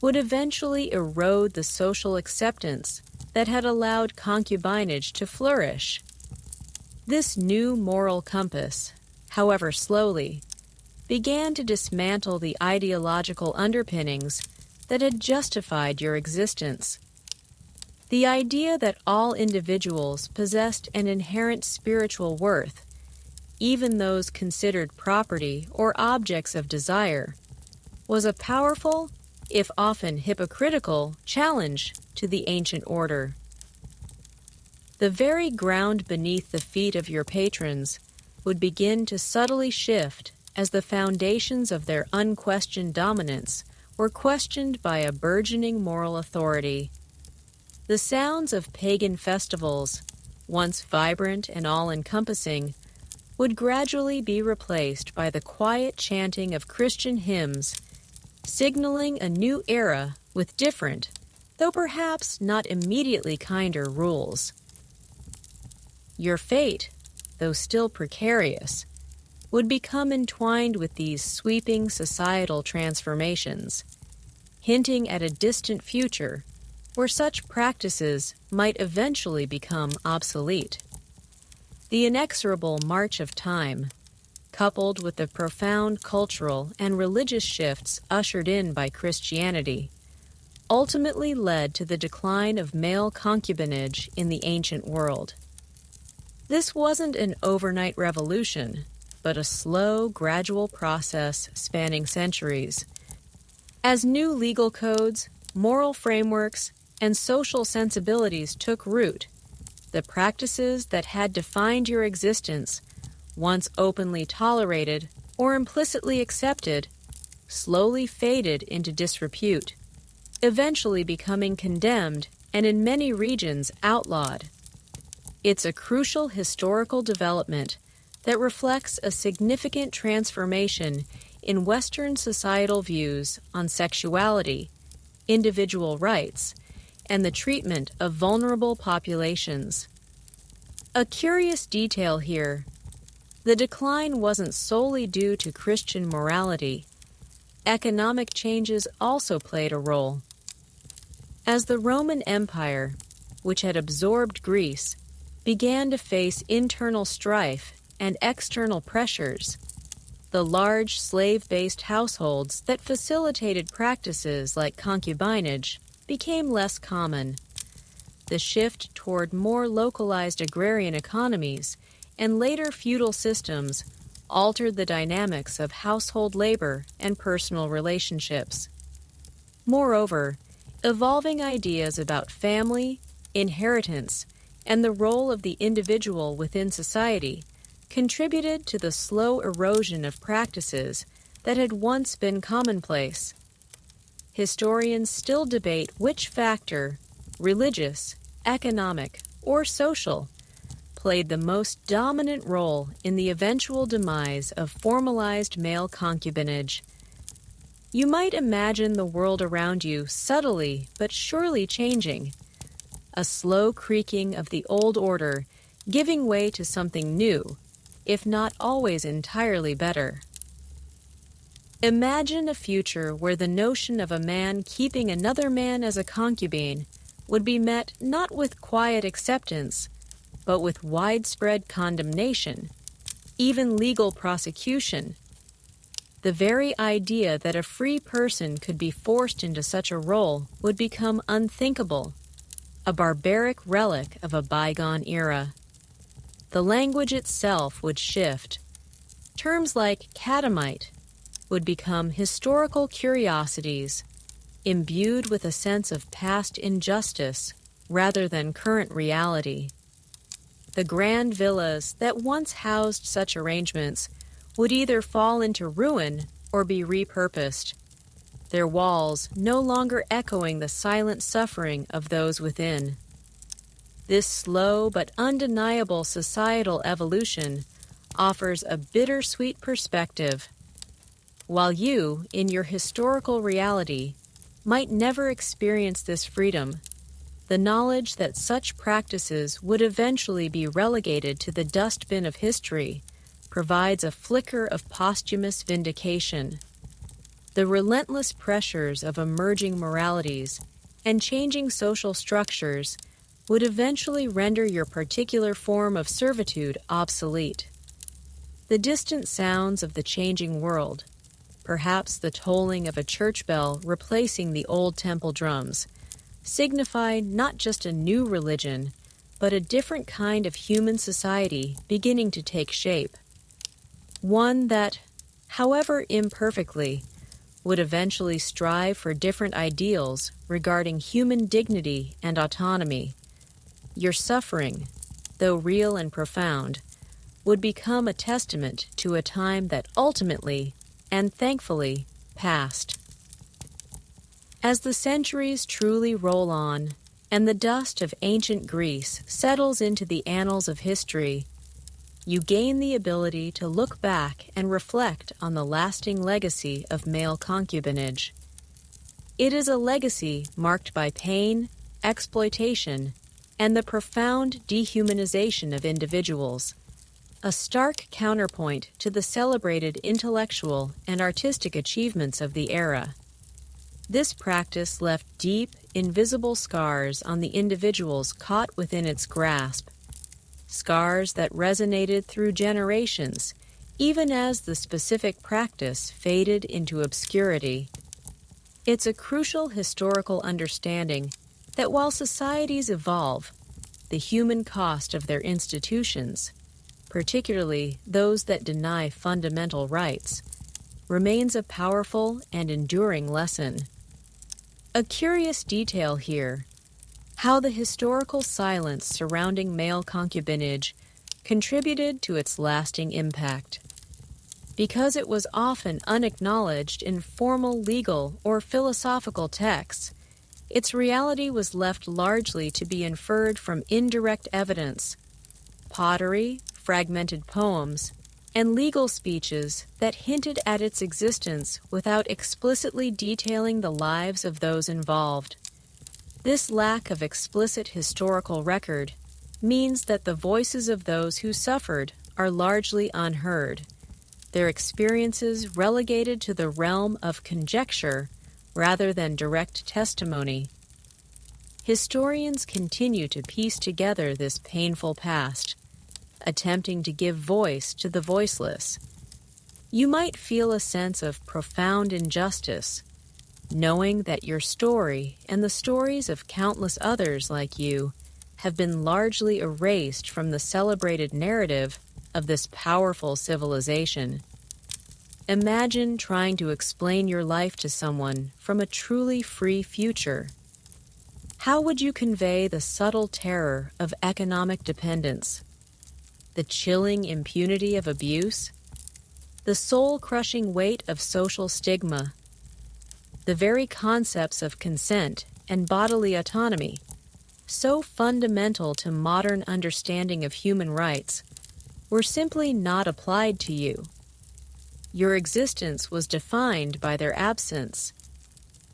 would eventually erode the social acceptance that had allowed concubinage to flourish. This new moral compass, however slowly, began to dismantle the ideological underpinnings that had justified your existence. The idea that all individuals possessed an inherent spiritual worth, even those considered property or objects of desire, was a powerful, if often hypocritical, challenge to the ancient order. The very ground beneath the feet of your patrons would begin to subtly shift as the foundations of their unquestioned dominance were questioned by a burgeoning moral authority. The sounds of pagan festivals, once vibrant and all-encompassing, would gradually be replaced by the quiet chanting of Christian hymns, signaling a new era with different, though perhaps not immediately kinder, rules. Your fate, though still precarious, would become entwined with these sweeping societal transformations, hinting at a distant future where such practices might eventually become obsolete. The inexorable march of time, coupled with the profound cultural and religious shifts ushered in by Christianity, ultimately led to the decline of male concubinage in the ancient world. This wasn't an overnight revolution, but a slow, gradual process spanning centuries. As new legal codes, moral frameworks, and social sensibilities took root, the practices that had defined your existence, once openly tolerated or implicitly accepted, slowly faded into disrepute, eventually becoming condemned and in many regions outlawed. It's a crucial historical development that reflects a significant transformation in Western societal views on sexuality, individual rights, and the treatment of vulnerable populations. A curious detail here: the decline wasn't solely due to Christian morality. Economic changes also played a role. As the Roman Empire, which had absorbed Greece, began to face internal strife and external pressures, the large slave-based households that facilitated practices like concubinage became less common. The shift toward more localized agrarian economies and later feudal systems altered the dynamics of household labor and personal relationships. Moreover, evolving ideas about family, inheritance, and the role of the individual within society contributed to the slow erosion of practices that had once been commonplace. Historians still debate which factor, religious, economic, or social, played the most dominant role in the eventual demise of formalized male concubinage. You might imagine the world around you subtly but surely changing, a slow creaking of the old order giving way to something new, if not always entirely better. Imagine a future where the notion of a man keeping another man as a concubine would be met not with quiet acceptance, but with widespread condemnation, even legal prosecution. The very idea that a free person could be forced into such a role would become unthinkable, a barbaric relic of a bygone era. The language itself would shift. Terms like catamite would become historical curiosities, imbued with a sense of past injustice rather than current reality. The grand villas that once housed such arrangements would either fall into ruin or be repurposed, their walls no longer echoing the silent suffering of those within. This slow but undeniable societal evolution offers a bittersweet perspective. While you, in your historical reality, might never experience this freedom, the knowledge that such practices would eventually be relegated to the dustbin of history provides a flicker of posthumous vindication. The relentless pressures of emerging moralities and changing social structures would eventually render your particular form of servitude obsolete. The distant sounds of the changing world, perhaps the tolling of a church bell replacing the old temple drums, signify not just a new religion, but a different kind of human society beginning to take shape. One that, however imperfectly, would eventually strive for different ideals regarding human dignity and autonomy. Your suffering, though real and profound, would become a testament to a time that ultimately, and thankfully, passed. As the centuries truly roll on, and the dust of ancient Greece settles into the annals of history, you gain the ability to look back and reflect on the lasting legacy of male concubinage. It is a legacy marked by pain, exploitation, and the profound dehumanization of individuals, a stark counterpoint to the celebrated intellectual and artistic achievements of the era. This practice left deep, invisible scars on the individuals caught within its grasp, scars that resonated through generations, even as the specific practice faded into obscurity. It's a crucial historical understanding that while societies evolve, the human cost of their institutions, particularly those that deny fundamental rights, remains a powerful and enduring lesson. A curious detail here: how the historical silence surrounding male concubinage contributed to its lasting impact. Because it was often unacknowledged in formal legal or philosophical texts, its reality was left largely to be inferred from indirect evidence, pottery, fragmented poems, and legal speeches that hinted at its existence without explicitly detailing the lives of those involved. This lack of explicit historical record means that the voices of those who suffered are largely unheard, their experiences relegated to the realm of conjecture rather than direct testimony. Historians continue to piece together this painful past, attempting to give voice to the voiceless. You might feel a sense of profound injustice, knowing that your story and the stories of countless others like you have been largely erased from the celebrated narrative of this powerful civilization. Imagine trying to explain your life to someone from a truly free future. How would you convey the subtle terror of economic dependence, the chilling impunity of abuse, the soul-crushing weight of social stigma, the very concepts of consent and bodily autonomy, so fundamental to modern understanding of human rights, were simply not applied to you? Your existence was defined by their absence.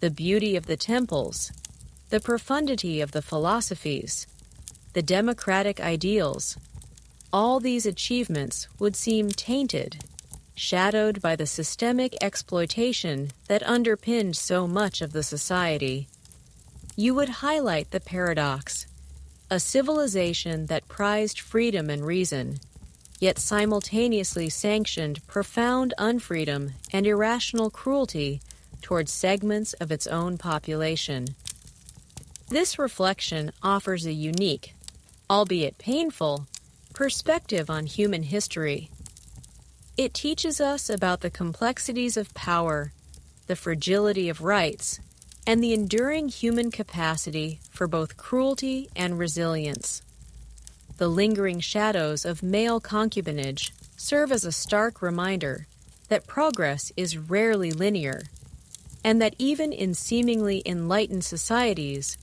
The beauty of the temples, the profundity of the philosophies, the democratic ideals, all these achievements would seem tainted, shadowed by the systemic exploitation that underpinned so much of the society. You would highlight the paradox: a civilization that prized freedom and reason, yet simultaneously sanctioned profound unfreedom and irrational cruelty towards segments of its own population. This reflection offers a unique, albeit painful, perspective on human history. It teaches us about the complexities of power, the fragility of rights, and the enduring human capacity for both cruelty and resilience. The lingering shadows of male concubinage serve as a stark reminder that progress is rarely linear, and that even in seemingly enlightened societies,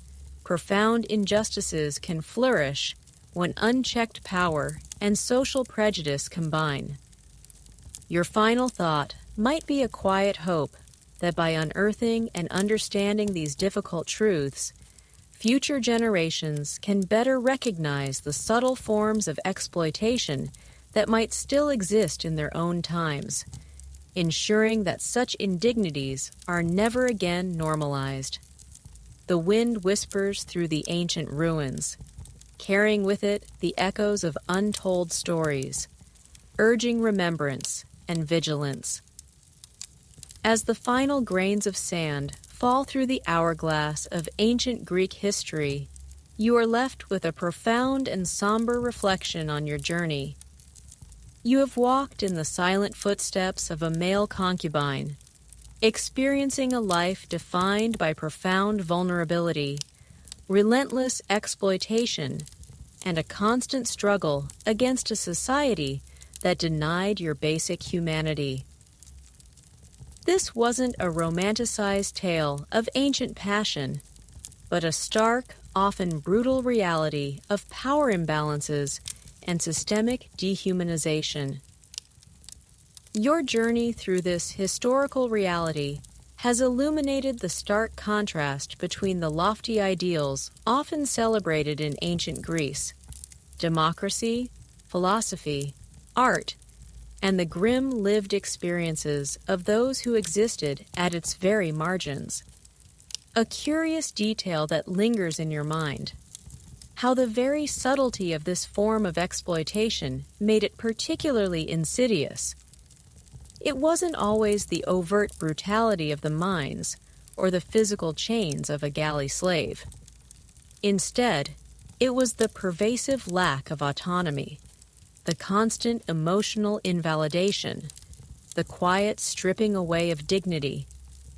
profound injustices can flourish when unchecked power and social prejudice combine. Your final thought might be a quiet hope that by unearthing and understanding these difficult truths, future generations can better recognize the subtle forms of exploitation that might still exist in their own times, ensuring that such indignities are never again normalized. The wind whispers through the ancient ruins, carrying with it the echoes of untold stories, urging remembrance and vigilance. As the final grains of sand fall through the hourglass of ancient Greek history, you are left with a profound and somber reflection on your journey. You have walked in the silent footsteps of a male concubine, experiencing a life defined by profound vulnerability, relentless exploitation, and a constant struggle against a society that denied your basic humanity. This wasn't a romanticized tale of ancient passion, but a stark, often brutal reality of power imbalances and systemic dehumanization. Your journey through this historical reality has illuminated the stark contrast between the lofty ideals often celebrated in ancient Greece, democracy, philosophy, art, and the grim lived experiences of those who existed at its very margins. A curious detail that lingers in your mind: how the very subtlety of this form of exploitation made it particularly insidious. It wasn't always the overt brutality of the mines or the physical chains of a galley slave. Instead, It was the pervasive lack of autonomy, the constant emotional invalidation, the quiet stripping away of dignity,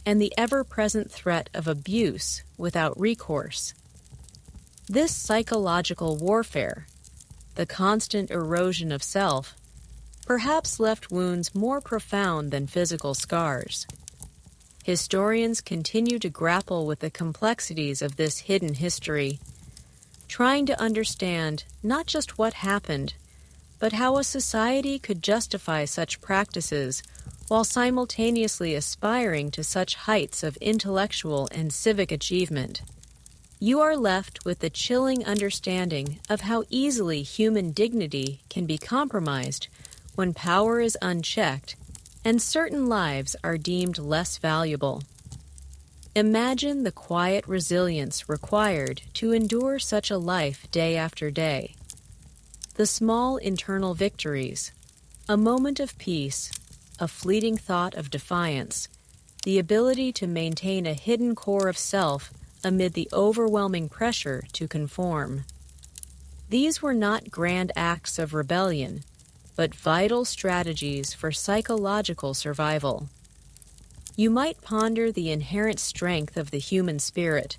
and the ever-present threat of abuse without recourse. This psychological warfare, the constant erosion of self, perhaps left wounds more profound than physical scars. Historians continue to grapple with the complexities of this hidden history, trying to understand not just what happened, but how a society could justify such practices while simultaneously aspiring to such heights of intellectual and civic achievement. You are left with the chilling understanding of how easily human dignity can be compromised when power is unchecked and certain lives are deemed less valuable. Imagine the quiet resilience required to endure such a life day after day. The small internal victories, a moment of peace, a fleeting thought of defiance, the ability to maintain a hidden core of self amid the overwhelming pressure to conform. These were not grand acts of rebellion, but vital strategies for psychological survival. You might ponder the inherent strength of the human spirit,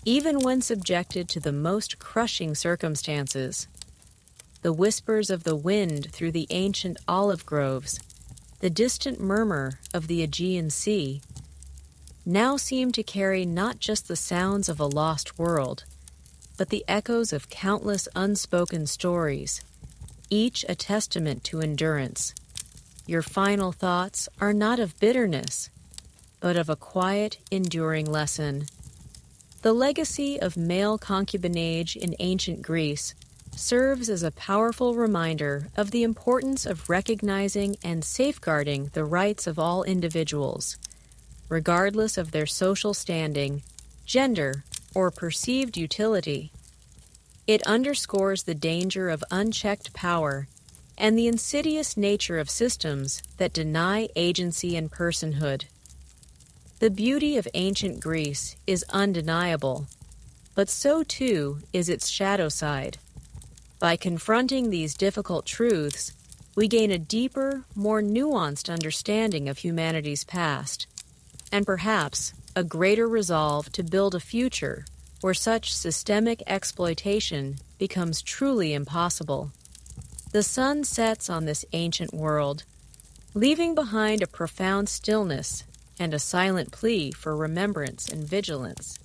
even when subjected to the most crushing circumstances. The whispers of the wind through the ancient olive groves, the distant murmur of the Aegean Sea, now seem to carry not just the sounds of a lost world, but the echoes of countless unspoken stories, each a testament to endurance. Your final thoughts are not of bitterness, but of a quiet, enduring lesson. The legacy of male concubinage in ancient Greece serves as a powerful reminder of the importance of recognizing and safeguarding the rights of all individuals, regardless of their social standing, gender, or perceived utility. It underscores the danger of unchecked power and the insidious nature of systems that deny agency and personhood. The beauty of ancient Greece is undeniable, but so too is its shadow side. By confronting these difficult truths, we gain a deeper, more nuanced understanding of humanity's past, and perhaps a greater resolve to build a future where such systemic exploitation becomes truly impossible. The sun sets on this ancient world, leaving behind a profound stillness and a silent plea for remembrance and vigilance.